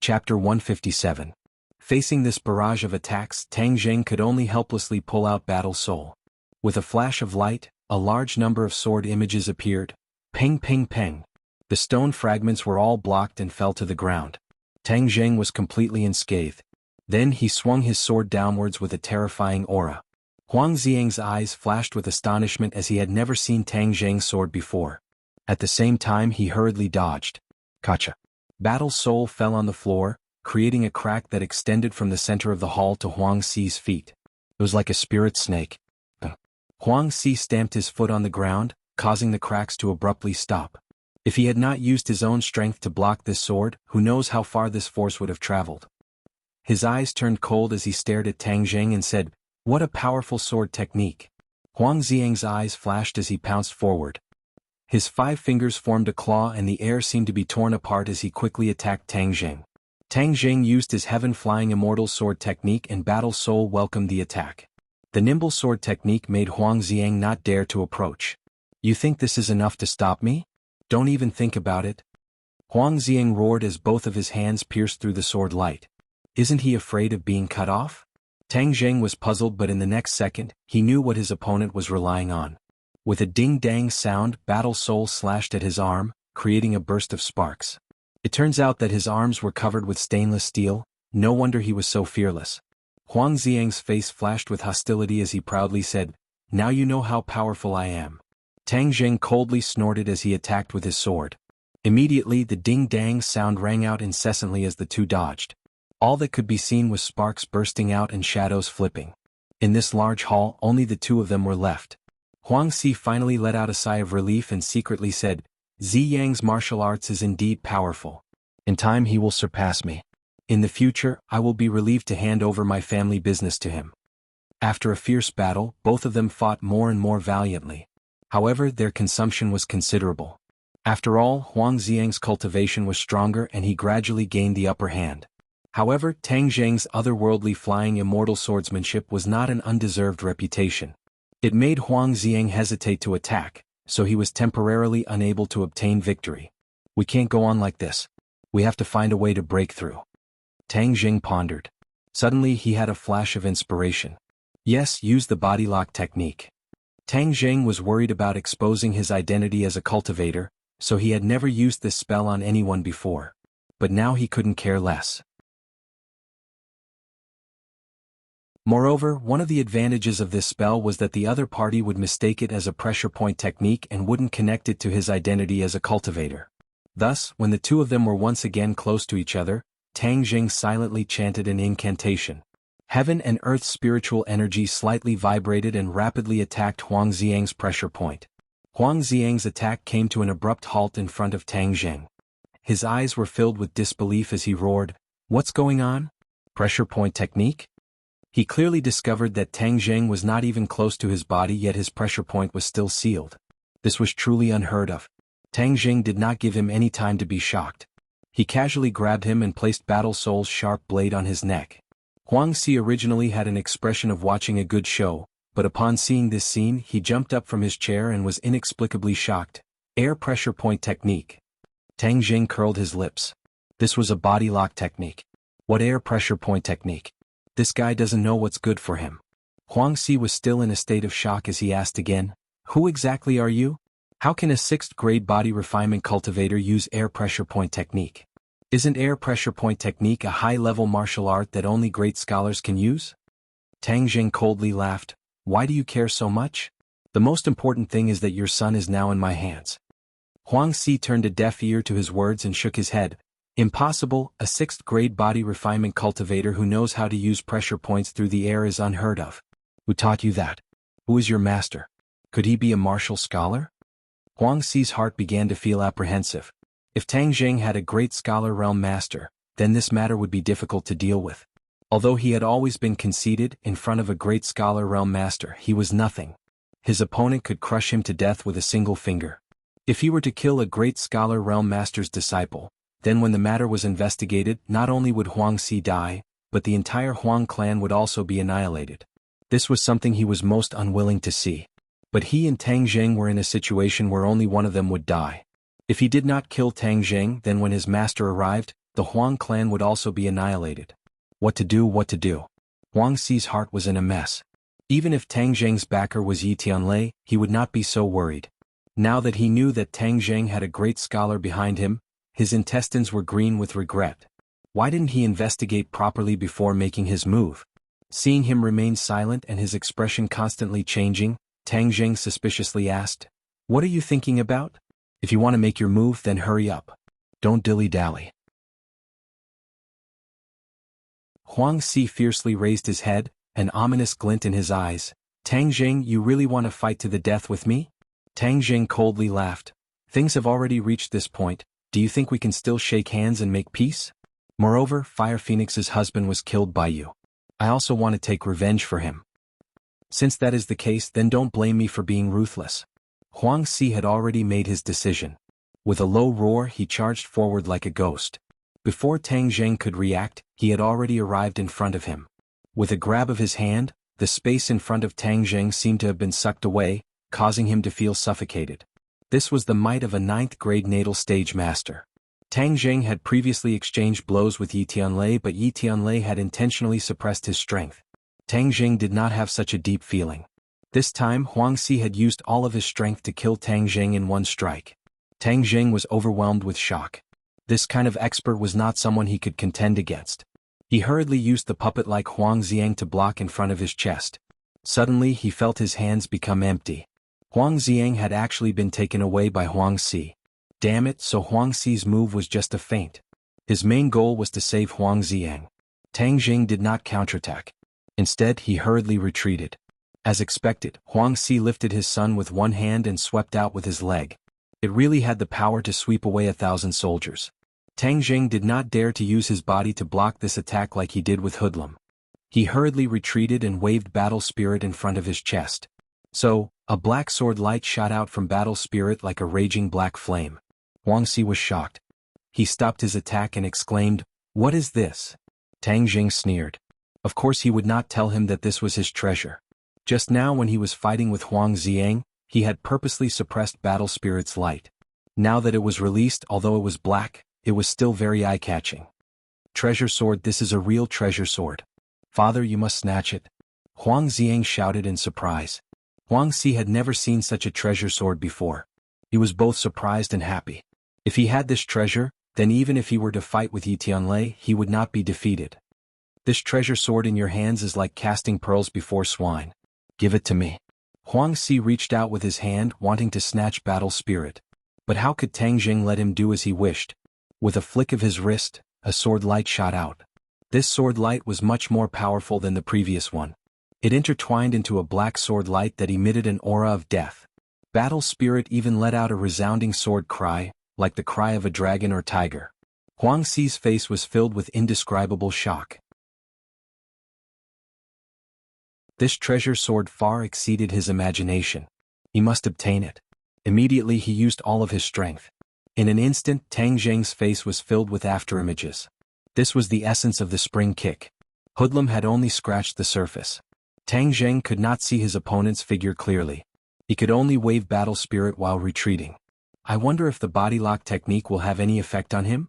Chapter 157. Facing this barrage of attacks, Tang Jing could only helplessly pull out Battle Soul. With a flash of light, a large number of sword images appeared. Ping ping ping. The stone fragments were all blocked and fell to the ground. Tang Jing was completely unscathed. Then he swung his sword downwards with a terrifying aura. Huang Xiang's eyes flashed with astonishment as he had never seen Tang Jing's sword before. At the same time he hurriedly dodged. Gotcha. Battle Soul fell on the floor, creating a crack that extended from the center of the hall to Huang Xi's feet. It was like a spirit snake. Huang Xi stamped his foot on the ground, causing the cracks to abruptly stop. If he had not used his own strength to block this sword, who knows how far this force would have traveled. His eyes turned cold as he stared at Tang Jing and said, "What a powerful sword technique." Huang Xiang's eyes flashed as he pounced forward. His 5 fingers formed a claw and the air seemed to be torn apart as he quickly attacked Tang Jing. Tang Jing used his heaven-flying immortal sword technique and Battle Soul welcomed the attack. The nimble sword technique made Huang Xiang not dare to approach. "You think this is enough to stop me? Don't even think about it." Huang Xiang roared as both of his hands pierced through the sword light. Isn't he afraid of being cut off? Tang Jing was puzzled, but in the next second, he knew what his opponent was relying on. With a ding-dang sound, Battle Soul slashed at his arm, creating a burst of sparks. It turns out that his arms were covered with stainless steel. No wonder he was so fearless. Huang Xiang's face flashed with hostility as he proudly said, "Now you know how powerful I am." Tang Jing coldly snorted as he attacked with his sword. Immediately the ding-dang sound rang out incessantly as the two dodged. All that could be seen was sparks bursting out and shadows flipping. In this large hall, only the two of them were left. Huang Xi finally let out a sigh of relief and secretly said, "Zi Yang's martial arts is indeed powerful. In time he will surpass me. In the future, I will be relieved to hand over my family business to him." After a fierce battle, both of them fought more and more valiantly. However, their consumption was considerable. After all, Huang Xiang's cultivation was stronger and he gradually gained the upper hand. However, Tang Jing's otherworldly flying immortal swordsmanship was not an undeserved reputation. It made Huang Xiang hesitate to attack, so he was temporarily unable to obtain victory. "We can't go on like this. We have to find a way to break through. Tang Jing pondered. Suddenly he had a flash of inspiration. Yes, use the body lock technique. Tang Jing was worried about exposing his identity as a cultivator, so he had never used this spell on anyone before. But now he couldn't care less. Moreover, one of the advantages of this spell was that the other party would mistake it as a pressure point technique and wouldn't connect it to his identity as a cultivator. Thus, when the two of them were once again close to each other, Tang Jing silently chanted an incantation. Heaven and earth's spiritual energy slightly vibrated and rapidly attacked Huang Xiang's pressure point. Huang Xiang's attack came to an abrupt halt in front of Tang Jing. His eyes were filled with disbelief as he roared, "What's going on? Pressure point technique?" He clearly discovered that Tang Jing was not even close to his body, yet his pressure point was still sealed. This was truly unheard of. Tang Jing did not give him any time to be shocked. He casually grabbed him and placed Battle Soul's sharp blade on his neck. Huang Si originally had an expression of watching a good show, but upon seeing this scene he jumped up from his chair and was inexplicably shocked. Air pressure point technique. Tang Jing curled his lips. This was a body lock technique. What air pressure point technique? This guy doesn't know what's good for him. Huang Si was still in a state of shock as he asked again, "Who exactly are you? How can a 6th grade body refinement cultivator use air pressure point technique? Isn't air pressure point technique a high-level martial art that only great scholars can use?" Tang Jing coldly laughed. "Why do you care so much? The most important thing is that your son is now in my hands." Huang Si turned a deaf ear to his words and shook his head. "Impossible, a 6th grade body refinement cultivator who knows how to use pressure points through the air is unheard of. Who taught you that? Who is your master? Could he be a martial scholar?" Huang Si's heart began to feel apprehensive. If Tang Jing had a great scholar realm master, then this matter would be difficult to deal with. Although he had always been conceited, in front of a great scholar realm master he was nothing. His opponent could crush him to death with a single finger. If he were to kill a great scholar realm master's disciple, then when the matter was investigated, not only would Huang Si die, but the entire Huang clan would also be annihilated. This was something he was most unwilling to see. But he and Tang Jing were in a situation where only one of them would die. If he did not kill Tang Jing, then when his master arrived, the Huang clan would also be annihilated. What to do, what to do? Huang Si's heart was in a mess. Even if Tang Jing's backer was Yi Tianlei, he would not be so worried. Now that he knew that Tang Jing had a great scholar behind him, his intestines were green with regret. Why didn't he investigate properly before making his move? Seeing him remain silent and his expression constantly changing, Tang Jing suspiciously asked, "What are you thinking about? If you want to make your move, then hurry up. Don't dilly-dally." Huang Si fiercely raised his head, an ominous glint in his eyes. "Tang Jing, you really want to fight to the death with me?" Tang Jing coldly laughed. "Things have already reached this point. Do you think we can still shake hands and make peace? Moreover, Fire Phoenix's husband was killed by you. I also want to take revenge for him. Since that is the case, then don't blame me for being ruthless." Huang Si had already made his decision. With a low roar he charged forward like a ghost. Before Tang Jing could react, he had already arrived in front of him. With a grab of his hand, the space in front of Tang Jing seemed to have been sucked away, causing him to feel suffocated. This was the might of a 9th grade natal stage master. Tang Jing had previously exchanged blows with Yi Tianlei, but Yi Tianlei had intentionally suppressed his strength. Tang Jing did not have such a deep feeling. This time Huang Si had used all of his strength to kill Tang Jing in one strike. Tang Jing was overwhelmed with shock. This kind of expert was not someone he could contend against. He hurriedly used the puppet-like Huang Xiang to block in front of his chest. Suddenly he felt his hands become empty. Huang Xiang had actually been taken away by Huang Si. Damn it, so Huang Si's move was just a feint. His main goal was to save Huang Xiang. Tang Jing did not counterattack. Instead, he hurriedly retreated. As expected, Huang Si lifted his son with one hand and swept out with his leg. It really had the power to sweep away 1,000 soldiers. Tang Jing did not dare to use his body to block this attack like he did with Hoodlum. He hurriedly retreated and waved Battle Spirit in front of his chest. So, a black sword light shot out from Battle Spirit like a raging black flame. Huang Si was shocked. He stopped his attack and exclaimed, "What is this?" Tang Jing sneered. Of course he would not tell him that this was his treasure. Just now when he was fighting with Huang Xiang, he had purposely suppressed Battle Spirit's light. Now that it was released, although it was black, it was still very eye-catching. Treasure sword, this is a real treasure sword. Father, you must snatch it. Huang Xiang shouted in surprise. Huang Si had never seen such a treasure sword before. He was both surprised and happy. If he had this treasure, then even if he were to fight with Yi Tianlei, he would not be defeated. This treasure sword in your hands is like casting pearls before swine. Give it to me. Huang Si reached out with his hand, wanting to snatch Battle Spirit. But how could Tang Jing let him do as he wished? With a flick of his wrist, a sword light shot out. This sword light was much more powerful than the previous one. It intertwined into a black sword light that emitted an aura of death. Battle Spirit even let out a resounding sword cry, like the cry of a dragon or tiger. Huang Si's face was filled with indescribable shock. This treasure sword far exceeded his imagination. He must obtain it. Immediately he used all of his strength. In an instant, Tang Jing's face was filled with afterimages. This was the essence of the spring kick. Hoodlum had only scratched the surface. Tang Jing could not see his opponent's figure clearly. He could only wave Battle Spirit while retreating. I wonder if the body lock technique will have any effect on him?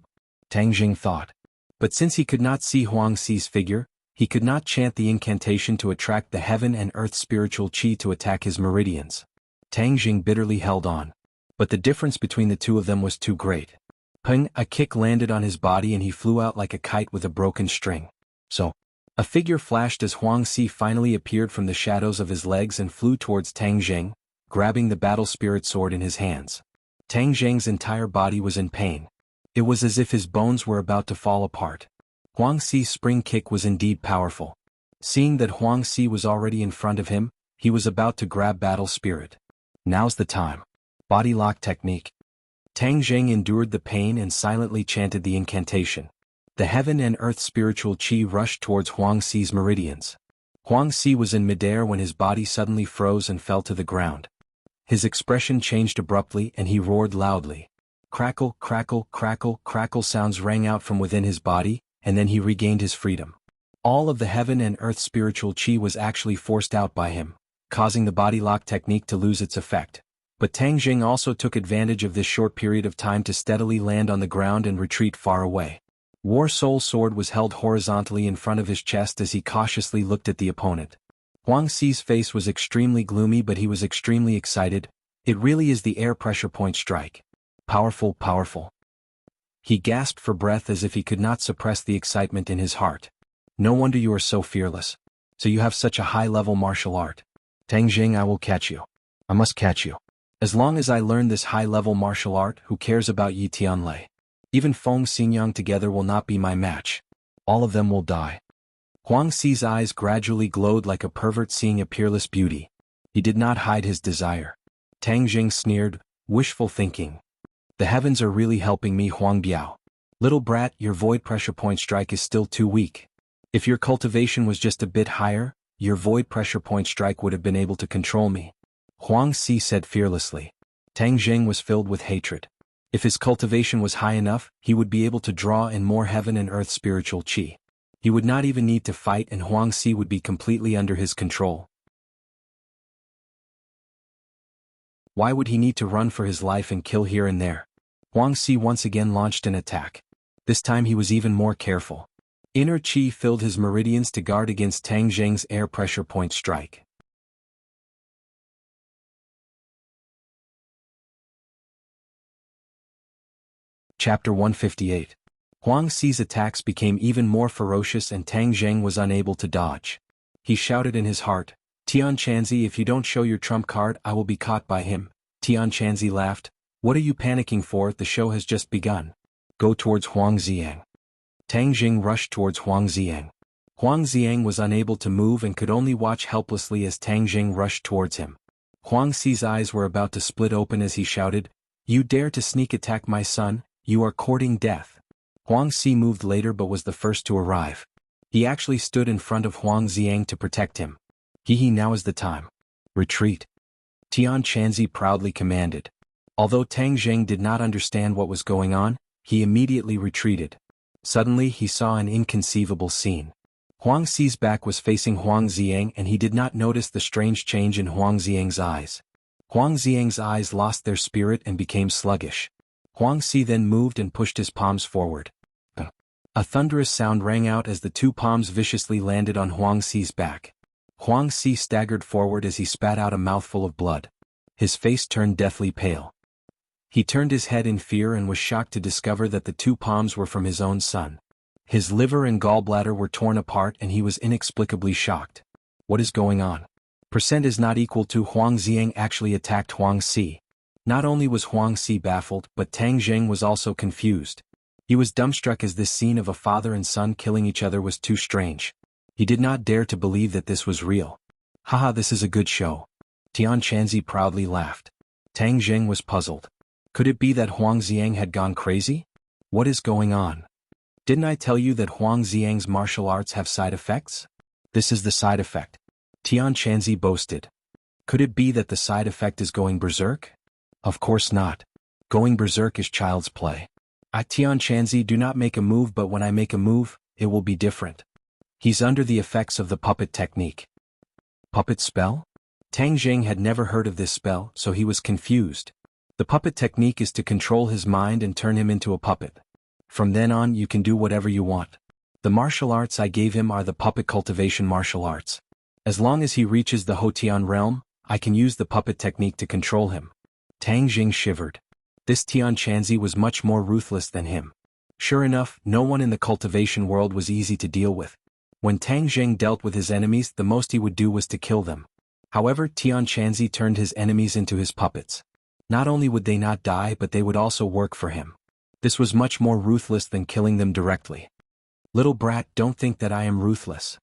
Tang Jing thought. But since he could not see Huang Si's figure, he could not chant the incantation to attract the heaven and earth spiritual qi to attack his meridians. Tang Jing bitterly held on. But the difference between the two of them was too great. Peng, a kick landed on his body and he flew out like a kite with a broken string. So, a figure flashed as Huang Si finally appeared from the shadows of his legs and flew towards Tang Jing, grabbing the Battle Spirit sword in his hands. Tang Jing's entire body was in pain. It was as if his bones were about to fall apart. Huang Si's spring kick was indeed powerful. Seeing that Huang Si was already in front of him, he was about to grab Battle Spirit. Now's the time. Body lock technique. Tang Jing endured the pain and silently chanted the incantation. The heaven and earth spiritual qi rushed towards Huang Si's meridians. Huang Si was in midair when his body suddenly froze and fell to the ground. His expression changed abruptly and he roared loudly. Crackle, crackle, crackle, crackle sounds rang out from within his body, and then he regained his freedom. All of the heaven and earth spiritual qi was actually forced out by him, causing the body lock technique to lose its effect. But Tang Jing also took advantage of this short period of time to steadily land on the ground and retreat far away. War Soul Sword was held horizontally in front of his chest as he cautiously looked at the opponent. Huang Si's face was extremely gloomy, but he was extremely excited. It really is the air pressure point strike. Powerful, powerful. He gasped for breath as if he could not suppress the excitement in his heart. No wonder you are so fearless. So you have such a high-level martial art. Tang Jing, I will catch you. I must catch you. As long as I learn this high-level martial art, who cares about Yi Tianlei? Even Feng Xingyang together will not be my match. All of them will die. Huang Si's eyes gradually glowed like a pervert seeing a peerless beauty. He did not hide his desire. Tang Jing sneered, wishful thinking. The heavens are really helping me, Huang Biao. Little brat, your void pressure point strike is still too weak. If your cultivation was just a bit higher, your void pressure point strike would have been able to control me. Huang Si said fearlessly. Tang Jing was filled with hatred. If his cultivation was high enough, he would be able to draw in more heaven and earth spiritual qi. He would not even need to fight and Huang Si would be completely under his control. Why would he need to run for his life and kill here and there? Huang Si once again launched an attack. This time he was even more careful. Inner qi filled his meridians to guard against Tang Jing's air pressure point strike. Chapter 158. Huang Si's attacks became even more ferocious and Tang Jing was unable to dodge. He shouted in his heart, Tian Chanzi, if you don't show your trump card, I will be caught by him. Tian Chanzi laughed. What are you panicking for? The show has just begun. Go towards Huang Xiang. Tang Jing rushed towards Huang Xiang. Huang Xiang was unable to move and could only watch helplessly as Tang Jing rushed towards him. Huang Si's eyes were about to split open as he shouted, You dare to sneak attack my son? You are courting death. Huang Si moved later but was the first to arrive. He actually stood in front of Huang Xiang to protect him. Now is the time. Retreat. Tian Chanzi proudly commanded. Although Tang Jing did not understand what was going on, he immediately retreated. Suddenly he saw an inconceivable scene. Huang Si's back was facing Huang Xiang and he did not notice the strange change in Huang Xiang's eyes. Huang Xiang's eyes lost their spirit and became sluggish. Huang Si then moved and pushed his palms forward. A thunderous sound rang out as the two palms viciously landed on Huang Si's back. Huang Si staggered forward as he spat out a mouthful of blood. His face turned deathly pale. He turned his head in fear and was shocked to discover that the two palms were from his own son. His liver and gallbladder were torn apart and he was inexplicably shocked. What is going on? Percent is not equal to Huang Xiang actually attacked Huang Si. Not only was Huang Si baffled, but Tang Zheng was also confused. He was dumbstruck as this scene of a father and son killing each other was too strange. He did not dare to believe that this was real. Haha, this is a good show. Tian Chanzi proudly laughed. Tang Zheng was puzzled. Could it be that Huang Xiang had gone crazy? What is going on? Didn't I tell you that Huang Xiang's martial arts have side effects? This is the side effect. Tian Chanzi boasted. Could it be that the side effect is going berserk? Of course not. Going berserk is child's play. Tian Chanzi, do not make a move, but when I make a move, it will be different. He's under the effects of the puppet technique. Puppet spell? Tang Zheng had never heard of this spell, so he was confused. The puppet technique is to control his mind and turn him into a puppet. From then on you can do whatever you want. The martial arts I gave him are the puppet cultivation martial arts. As long as he reaches the Hotian realm, I can use the puppet technique to control him. Tang Zheng shivered. This Tian Chanzi was much more ruthless than him. Sure enough, no one in the cultivation world was easy to deal with. When Tang Zheng dealt with his enemies, the most he would do was to kill them. However, Tian Chanzi turned his enemies into his puppets. Not only would they not die, but they would also work for him. This was much more ruthless than killing them directly. Little brat, don't think that I am ruthless.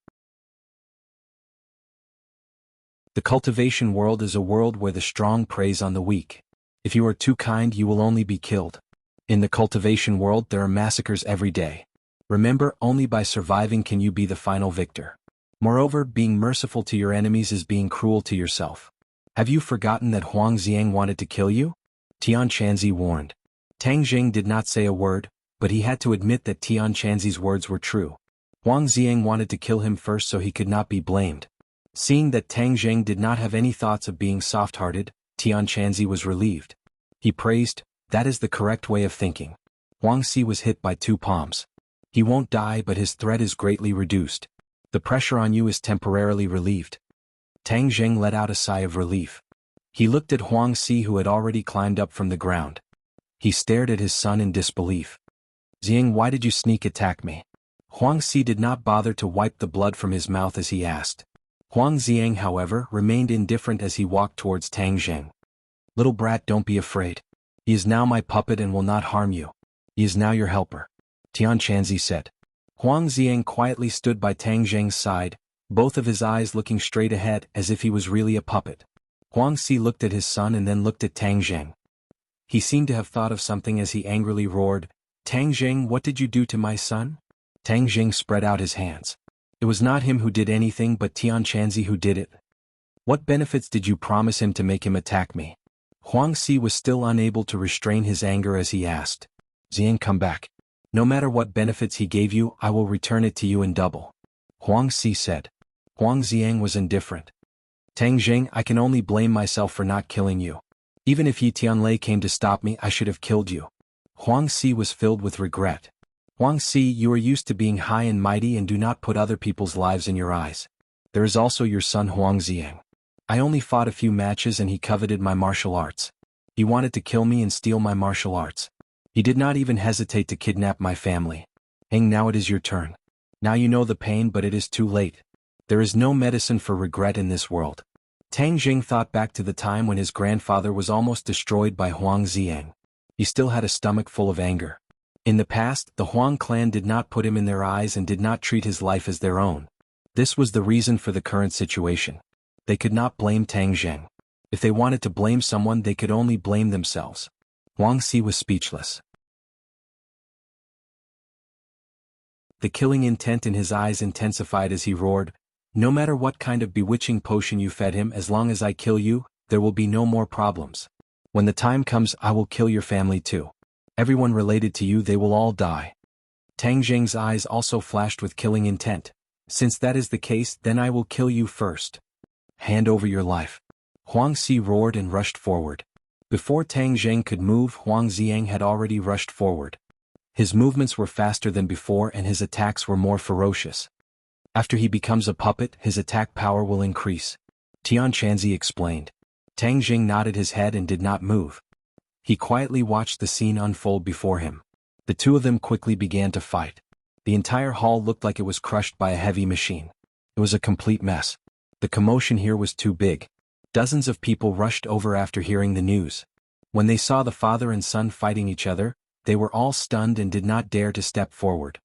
The cultivation world is a world where the strong preys on the weak. If you are too kind, you will only be killed. In the cultivation world, there are massacres every day. Remember, only by surviving can you be the final victor. Moreover, being merciful to your enemies is being cruel to yourself. Have you forgotten that Huang Xiang wanted to kill you? Tian Chanzi warned. Tang Zheng did not say a word, but he had to admit that Tian Chanzi's words were true. Huang Xiang wanted to kill him first so he could not be blamed. Seeing that Tang Zheng did not have any thoughts of being soft-hearted, Tian Chanzi was relieved. He praised, that is the correct way of thinking. Huang Si was hit by two palms. He won't die, but his threat is greatly reduced. The pressure on you is temporarily relieved. Tang Zheng let out a sigh of relief. He looked at Huang Si, who had already climbed up from the ground. He stared at his son in disbelief. Xiang, why did you sneak attack me? Huang Si did not bother to wipe the blood from his mouth as he asked. Huang Xiang, however, remained indifferent as he walked towards Tang Zheng. Little brat, don't be afraid. He is now my puppet and will not harm you. He is now your helper. Tian Chanzi said. Huang Xiang quietly stood by Tang Zheng's side, both of his eyes looking straight ahead as if he was really a puppet. Huang Si looked at his son and then looked at Tang Zheng. He seemed to have thought of something as he angrily roared, Tang Zheng, what did you do to my son? Tang Zheng spread out his hands. It was not him who did anything but Tian Chanzi who did it. What benefits did you promise him to make him attack me? Huang Si was still unable to restrain his anger as he asked. Xiang, come back. No matter what benefits he gave you, I will return it to you in double. Huang Si said. Huang Xiang was indifferent. Tang Zheng, I can only blame myself for not killing you. Even if Yi Tianlei came to stop me, I should have killed you. Huang Si was filled with regret. Huang Si, you are used to being high and mighty and do not put other people's lives in your eyes. There is also your son Huang Xiang. I only fought a few matches and he coveted my martial arts. He wanted to kill me and steal my martial arts. He did not even hesitate to kidnap my family. Heng, now it is your turn. Now you know the pain, but it is too late. There is no medicine for regret in this world. Tang Zheng thought back to the time when his grandfather was almost destroyed by Huang Xiang. He still had a stomach full of anger. In the past, the Huang clan did not put him in their eyes and did not treat his life as their own. This was the reason for the current situation. They could not blame Tang Zheng. If they wanted to blame someone, they could only blame themselves. Huang Si was speechless. The killing intent in his eyes intensified as he roared, no matter what kind of bewitching potion you fed him, as long as I kill you, there will be no more problems. When the time comes, I will kill your family too. Everyone related to you, they will all die. Tang Zheng's eyes also flashed with killing intent. Since that is the case, then I will kill you first. Hand over your life. Huang Si roared and rushed forward. Before Tang Zheng could move, Huang Xiang had already rushed forward. His movements were faster than before and his attacks were more ferocious. After he becomes a puppet, his attack power will increase, Tian Chanzi explained. Tang Zheng nodded his head and did not move. He quietly watched the scene unfold before him. The two of them quickly began to fight. The entire hall looked like it was crushed by a heavy machine. It was a complete mess. The commotion here was too big. Dozens of people rushed over after hearing the news. When they saw the father and son fighting each other, they were all stunned and did not dare to step forward.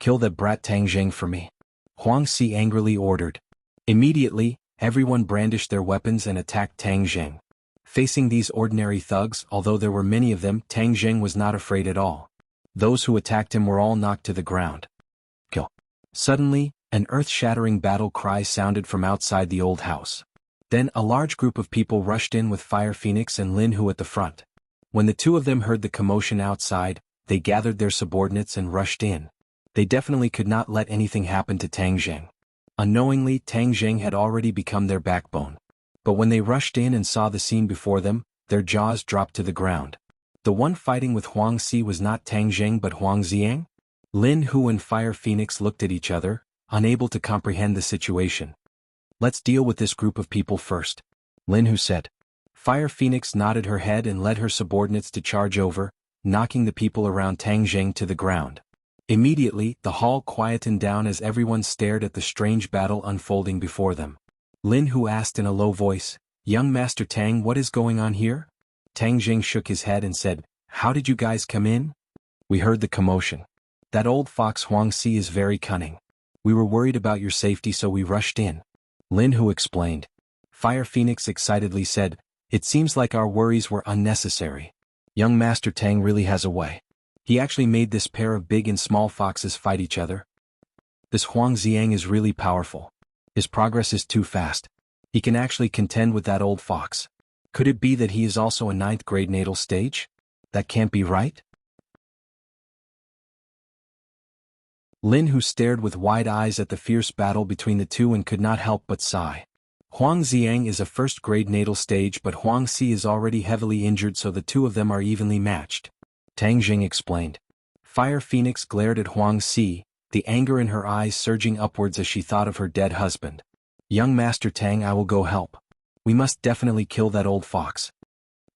"Kill that brat Tang Zheng for me," Huang Si angrily ordered. Immediately, everyone brandished their weapons and attacked Tang Zheng. Facing these ordinary thugs, although there were many of them, Tang Zheng was not afraid at all. Those who attacked him were all knocked to the ground. Kill. Suddenly, an earth-shattering battle cry sounded from outside the old house. Then a large group of people rushed in with Fire Phoenix and Lin Hu at the front. When the two of them heard the commotion outside, they gathered their subordinates and rushed in. They definitely could not let anything happen to Tang Zheng. Unknowingly, Tang Zheng had already become their backbone. But when they rushed in and saw the scene before them, their jaws dropped to the ground. The one fighting with Huang Si was not Tang Zheng but Huang Xiang? Lin Hu and Fire Phoenix looked at each other, unable to comprehend the situation. "Let's deal with this group of people first," Lin Hu said. Fire Phoenix nodded her head and led her subordinates to charge over, knocking the people around Tang Zheng to the ground. Immediately, the hall quietened down as everyone stared at the strange battle unfolding before them. Lin Hu asked in a low voice, "Young Master Tang, what is going on here?" Tang Zheng shook his head and said, "How did you guys come in?" "We heard the commotion. That old fox Huang Si is very cunning. We were worried about your safety so we rushed in," Lin Hu explained. Fire Phoenix excitedly said, "It seems like our worries were unnecessary. Young Master Tang really has a way. He actually made this pair of big and small foxes fight each other. This Huang Xiang is really powerful. His progress is too fast. He can actually contend with that old fox. Could it be that he is also a 9th grade natal stage? That can't be right?" Lin Hu stared with wide eyes at the fierce battle between the two and could not help but sigh. Huang Xiang is a 1st grade natal stage but Huang Si is already heavily injured so the two of them are evenly matched, Tang Zheng explained. Fire Phoenix glared at Huang Si, the anger in her eyes surging upwards as she thought of her dead husband. "Young Master Tang, I will go help. We must definitely kill that old fox,"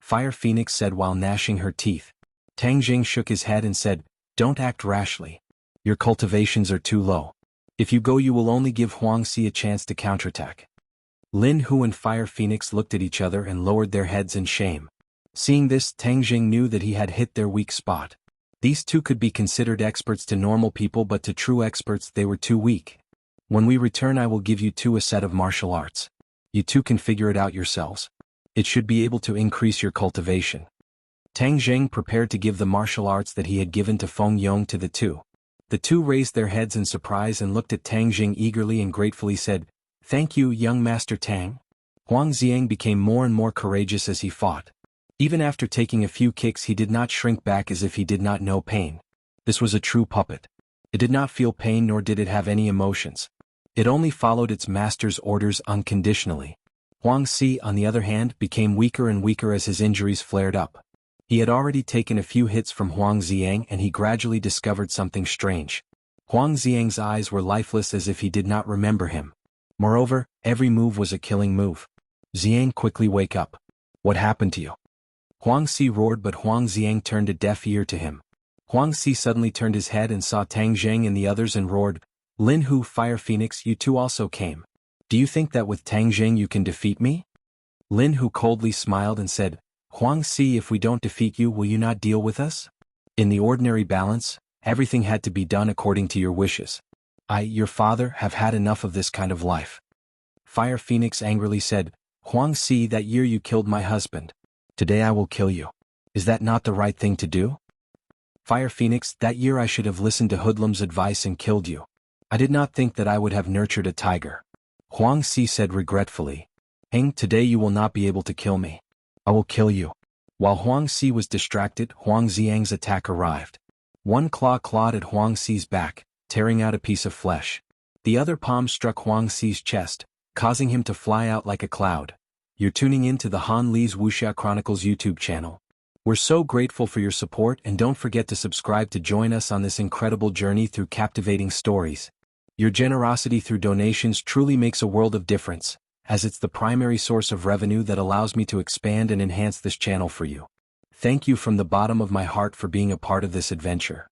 Fire Phoenix said while gnashing her teeth. Tang Zheng shook his head and said, "Don't act rashly. Your cultivations are too low. If you go you will only give Huang Si a chance to counterattack." Lin Hu and Fire Phoenix looked at each other and lowered their heads in shame. Seeing this, Tang Zheng knew that he had hit their weak spot. These two could be considered experts to normal people but to true experts they were too weak. "When we return I will give you two a set of martial arts. You two can figure it out yourselves. It should be able to increase your cultivation." Tang Zheng prepared to give the martial arts that he had given to Feng Yong to the two. The two raised their heads in surprise and looked at Tang Zheng eagerly and gratefully said, "Thank you, young Master Tang." Huang Xiang became more and more courageous as he fought. Even after taking a few kicks he did not shrink back as if he did not know pain. This was a true puppet. It did not feel pain nor did it have any emotions. It only followed its master's orders unconditionally. Huang Si, on the other hand, became weaker and weaker as his injuries flared up. He had already taken a few hits from Huang Xiang and he gradually discovered something strange. Huang Xiang's eyes were lifeless as if he did not remember him. Moreover, every move was a killing move. "Xiang, quickly wake up. What happened to you?" Huang Si roared but Huang Xiang turned a deaf ear to him. Huang Si suddenly turned his head and saw Tang Zheng and the others and roared, "Lin Hu, Fire Phoenix, you two also came. Do you think that with Tang Zheng you can defeat me?" Lin Hu coldly smiled and said, "Huang Si, if we don't defeat you will you not deal with us?" In the ordinary balance, everything had to be done according to your wishes. I, your father, have had enough of this kind of life. Fire Phoenix angrily said, "Huang Si, that year you killed my husband. Today I will kill you. Is that not the right thing to do?" Fire Phoenix, that year I should have listened to Hoodlum's advice and killed you. I did not think that I would have nurtured a tiger. Huang Si said regretfully, "Heng, today you will not be able to kill me. I will kill you." While Huang Si was distracted, Huang Xiang's attack arrived. One claw clawed at Huang Si's back, tearing out a piece of flesh. The other palm struck Huang Si's chest, causing him to fly out like a cloud. You're tuning in to the Han Lee's Wuxia Chronicles YouTube channel. We're so grateful for your support, and don't forget to subscribe to join us on this incredible journey through captivating stories. Your generosity through donations truly makes a world of difference, as it's the primary source of revenue that allows me to expand and enhance this channel for you. Thank you from the bottom of my heart for being a part of this adventure.